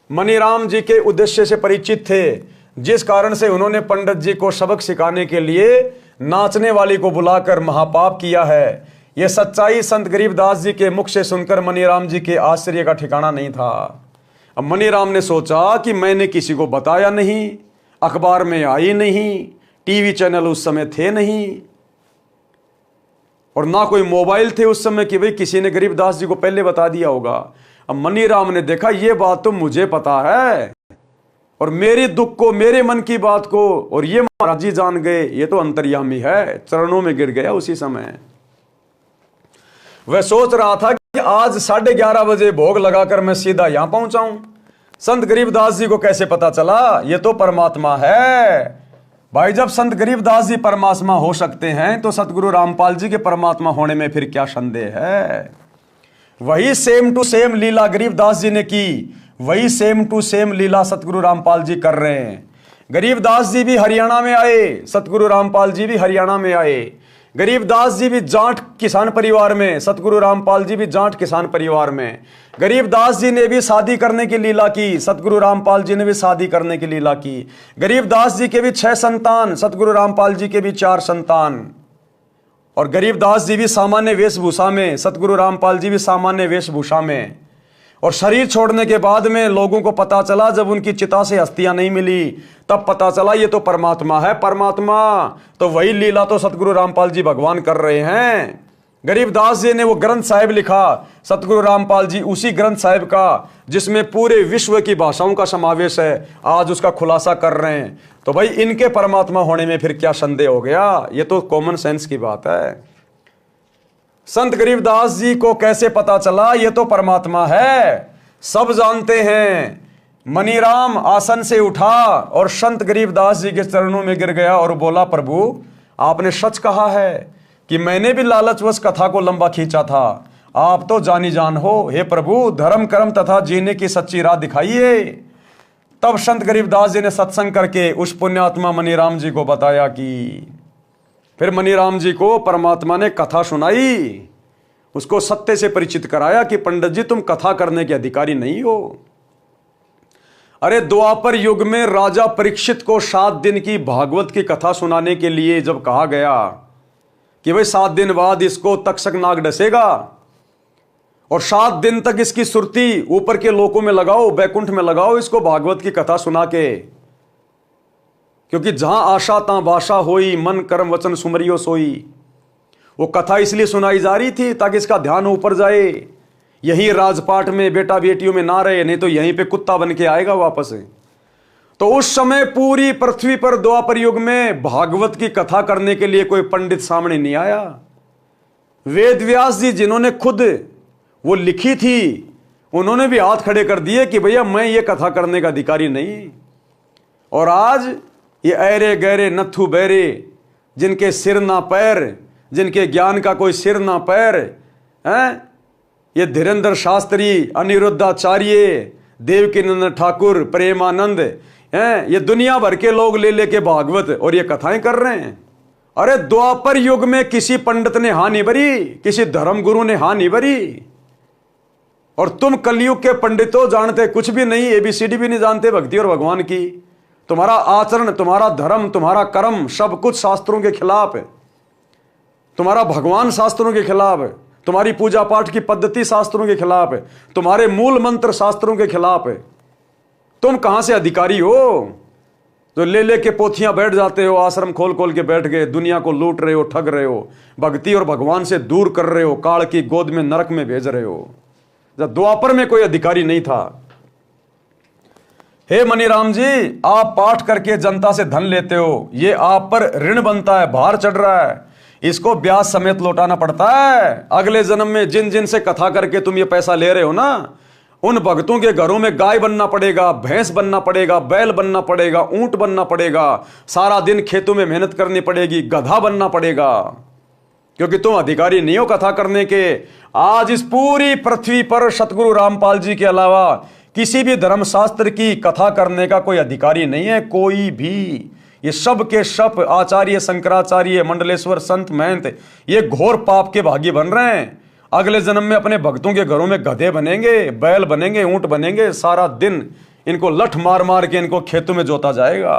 मनीराम जी के उद्देश्य से परिचित थे, जिस कारण से उन्होंने पंडित जी को सबक सिखाने के लिए नाचने वाली को बुलाकर महापाप किया है। यह सच्चाई संत गरीबदास जी के मुख से सुनकर मनीराम जी के आश्चर्य का ठिकाना नहीं था। अब मनीराम ने सोचा कि मैंने किसी को बताया नहीं, अखबार में आई नहीं, टीवी चैनल उस समय थे नहीं, और ना कोई मोबाइल थे उस समय कि भाई किसी ने गरीबदास जी को पहले बता दिया होगा। अब मनीराम ने देखा ये बात तो मुझे पता है, और मेरे दुख को, मेरे मन की बात को और ये महाराज जी जान गए, ये तो अंतर्यामी है। चरणों में गिर गया उसी समय। वह सोच रहा था कि आज 11:30 बजे भोग लगाकर मैं सीधा यहां पहुंचाऊं। संत गरीबदास जी को कैसे पता चला? ये तो परमात्मा है। भाई, जब संत गरीबदास जी परमात्मा हो सकते हैं तो सतगुरु रामपाल जी के परमात्मा होने में फिर क्या संदेह है? वही सेम टू सेम लीला गरीबदास जी ने की, वही सेम टू सेम लीला सतगुरु रामपाल जी कर रहे हैं। गरीबदास जी भी हरियाणा में आए, सतगुरु रामपाल जी भी हरियाणा में आए। गरीबदास जी भी जाट किसान परिवार में, सतगुरु रामपाल जी भी जाट किसान परिवार में। गरीबदास जी ने भी शादी करने की लीला की, सतगुरु रामपाल जी ने भी शादी करने की लीला की। गरीबदास जी के भी 6 संतान, सतगुरु रामपाल जी के भी 4 संतान। और गरीबदास जी भी सामान्य वेशभूषा में, सतगुरु रामपाल जी भी सामान्य वेशभूषा में। और शरीर छोड़ने के बाद में लोगों को पता चला, जब उनकी चिता से अस्थियां नहीं मिली, तब पता चला ये तो परमात्मा है। परमात्मा तो वही लीला तो सतगुरु रामपाल जी भगवान कर रहे हैं। गरीबदास जी ने वो ग्रंथ साहिब लिखा, सतगुरु रामपाल जी उसी ग्रंथ साहिब का, जिसमें पूरे विश्व की भाषाओं का समावेश है, आज उसका खुलासा कर रहे हैं। तो भाई इनके परमात्मा होने में फिर क्या संदेह हो गया? ये तो कॉमन सेंस की बात है। संत गरीबदास जी को कैसे पता चला ये तो परमात्मा है? सब जानते हैं। मनीराम आसन से उठा और संत गरीबदास जी के चरणों में गिर गया और बोला, प्रभु आपने सच कहा है कि मैंने भी लालचवश कथा को लंबा खींचा था। आप तो जानी जान हो, हे प्रभु धर्म कर्म तथा जीने की सच्ची राह दिखाइए। तब संत गरीबदास जी ने सत्संग करके उस पुण्यात्मा मनीराम जी को बताया कि फिर मनीराम जी को परमात्मा ने कथा सुनाई, उसको सत्य से परिचित कराया कि पंडित जी तुम कथा करने के अधिकारी नहीं हो। अरे द्वापर युग में राजा परीक्षित को 7 दिन की भागवत की कथा सुनाने के लिए जब कहा गया कि भाई 7 दिन बाद इसको तक्षक नाग डसेगा और 7 दिन तक इसकी सुरती ऊपर के लोकों में लगाओ, बैकुंठ में लगाओ इसको भागवत की कथा सुना के, क्योंकि जहां आशा तां बाशा होई, मन कर्म वचन सुमरियो सोई। वो कथा इसलिए सुनाई जा रही थी ताकि इसका ध्यान ऊपर जाए, यही राजपाट में बेटा बेटियों में ना रहे, नहीं तो यहीं पे कुत्ता बन के आएगा वापस। तो उस समय पूरी पृथ्वी पर द्वापर युग में भागवत की कथा करने के लिए कोई पंडित सामने नहीं आया। वेद व्यास जी जिन्होंने खुद वो लिखी थी, उन्होंने भी हाथ खड़े कर दिए कि भैया मैं ये कथा करने का अधिकारी नहीं। और आज ये ऐरे गहरे नथु बैरे, जिनके सिर ना पैर, जिनके ज्ञान का कोई सिर ना पैर हैं, ये धीरेन्द्र शास्त्री, अनिरुद्धाचार्य, देवकीनंदन ठाकुर, प्रेमानंद, हैं, ये दुनिया भर के लोग ले लेके भागवत और ये कथाएं कर रहे हैं। अरे द्वापर युग में किसी पंडित ने हाँ नहीं भरी, किसी धर्म गुरु ने हाँ नहीं भरी, और तुम कलयुग के पंडितों जानते कुछ भी नहीं, ABCD भी नहीं जानते भक्ति और भगवान की। तुम्हारा आचरण, तुम्हारा धर्म, तुम्हारा कर्म सब कुछ शास्त्रों के खिलाफ है। तुम्हारा भगवान शास्त्रों के खिलाफ है, तुम्हारी पूजा पाठ की पद्धति शास्त्रों के खिलाफ है, तुम्हारे मूल मंत्र शास्त्रों के खिलाफ है। तुम कहां से अधिकारी हो जो ले लेके पोथियां बैठ जाते हो, आश्रम खोल खोल के बैठ गए, दुनिया को लूट रहे हो, ठग रहे हो, भक्ति और भगवान से दूर कर रहे हो, काल की गोद में नरक में भेज रहे हो। जब द्वापर में कोई अधिकारी नहीं था। हे मनीराम जी, आप पाठ करके जनता से धन लेते हो, ये आप पर ऋण बनता है, भार चढ़ रहा है, इसको ब्याज समेत लौटाना पड़ता है। अगले जन्म में जिन जिन से कथा करके तुम ये पैसा ले रहे हो ना, उन भक्तों के घरों में गाय बनना पड़ेगा, भैंस बनना पड़ेगा, बैल बनना पड़ेगा, ऊंट बनना पड़ेगा, सारा दिन खेतों में मेहनत करनी पड़ेगी, गधा बनना पड़ेगा, क्योंकि तुम अधिकारी नहीं हो कथा करने के। आज इस पूरी पृथ्वी पर सतगुरु रामपाल जी के अलावा किसी भी धर्मशास्त्र की कथा करने का कोई अधिकारी नहीं है, कोई भी। ये सब के सब आचार्य, शंकराचार्य, मंडलेश्वर, संत, महंत, ये घोर पाप के भागी बन रहे हैं। अगले जन्म में अपने भक्तों के घरों में गधे बनेंगे, बैल बनेंगे, ऊंट बनेंगे, सारा दिन इनको लठ मार मार के इनको खेतों में जोता जाएगा।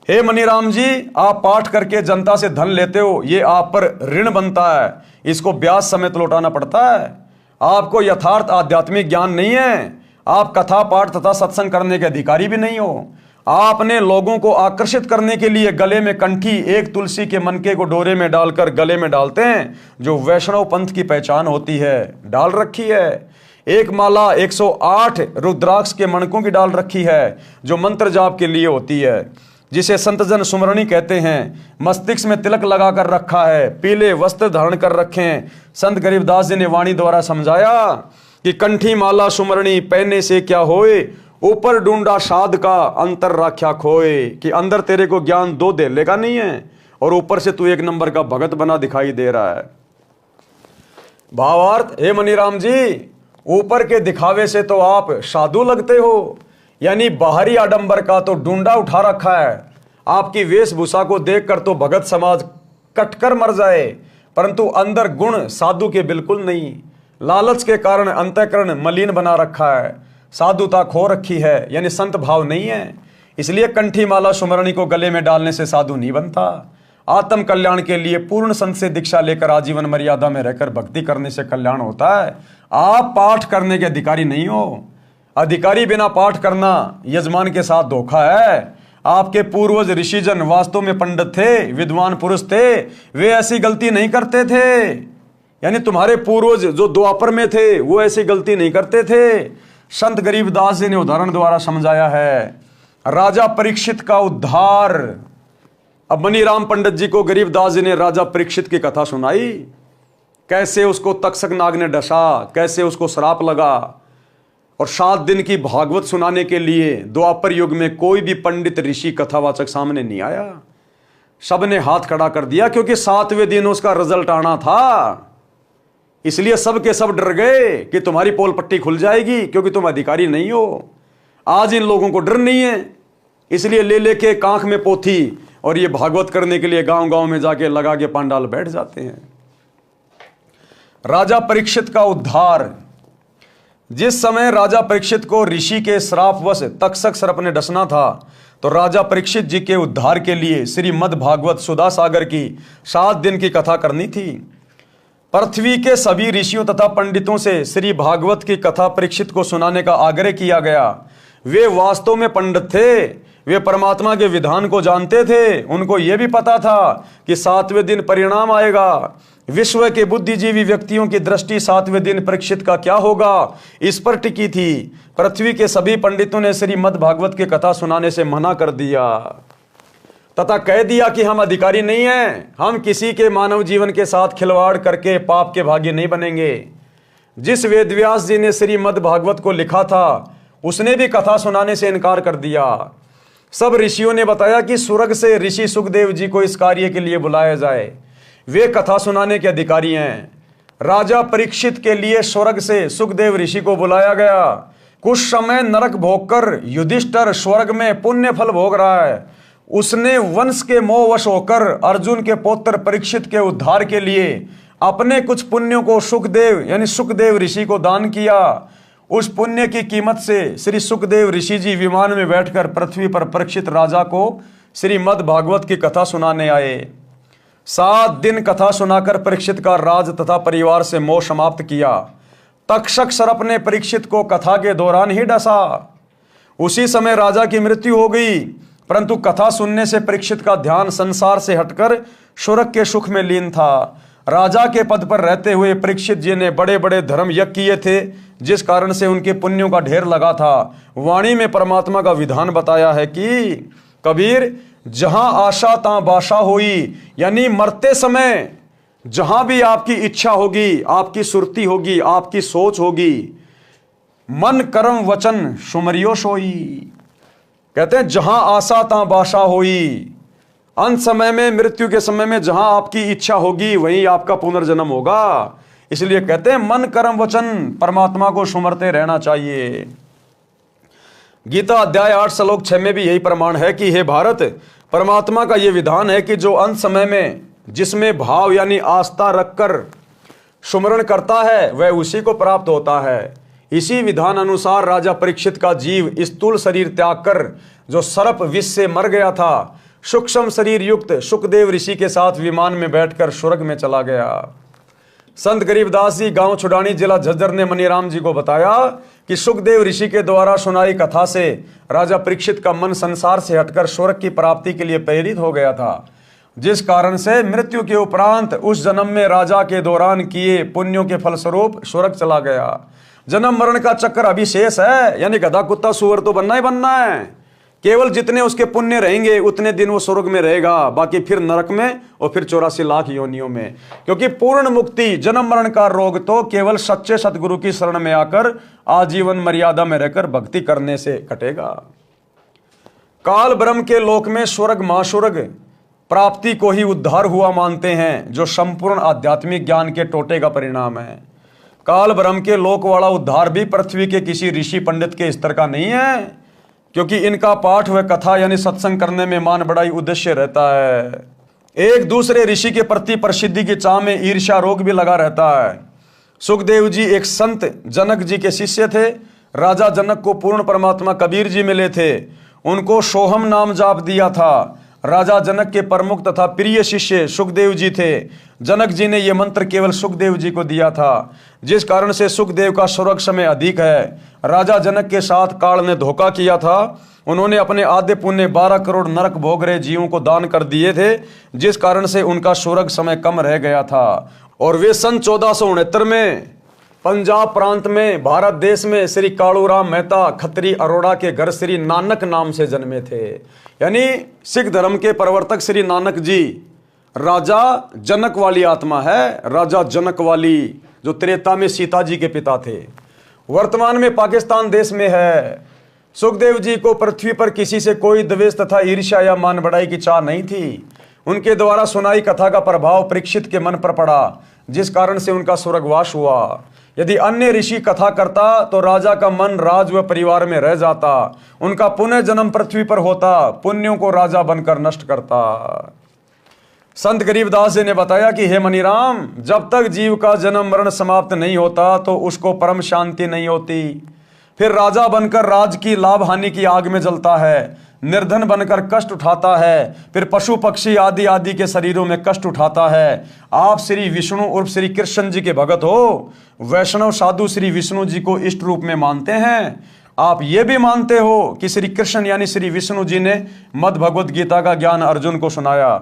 हे मनीराम जी, आप पाठ करके जनता से धन लेते हो, ये आप पर ऋण बनता है, इसको ब्याज समेत लौटाना पड़ता है। आपको यथार्थ आध्यात्मिक ज्ञान नहीं है, आप कथा पाठ तथा सत्संग करने के अधिकारी भी नहीं हो। आपने लोगों को आकर्षित करने के लिए गले में कंठी एक तुलसी के मनके को डोरे में डालकर गले में डालते हैं, जो वैष्णव पंथ की पहचान होती है, डाल रखी है। एक माला 108 रुद्राक्ष के मणकों की डाल रखी है, जो मंत्र जाप के लिए होती है, जिसे संतजन सुमरणी कहते हैं। मस्तिष्क में तिलक लगा कर रखा है, पीले वस्त्र धारण कर रखे हैं। संत गरीबदास जी ने वाणी द्वारा समझाया कि कंठी माला सुमरणी पहनने से क्या होए, ऊपर ढूंढा साध का अंतर राख्या खोए, कि अंदर तेरे को ज्ञान दो दे लेगा नहीं है और ऊपर से तू एक नंबर का भगत बना दिखाई दे रहा है। भावार्थ, हे मनीराम जी, ऊपर के दिखावे से तो आप साधु लगते हो, यानी बाहरी आडंबर का तो ढूंढा उठा रखा है। आपकी वेशभूषा को देखकर तो भगत समाज कटकर मर जाए, परंतु अंदर गुण साधु के बिल्कुल नहीं। लालच के कारण अंतःकरण मलिन बना रखा है, साधुता खो रखी है, यानी संत भाव नहीं है। इसलिए कंठी माला सुमरणी को गले में डालने से साधु नहीं बनता। आत्म कल्याण के लिए पूर्ण संत से दीक्षा लेकर आजीवन मर्यादा में रहकर भक्ति करने से कल्याण होता है। आप पाठ करने के अधिकारी नहीं हो। अधिकारी बिना पाठ करना यजमान के साथ धोखा है। आपके पूर्वज ऋषिजन वास्तव में पंडित थे, विद्वान पुरुष थे, वे ऐसी गलती नहीं करते थे। यानी तुम्हारे पूर्वज जो द्वापर में थे वो ऐसी गलती नहीं करते थे। संत गरीबदास जी ने उदाहरण द्वारा समझाया है। राजा परीक्षित का उद्धार। अब मनीराम पंडित जी को गरीबदास जी ने राजा परीक्षित की कथा सुनाई, कैसे उसको तक्षक नाग ने डसा, कैसे उसको श्राप लगा, और 7 दिन की भागवत सुनाने के लिए द्वापर युग में कोई भी पंडित ऋषि कथावाचक सामने नहीं आया। सबने हाथ खड़ा कर दिया, क्योंकि 7वें दिन उसका रिजल्ट आना था। इसलिए सब के सब डर गए कि तुम्हारी पोल पट्टी खुल जाएगी, क्योंकि तुम अधिकारी नहीं हो। आज इन लोगों को डर नहीं है, इसलिए ले लेके कांख में पोथी और ये भागवत करने के लिए गांव गांव में जाके लगा के पांडाल बैठ जाते हैं। राजा परीक्षित का उद्धार। जिस समय राजा परीक्षित को ऋषि के श्रापवश तक्षक सर्प ने डसना था, तो राजा परीक्षित जी के उद्धार के लिए श्रीमद् भागवत सुधा सागर की 7 दिन की कथा करनी थी। पृथ्वी के सभी ऋषियों तथा पंडितों से श्री भागवत की कथा परीक्षित को सुनाने का आग्रह किया गया। वे वास्तव में पंडित थे, वे परमात्मा के विधान को जानते थे। उनको यह भी पता था कि 7वें दिन परिणाम आएगा। विश्व के बुद्धिजीवी व्यक्तियों की दृष्टि 7वें दिन परीक्षित का क्या होगा, इस पर टिकी थी। पृथ्वी के सभी पंडितों ने श्रीमद् भागवत की कथा सुनाने से मना कर दिया तथा कह दिया कि हम अधिकारी नहीं हैं, हम किसी के मानव जीवन के साथ खिलवाड़ करके पाप के भागी नहीं बनेंगे। जिस वेदव्यास जी ने श्रीमद् भागवत को लिखा था, उसने भी कथा सुनाने से इनकार कर दिया। सब ऋषियों ने बताया कि स्वर्ग से ऋषि सुखदेव जी को इस कार्य के लिए बुलाया जाए, वे कथा सुनाने के अधिकारी हैं। राजा परीक्षित के लिए स्वर्ग से सुखदेव ऋषि को बुलाया गया। कुछ समय नरक भोगकर युधिष्ठिर स्वर्ग में पुण्य फल भोग रहा है। उसने वंश के मोहवश होकर अर्जुन के पौत्र परीक्षित के उद्धार के लिए अपने कुछ पुण्यों को सुखदेव यानी सुखदेव ऋषि को दान किया। उस पुण्य की कीमत से श्री सुखदेव ऋषि जी विमान में बैठकर पृथ्वी पर परीक्षित राजा को श्रीमद् भागवत की कथा सुनाने आए। 7 दिन कथा सुनाकर परीक्षित का राज तथा परिवार से मोह समाप्त किया। तक्षक सर्प ने परीक्षित को कथा के दौरान ही डसा। उसी समय राजा की मृत्यु हो गई, परंतु कथा सुनने से परीक्षित का ध्यान संसार से हटकर स्वर्ग के सुख में लीन था। राजा के पद पर रहते हुए परीक्षित जी ने बड़े बड़े धर्म यज्ञ किए थे, जिस कारण से उनके पुण्यों का ढेर लगा था। वाणी में परमात्मा का विधान बताया है कि कबीर, जहां आशा तां बाशा होई, यानी मरते समय जहां भी आपकी इच्छा होगी, आपकी सुरती होगी, आपकी सोच होगी, मन कर्म वचन सुमरियो सोई। कहते हैं जहां आशा तां बाशा होई, अंत समय में मृत्यु के समय में जहां आपकी इच्छा होगी वहीं आपका पुनर्जन्म होगा। इसलिए कहते हैं मन कर्म वचन परमात्मा को सुमरते रहना चाहिए। गीता अध्याय 8 श्लोक 6 में भी यही प्रमाण है कि हे भारत, परमात्मा का यह विधान है कि जो अंत समय में जिसमें भाव यानी आस्था रखकर सुमरण करता है वह उसी को प्राप्त होता है। इसी विधान अनुसार राजा परीक्षित का जीव स्थूल शरीर त्याग कर जो सर्प विष से मर गया था, सूक्ष्म शरीर युक्त सुखदेव ऋषि के साथ विमान में बैठकर स्वर्ग में चला गया। संत गरीबदास जी गांव छुडानी जिला झज्जर ने मनीराम जी को बताया कि सुखदेव ऋषि के द्वारा सुनाई कथा से राजा परीक्षित का मन संसार से हटकर स्वर्ग की प्राप्ति के लिए प्रेरित हो गया था, जिस कारण से मृत्यु के उपरांत उस जन्म में राजा के दौरान किए पुण्यों के फलस्वरूप स्वर्ग चला गया। जन्म मरण का चक्कर अभी शेष है, यानी गधा कुत्ता सुअर तो बनना ही बनना है। केवल जितने उसके पुण्य रहेंगे उतने दिन वो स्वर्ग में रहेगा, बाकी फिर नरक में और फिर 84 लाख योनियों में। क्योंकि पूर्ण मुक्ति जन्म मरण का रोग तो केवल सच्चे सतगुरु की शरण में आकर आजीवन मर्यादा में रहकर भक्ति करने से कटेगा। काल ब्रह्म के लोक में स्वर्ग महास्वर्ग प्राप्ति को ही उद्धार हुआ मानते हैं, जो संपूर्ण आध्यात्मिक ज्ञान के टोटे का परिणाम है। काल ब्रह्म के लोक वाला उद्धार भी पृथ्वी के किसी ऋषि पंडित के स्तर का नहीं है, क्योंकि इनका पाठ व कथा यानी सत्संग करने में मान बढ़ाई उद्देश्य रहता है। एक दूसरे ऋषि के प्रति प्रसिद्धि की चाह में ईर्ष्या रोग भी लगा रहता है। सुखदेव जी एक संत जनक जी के शिष्य थे। राजा जनक को पूर्ण परमात्मा कबीर जी मिले थे, उनको सोहम नाम जाप दिया था। राजा जनक के प्रमुख तथा प्रिय शिष्य सुखदेव जी थे। जनक जी ने यह मंत्र केवल सुखदेव जी को दिया था, जिस कारण से सुखदेव का स्वर्ग समय अधिक है। राजा जनक के साथ काल ने धोखा किया था। उन्होंने अपने आधे पुण्य 12 करोड़ नरक भोग रहे जीवों को दान कर दिए थे, जिस कारण से उनका स्वर्ग समय कम रह गया था। और वे सन 1469 में पंजाब प्रांत में भारत देश में श्री कालूराम मेहता खत्री अरोड़ा के घर श्री नानक नाम से जन्मे थे। यानी सिख धर्म के प्रवर्तक श्री नानक जी राजा जनक वाली आत्मा है, राजा जनक वाली, जो त्रेता में सीता जी के पिता थे, वर्तमान में पाकिस्तान देश में है। सुखदेव जी को पृथ्वी पर किसी से कोई द्वेष तथा ईर्ष्या या मान बढ़ाई की चाह नहीं थी। उनके द्वारा सुनाई कथा का प्रभाव परीक्षित के मन पर पड़ा, जिस कारण से उनका स्वर्गवास हुआ। यदि अन्य ऋषि कथा करता तो राजा का मन राज व परिवार में रह जाता, उनका पुनः जन्म पृथ्वी पर होता, पुण्यों को राजा बनकर नष्ट करता। संत गरीबदास जी ने बताया कि हे मनीराम, जब तक जीव का जन्म मरण समाप्त नहीं होता तो उसको परम शांति नहीं होती। फिर राजा बनकर राज की लाभ हानि की आग में जलता है, निर्धन बनकर कष्ट उठाता है, फिर पशु पक्षी आदि आदि के शरीरों में कष्ट उठाता है। आप श्री विष्णु उर्फ श्री कृष्ण जी के भगत हो, वैष्णव साधु श्री विष्णु जी को इष्ट रूप में मानते हैं। आप ये भी मानते हो कि श्री कृष्ण यानी श्री विष्णु जी ने मद भगवत गीता का ज्ञान अर्जुन को सुनाया।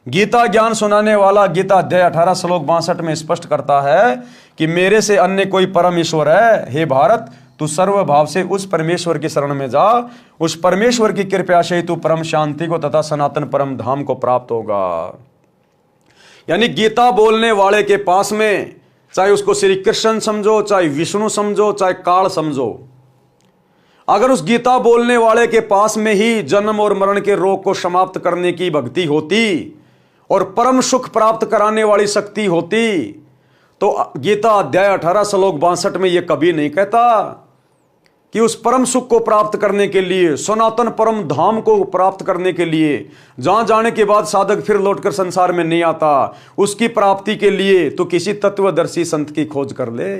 गीता ज्ञान सुनाने वाला गीता अध्याय 18 श्लोक 62 में स्पष्ट करता है कि मेरे से अन्य कोई परम ईश्वर है। हे भारत, तू सर्वभाव से उस परमेश्वर की शरण में जा, उस परमेश्वर की कृपा से तू परम शांति को तथा सनातन परम धाम को प्राप्त होगा। यानी गीता बोलने वाले के पास में चाहे उसको श्री कृष्ण समझो, चाहे विष्णु समझो, चाहे काल समझो, अगर उस गीता बोलने वाले के पास में ही जन्म और मरण के रोग को समाप्त करने की भक्ति होती और परम सुख प्राप्त कराने वाली शक्ति होती, तो गीता अध्याय 18 श्लोक 62 में यह कभी नहीं कहता कि उस परम सुख को प्राप्त करने के लिए, सनातन परम धाम को प्राप्त करने के लिए, जहां जाने के बाद साधक फिर लौटकर संसार में नहीं आता, उसकी प्राप्ति के लिए तो किसी तत्वदर्शी संत की खोज कर ले।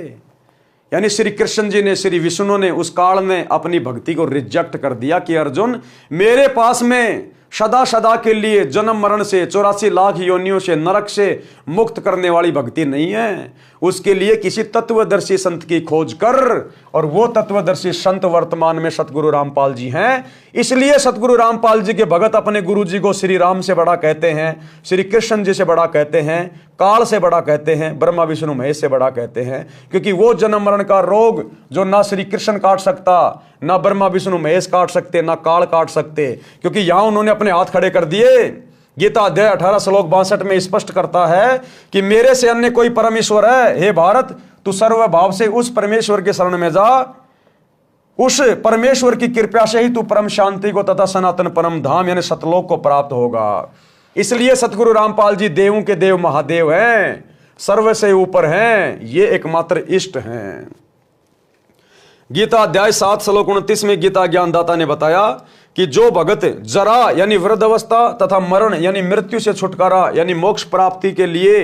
यानी श्री कृष्ण जी ने, श्री विष्णु ने उस काल में अपनी भक्ति को रिजेक्ट कर दिया कि अर्जुन, मेरे पास में सदा सदा के लिए जन्म मरण से, 84 लाख योनियों से, नरक से मुक्त करने वाली भक्ति नहीं है। उसके लिए किसी तत्वदर्शी संत की खोज कर, और वो तत्वदर्शी संत वर्तमान में सतगुरु रामपाल जी हैं। इसलिए सतगुरु रामपाल जी के भगत अपने गुरु जी को श्री राम से बड़ा कहते हैं, श्री कृष्ण जी से बड़ा कहते हैं, काल से बड़ा कहते हैं, ब्रह्मा विष्णु महेश से बड़ा कहते हैं। क्योंकि वो जन्म मरण का रोग जो ना श्री कृष्ण काट सकता, ना ब्रह्मा विष्णु महेश काट सकते, ना काल काट सकते, क्योंकि यहां उन्होंने अपने हाथ खड़े कर दिए। गीता अध्याय 18 श्लोक 62 में स्पष्ट करता है कि मेरे से अन्य कोई परमेश्वर है, हे भारत तू सर्वभाव से उस परमेश्वर के शरण में जा, उस परमेश्वर की कृपा से ही तू परम शांति को तथा सनातन परम धाम यानी सतलोक को प्राप्त होगा। इसलिए सतगुरु रामपाल जी देवों के देव महादेव हैं, सर्व से ऊपर हैं, ये एकमात्र इष्ट हैं। गीता अध्याय 7 श्लोक 29 में गीता ज्ञानदाता ने बताया कि जो भगत जरा यानी वृद्धावस्था तथा मरण यानी मृत्यु से छुटकारा यानी मोक्ष प्राप्ति के लिए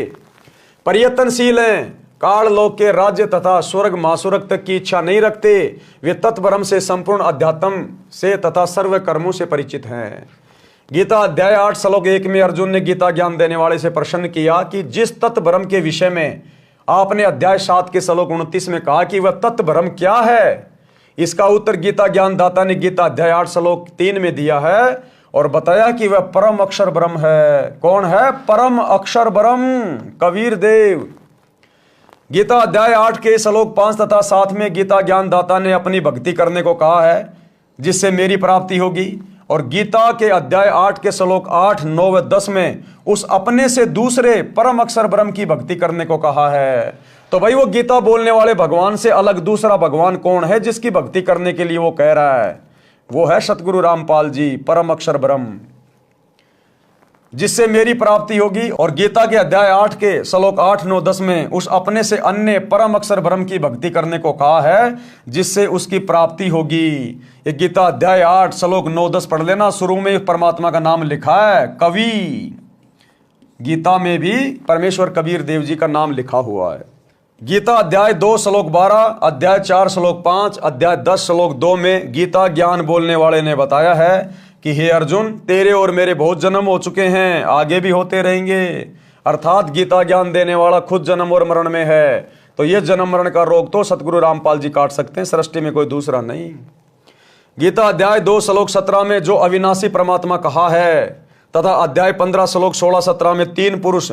प्रयत्नशील हैं, काल लोक के राज्य तथा स्वर्ग महास्वर्ग तक की इच्छा नहीं रखते, वे तत्परम से संपूर्ण अध्यात्म से तथा सर्व कर्मों से परिचित हैं। गीता अध्याय 8 श्लोक 1 में अर्जुन ने गीता ज्ञान देने वाले से प्रश्न किया कि जिस तत्ब्रह्म के विषय में आपने अध्याय 7 के श्लोक 29 में कहा कि वह तत्ब्रह्म क्या है, इसका उत्तर गीता ज्ञानदाता ने गीता अध्याय 8 श्लोक 3 में दिया है और बताया कि वह परम अक्षर ब्रह्म है। कौन है परम अक्षर ब्रह्म? कबीर देव। गीता अध्याय 8 के श्लोक 5 तथा 7 में गीता ज्ञानदाता ने अपनी भक्ति करने को कहा है जिससे मेरी प्राप्ति होगी, और गीता के अध्याय 8 के श्लोक 8, 9 व 10 में उस अपने से दूसरे परम अक्षर ब्रह्म की भक्ति करने को कहा है। तो भाई वो गीता बोलने वाले भगवान से अलग दूसरा भगवान कौन है जिसकी भक्ति करने के लिए वो कह रहा है? वो है सतगुरु रामपाल जी, परम अक्षर ब्रह्म, जिससे मेरी प्राप्ति होगी। और गीता के अध्याय 8 के श्लोक 8, 9, 10 में उस अपने से अन्य परम अक्षर ब्रह्म की भक्ति करने को कहा है जिससे उसकी प्राप्ति होगी। ये गीता अध्याय 8 श्लोक 9, 10 पढ़ लेना। शुरू में परमात्मा का नाम लिखा है कवि, गीता में भी परमेश्वर कबीर देव जी का नाम लिखा हुआ है। गीता अध्याय 2 श्लोक 12, अध्याय 4 श्लोक 5, अध्याय 10 श्लोक 2 में गीता ज्ञान बोलने वाले ने बताया है कि हे अर्जुन, तेरे और मेरे बहुत जन्म हो चुके हैं, आगे भी होते रहेंगे। अर्थात गीता ज्ञान देने वाला खुद जन्म और मरण में है, तो यह जन्म मरण का रोग तो सतगुरु रामपाल जी काट सकते हैं, सृष्टि में कोई दूसरा नहीं। गीता अध्याय 2 श्लोक 17 में जो अविनाशी परमात्मा कहा है तथा अध्याय 15 श्लोक 16, 17 में 3 पुरुष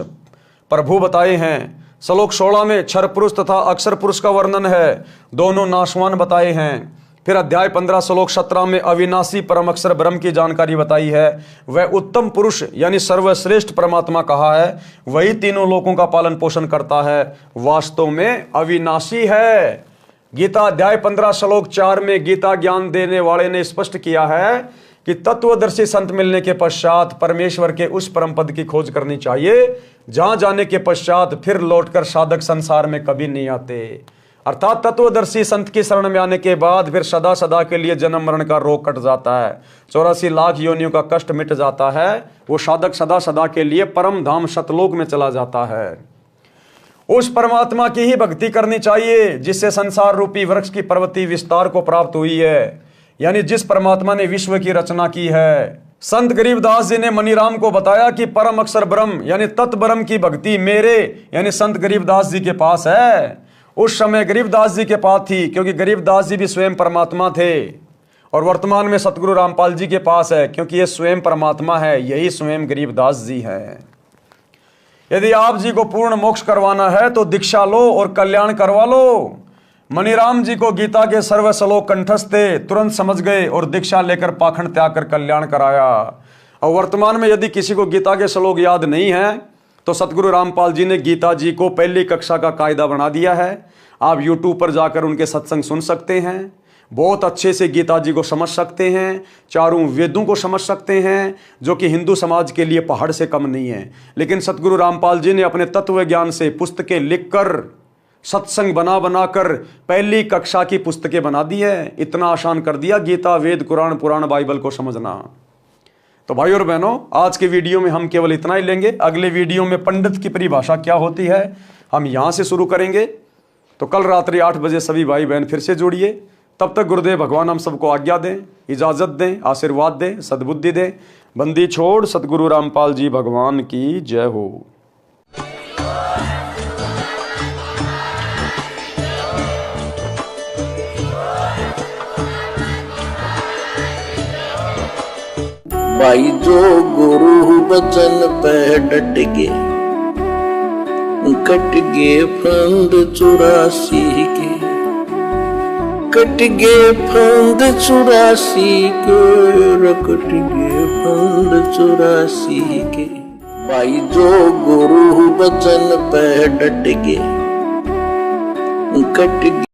प्रभु बताए हैं। श्लोक 16 में क्षर पुरुष तथा अक्षर पुरुष का वर्णन है, दोनों नाशवान बताए हैं। फिर अध्याय 15 श्लोक 17 में अविनाशी परम अक्षर ब्रह्म की जानकारी बताई है। वह उत्तम पुरुष यानी सर्वश्रेष्ठ परमात्मा कहा है, वही तीनों लोकों का पालन पोषण करता है, वास्तव में अविनाशी है। गीता अध्याय 15 श्लोक 4 में गीता ज्ञान देने वाले ने स्पष्ट किया है कि तत्वदर्शी संत मिलने के पश्चात परमेश्वर के उस परम पद की खोज करनी चाहिए जहां जाने के पश्चात फिर लौटकर साधक संसार में कभी नहीं आते। अर्थात तत्वदर्शी संत की शरण में आने के बाद फिर सदा सदा के लिए जन्म मरण का रोग कट जाता है, 84 लाख योनियों का कष्ट मिट जाता है, वो साधक सदा सदा के लिए परम धाम सतलोक में चला जाता है। उस परमात्मा की ही भक्ति करनी चाहिए जिससे संसार रूपी वृक्ष की पर्वतीय विस्तार को प्राप्त हुई है, यानी जिस परमात्मा ने विश्व की रचना की है। संत गरीबदास जी ने मनीराम को बताया कि परम अक्षर ब्रह्म यानी तत्ब्रह्म की भक्ति मेरे यानी संत गरीबदास जी के पास है। उस समय गरीबदास जी के पास थी क्योंकि गरीबदास जी भी स्वयं परमात्मा थे, और वर्तमान में सतगुरु रामपाल जी के पास है क्योंकि ये स्वयं परमात्मा है, यही स्वयं गरीबदास जी हैं। यदि आप जी को पूर्ण मोक्ष करवाना है तो दीक्षा लो और कल्याण करवा लो। मनीराम जी को गीता के सर्व श्लोक कंठस्थ थे, तुरंत समझ गए और दीक्षा लेकर पाखंड त्याग कर कल्याण कराया। और वर्तमान में यदि किसी को गीता के श्लोक याद नहीं है तो सतगुरु रामपाल जी ने गीता जी को पहली कक्षा का कायदा बना दिया है। आप यूट्यूब पर जाकर उनके सत्संग सुन सकते हैं, बहुत अच्छे से गीता जी को समझ सकते हैं, चारों वेदों को समझ सकते हैं, जो कि हिंदू समाज के लिए पहाड़ से कम नहीं है। लेकिन सतगुरु रामपाल जी ने अपने तत्व ज्ञान से पुस्तकें लिखकर सत्संग बना बना कर पहली कक्षा की पुस्तकें बना दी है। इतना आसान कर दिया गीता, वेद, कुरान, पुराण, बाइबल को समझना। तो भाई और बहनों, आज के वीडियो में हम केवल इतना ही लेंगे। अगले वीडियो में पंडित की परिभाषा क्या होती है हम यहां से शुरू करेंगे। तो कल रात्रि 8 बजे सभी भाई बहन फिर से जुड़िए। तब तक गुरुदेव भगवान हम सबको आज्ञा दें, इजाजत दें, आशीर्वाद दें, सद्बुद्धि दें। बंदी छोड़ सतगुरु रामपाल जी भगवान की जय हो। भाई जो गुरु बचन पे डट के, कट गे फंद 84 के, कट गे फंद 84 के, कट गे फंद 84 के। भाई जो गुरु बचन पे डट के, कट